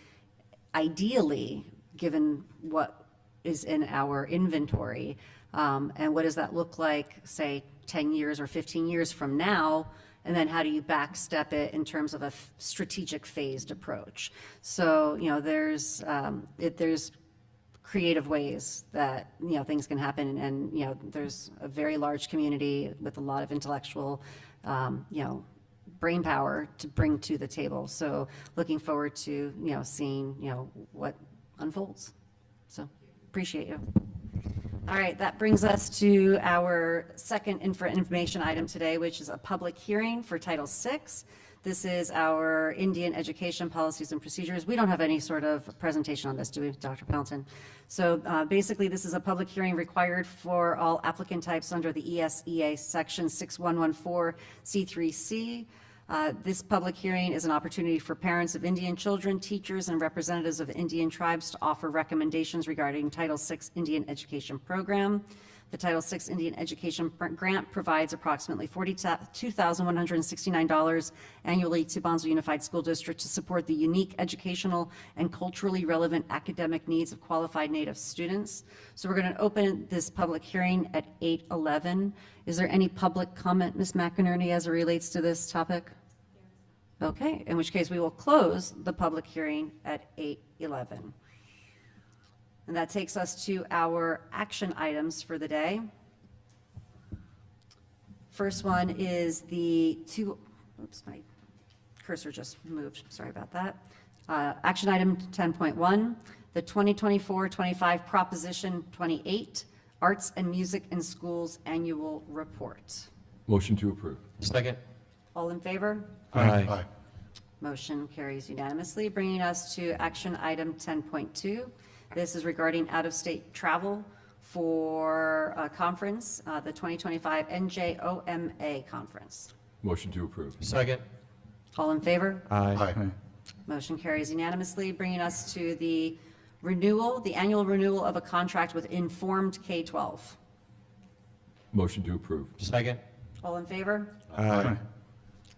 ideally, given what is in our inventory. And what does that look like, say, 10 years or 15 years from now? And then how do you backstep it in terms of a strategic phased approach? So, you know, there's creative ways that, you know, things can happen. And, you know, there's a very large community with a lot of intellectual, you know, brain power to bring to the table. So looking forward to, you know, seeing, you know, what unfolds. So appreciate you. All right, that brings us to our second information item today, which is a public hearing for Title VI. This is our Indian Education Policies and Procedures. We don't have any sort of presentation on this, do we, Dr. Pendleton? So basically, this is a public hearing required for all applicant types under the ESEA Section 6114 C3C. This public hearing is an opportunity for parents of Indian children, teachers, and representatives of Indian tribes to offer recommendations regarding Title VI Indian Education Program. The Title VI Indian Education Grant provides approximately $42,169 annually to Bonsall Unified School District to support the unique educational and culturally relevant academic needs of qualified Native students. So we're going to open this public hearing at 8:11. Is there any public comment, Ms. McInerney, as it relates to this topic? Okay, in which case we will close the public hearing at 8:11. And that takes us to our action items for the day. First one is oops, my cursor just moved, sorry about that. Action item 10.1, the 2024-25 Proposition 28, Arts and Music in Schools Annual Report. Motion to approve. Second. All in favor? Aye. Aye. Motion carries unanimously, bringing us to action item 10.2. This is regarding out-of-state travel for a conference, the 2025 NJOMA conference. Motion to approve. Second. All in favor? Aye. Motion carries unanimously, bringing us to the annual renewal of a contract with Informed K-12. Motion to approve. Second. All in favor? Aye.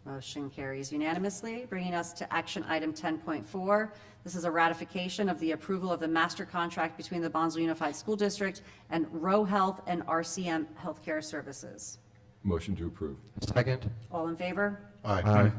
Motion carries unanimously, bringing us to action item 10.4. This is a ratification of the approval of the master contract between the Bonsall Unified School District and Row Health and RCM Healthcare Services. Motion to approve. Second. All in favor? Aye.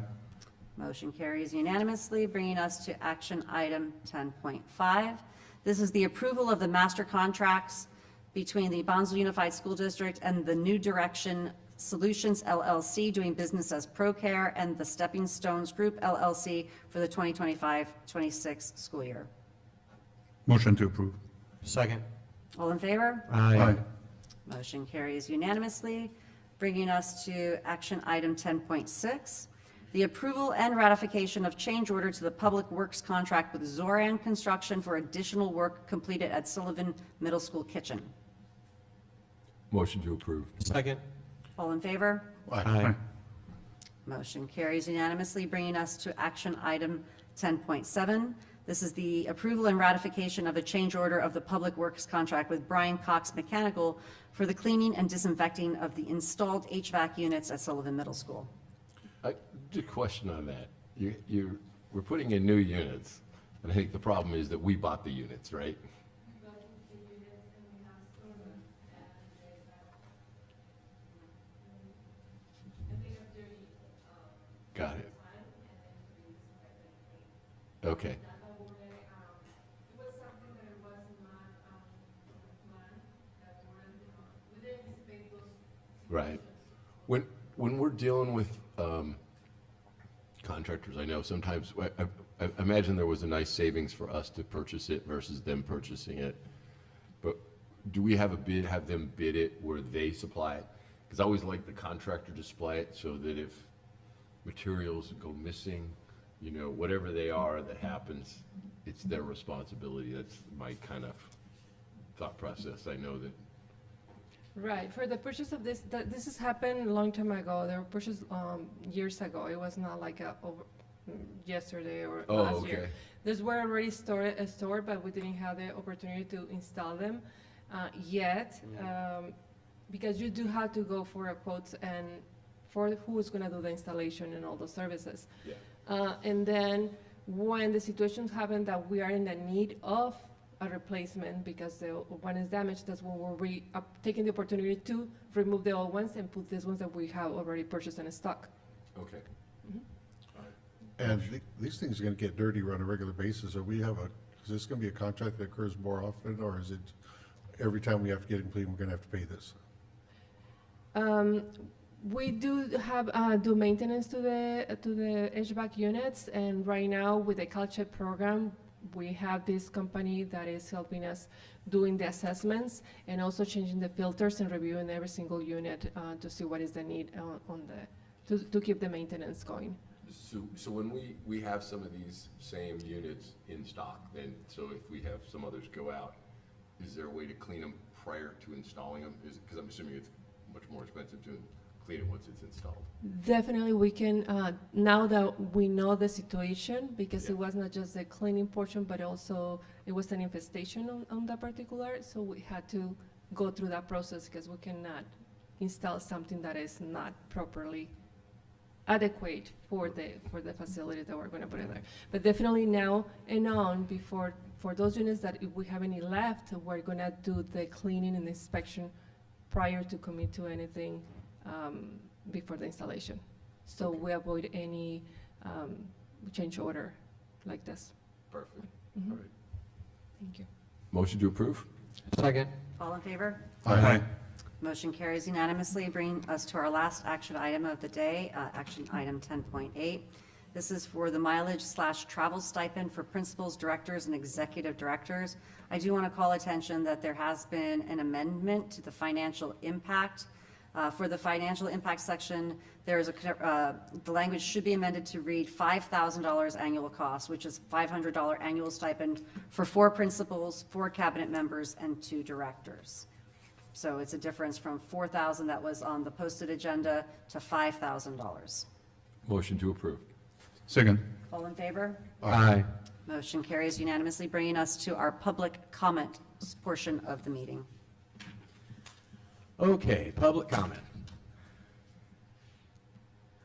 Motion carries unanimously, bringing us to action item 10.5. This is the approval of the master contracts between the Bonsall Unified School District and the New Direction Solutions LLC, doing business as ProCare, and the Stepping Stones Group LLC for the 2025-26 school year. Motion to approve. Second. All in favor? Aye. Motion carries unanimously, bringing us to action item 10.6, the approval and ratification of change order to the Public Works contract with Zoran Construction for additional work completed at Sullivan Middle School kitchen. Motion to approve. Second. All in favor? Aye. Motion carries unanimously, bringing us to action item 10.7. This is the approval and ratification of a change order of the Public Works contract with Brian Cox Mechanical for the cleaning and disinfecting of the installed HVAC units at Sullivan Middle School. Just a question on that. We're putting in new units, and I think the problem is that we bought the units, right? Got it. Okay. Right. When we're dealing with contractors, I know sometimes, I imagine there was a nice savings for us to purchase it versus them purchasing it. But do we have them bid it where they supply it? Because I always like the contractor to supply it so that if materials go missing, whatever they are that happens, it's their responsibility. That's my kind of thought process. I know that. Right, for the purchase of this, this has happened a long time ago. They were purchased years ago. It was not like yesterday or last year. These were already stored, but we didn't have the opportunity to install them yet, because you do have to go for a quote and for who is going to do the installation and all those services. Yeah. And then when the situations happen that we are in the need of a replacement because the one is damaged, that's when we're taking the opportunity to remove the old ones and put these ones that we have already purchased in stock. Okay. And these things are going to get dirty on a regular basis. Is this going to be a contract that occurs more often, or is it every time we have to get it clean, we're going to have to pay this? We do have do maintenance to the HVAC units, and right now with the CalCheck program, we have this company that is helping us doing the assessments and also changing the filters and reviewing every single unit to see what is the need to keep the maintenance going. So when we have some of these same units in stock, then so if we have some others go out, is there a way to clean them prior to installing them? Because I'm assuming it's much more expensive to clean it once it's installed. Definitely, we can, now that we know the situation, because it was not just the cleaning portion, but also it was an infestation on that particular, so we had to go through that process because we cannot install something that is not properly adequate for the facility that we're going to put in there. But definitely now and on, for those units that if we have any left, we're going to do the cleaning and inspection prior to commit to anything before the installation. So we avoid any change order like this. Perfect. Mm-hmm. All right. Thank you. Motion to approve? Second. All in favor? Aye. Motion carries unanimously, bringing us to our last action item of the day, action item 10.8. This is for the mileage/travel stipend for principals, directors, and executive directors. I do want to call attention that there has been an amendment to the financial impact. For the financial impact section, there is the language should be amended to read $5,000 annual cost, which is $500 annual stipend for 4 principals, 4 cabinet members, and 2 directors. So it's a difference from $4,000 that was on the posted agenda to $5,000. Motion to approve. Second. All in favor? Aye. Motion carries unanimously, bringing us to our public comment portion of the meeting. Okay, public comment.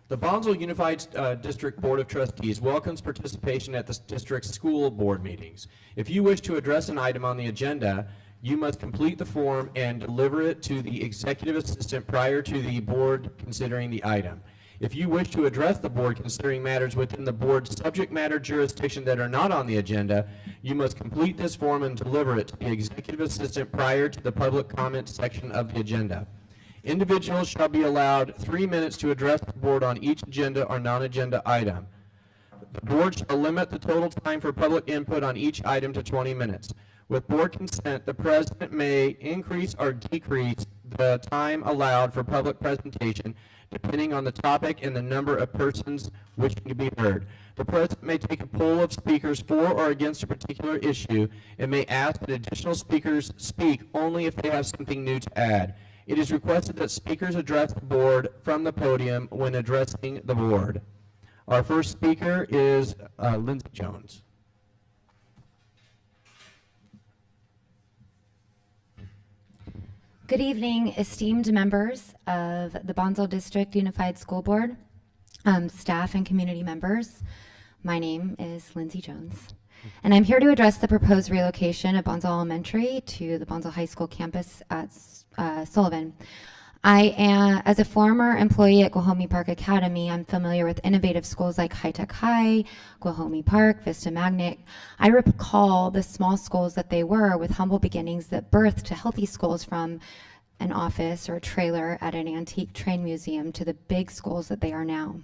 The Bonsall Unified District Board of Trustees welcomes participation at the district's school board meetings. If you wish to address an item on the agenda, you must complete the form and deliver it to the executive assistant prior to the board considering the item. If you wish to address the board considering matters within the board's subject matter jurisdiction that are not on the agenda, you must complete this form and deliver it to the executive assistant prior to the public comment section of the agenda. Individuals shall be allowed 3 minutes to address the board on each agenda or non-agenda item. The board shall limit the total time for public input on each item to 20 minutes. With board consent, the president may increase or decrease the time allowed for public presentation depending on the topic and the number of persons wishing to be heard. The president may take a poll of speakers for or against a particular issue and may ask that additional speakers speak only if they have something new to add. It is requested that speakers address the board from the podium when addressing the board. Our first speaker is Lindsay Jones. Good evening, esteemed members of the Bonsall District Unified School Board, staff and community members. My name is Lindsay Jones, and I'm here to address the proposed relocation of Bonsall Elementary to the Bonsall High School campus at Sullivan. I am, as a former employee at Guahomie Park Academy, I'm familiar with innovative schools like High Tech High, Guahomie Park, Vista Magnet. I recall the small schools that they were with humble beginnings that birthed to healthy schools from an office or a trailer at an antique train museum to the big schools that they are now.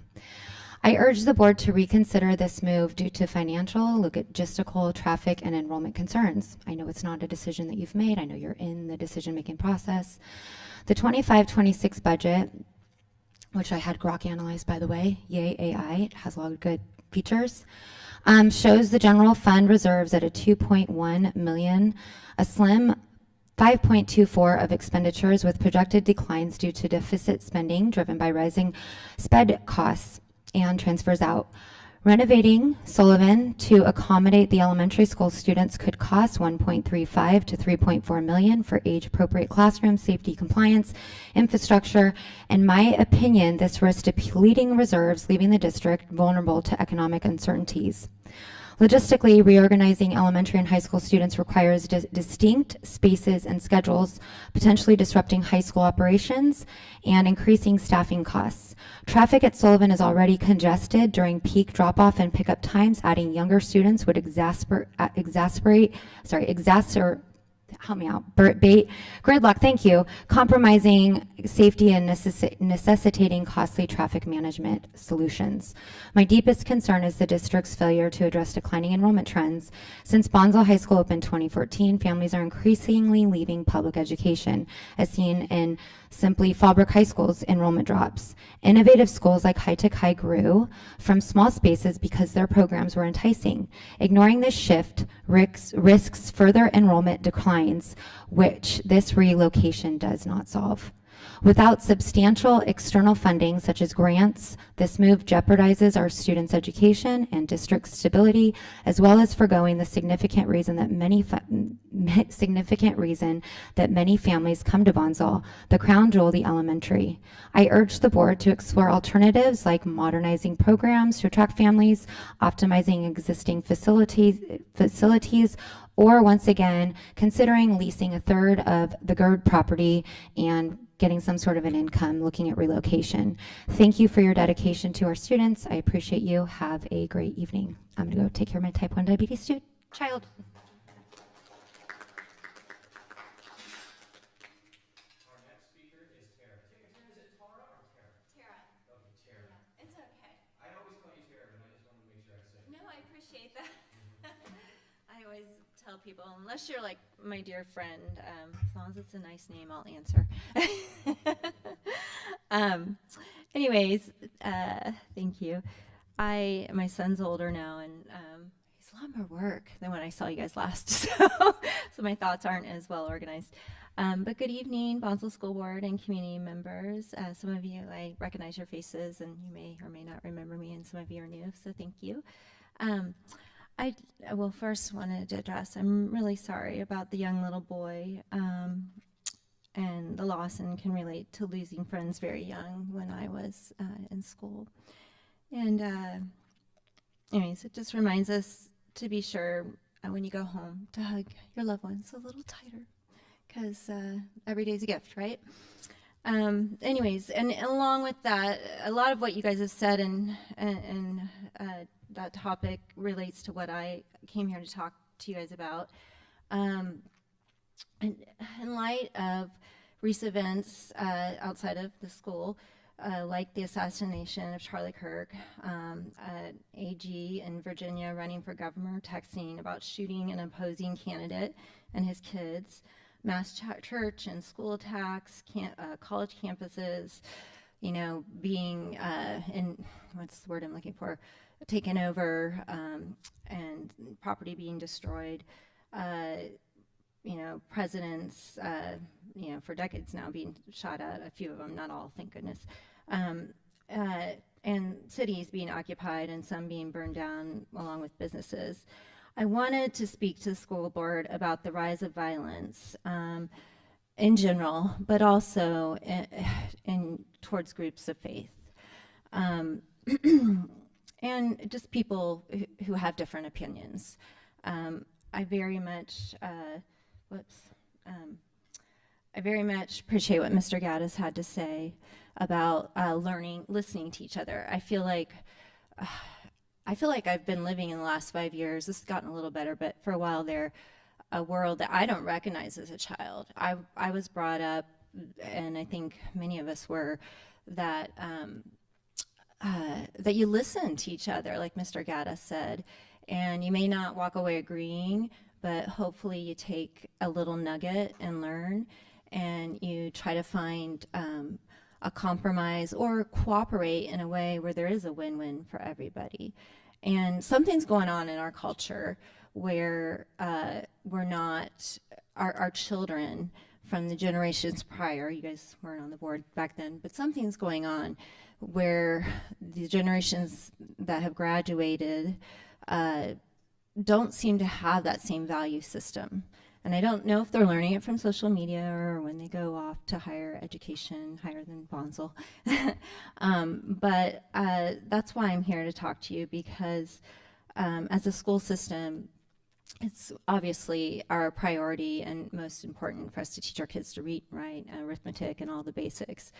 I urge the board to reconsider this move due to financial, logistical, traffic, and enrollment concerns. I know it's not a decision that you've made. I know you're in the decision-making process. The 25-26 budget, which I had Grok analyzed, by the way, yay AI, it has a lot of good features, shows the general fund reserves at a 2.1 million, a slim 5.24 of expenditures with projected declines due to deficit spending driven by rising sped costs and transfers out. Renovating Sullivan to accommodate the elementary school students could cost 1.35 to 3.4 million for age-appropriate classrooms, safety compliance, infrastructure. In my opinion, this risks depleting reserves, leaving the district vulnerable to economic uncertainties. Logistically, reorganizing elementary and high school students requires distinct spaces and schedules, potentially disrupting high school operations and increasing staffing costs. Traffic at Sullivan is already congested during peak drop-off and pickup times. Adding younger students would exacerbate gridlock, thank you, compromising safety and necessitating costly traffic management solutions. My deepest concern is the district's failure to address declining enrollment trends. Since Bonsall High School opened 2014, families are increasingly leaving public education, as seen in simply Fallbrook High School's enrollment drops. Innovative schools like High Tech High grew from small spaces because their programs were enticing. Ignoring this shift risks further enrollment declines, which this relocation does not solve. Without substantial external funding, such as grants, this move jeopardizes our students' education and district stability, as well as forgoing the significant reason that many families come to Bonsall, the crown jewel, the elementary. I urge the board to explore alternatives like modernizing programs to attract families, optimizing existing facilities, or once again, considering leasing a third of the GERD property and getting some sort of an income, looking at relocation. Thank you for your dedication to our students. I appreciate you. Have a great evening. I'm gonna go take care of my type 1 diabetes child. I always tell people, unless you're like my dear friend, as long as it's a nice name, I'll answer. Anyways, thank you. My son's older now, and he's a lot more work than when I saw you guys last, so my thoughts aren't as well organized. But good evening, Bonsall School Board and community members. Some of you, I recognize your faces, and you may or may not remember me, and some of you are new, so thank you. I will first wanted to address, I'm really sorry about the young little boy and the loss, and can relate to losing friends very young when I was in school. And anyways, it just reminds us to be sure when you go home to hug your loved ones a little tighter, because every day's a gift, right? Anyways, and along with that, a lot of what you guys have said and that topic relates to what I came here to talk to you guys about. In light of recent events outside of the school, like the assassination of Charlie Kirk, AG in Virginia running for governor, texting about shooting an opposing candidate and his kids, mass church and school attacks, college campuses, you know, being in, what's the word I'm looking for, taken over, and property being destroyed. You know, presidents, you know, for decades now being shot at, a few of them, not all, thank goodness. And cities being occupied and some being burned down along with businesses. I wanted to speak to the school board about the rise of violence in general, but also in towards groups of faith. And just people who have different opinions. I very much, I very much appreciate what Mr. Gaddis had to say about listening to each other. I feel like I've been living in the last 5 years. This has gotten a little better, but for a while there, a world that I don't recognize as a child. I was brought up, and I think many of us were, that that you listen to each other, like Mr. Gaddis said, and you may not walk away agreeing, but hopefully you take a little nugget and learn, and you try to find a compromise or cooperate in a way where there is a win-win for everybody. And something's going on in our culture where we're not, our children from the generations prior, you guys weren't on the board back then, but something's going on where the generations that have graduated don't seem to have that same value system. And I don't know if they're learning it from social media or when they go off to higher education, higher than Bonsall. But that's why I'm here to talk to you, because as a school system, it's obviously our priority and most important for us to teach our kids to read, write, arithmetic, and all the basics.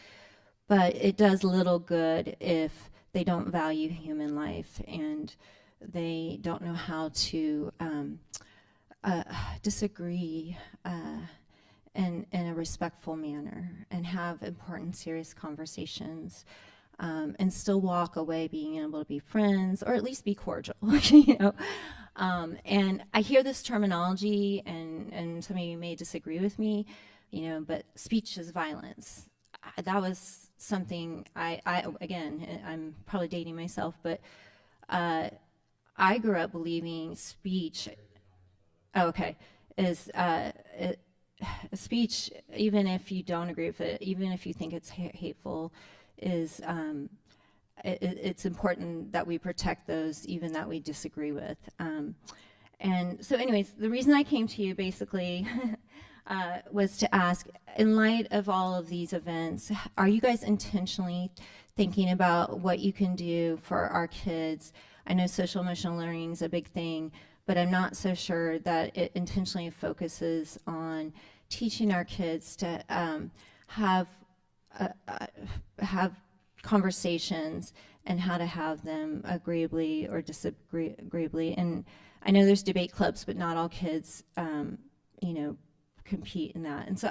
But it does little good if they don't value human life and they don't know how to disagree in a respectful manner and have important, serious conversations, and still walk away being able to be friends or at least be cordial, you know. And I hear this terminology, and some of you may disagree with me, you know, but speech is violence. That was something again, I'm probably dating myself, but I grew up believing speech, is speech, even if you don't agree with it, even if you think it's hateful, is it's important that we protect those even that we disagree with. And so anyways, the reason I came to you basically was to ask, in light of all of these events, are you guys intentionally thinking about what you can do for our kids? I know social emotional learning is a big thing, but I'm not so sure that it intentionally focuses on teaching our kids to have conversations and how to have them agreeably or disagreeably. And I know there's debate clubs, but not all kids, you know, compete in that. And so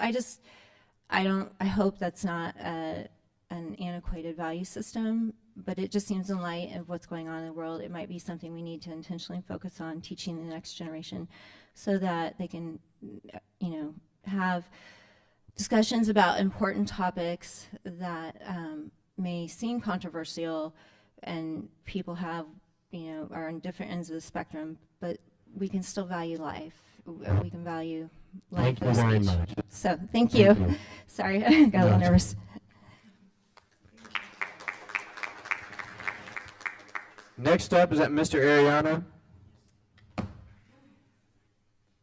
I hope that's not an antiquated value system, but it just seems in light of what's going on in the world, it might be something we need to intentionally focus on teaching the next generation so that they can, you know, have discussions about important topics that may seem controversial and people have, you know, are on different ends of the spectrum, but we can still value life. We can value life. Thank you very much. So, thank you. Sorry, I got a little nervous. Next up is that Mr. Ariano.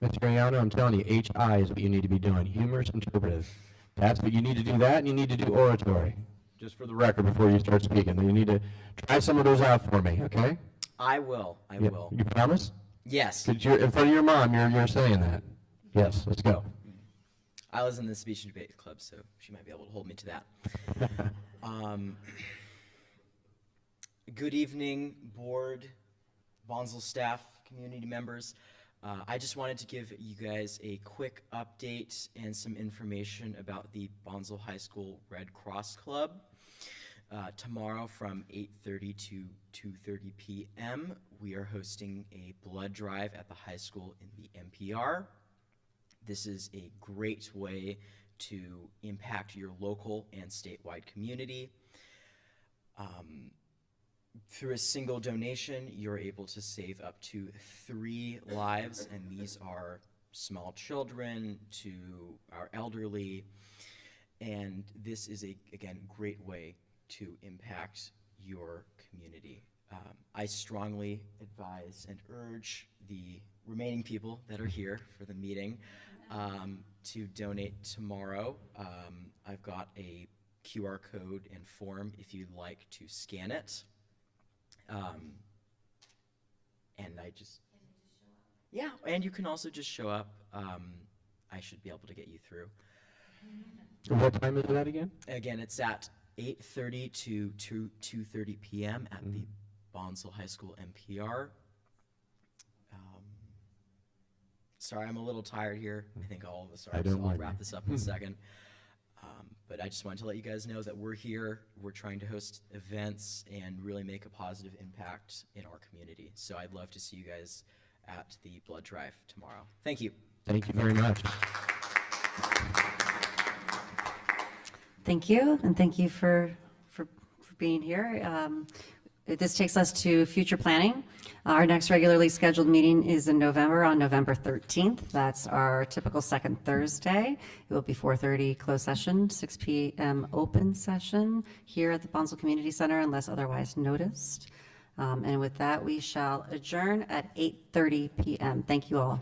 Mr. Ariano, I'm telling you, HI is what you need to be doing, humorous interpretive. That's what you need to do that, and you need to do oratory. Just for the record, before you start speaking, you need to try some of those out for me, okay? I will. I will. You promise? Yes. Because you're in front of your mom, you're saying that. Yes, let's go. I was in the speech and debate club, so she might be able to hold me to that. Good evening, board, Bonsall staff, community members. I just wanted to give you guys a quick update and some information about the Bonsall High School Red Cross Club. Tomorrow from 8:30 to 2:30 p.m., we are hosting a blood drive at the high school in the MPR. This is a great way to impact your local and statewide community. Through a single donation, you're able to save up to 3 lives, and these are small children to our elderly. And this is again, great way to impact your community. I strongly advise and urge the remaining people that are here for the meeting to donate tomorrow. I've got a QR code and form if you'd like to scan it. And yeah, and you can also just show up. I should be able to get you through. What time is that again? Again, it's at 8:30 to 2:30 p.m. at the Bonsall High School MPR. Sorry, I'm a little tired here. I think all of us are, so I'll wrap this up in a second. But I just wanted to let you guys know that we're here. We're trying to host events and really make a positive impact in our community. So I'd love to see you guys at the blood drive tomorrow. Thank you. Thank you very much. Thank you, and thank you for being here. This takes us to future planning. Our next regularly scheduled meeting is in November, on November 13th. That's our typical second Thursday. It will be 4:30 closed session, 6 p.m. open session here at the Bonsall Community Center unless otherwise noticed. And with that, we shall adjourn at 8:30 p.m. Thank you all.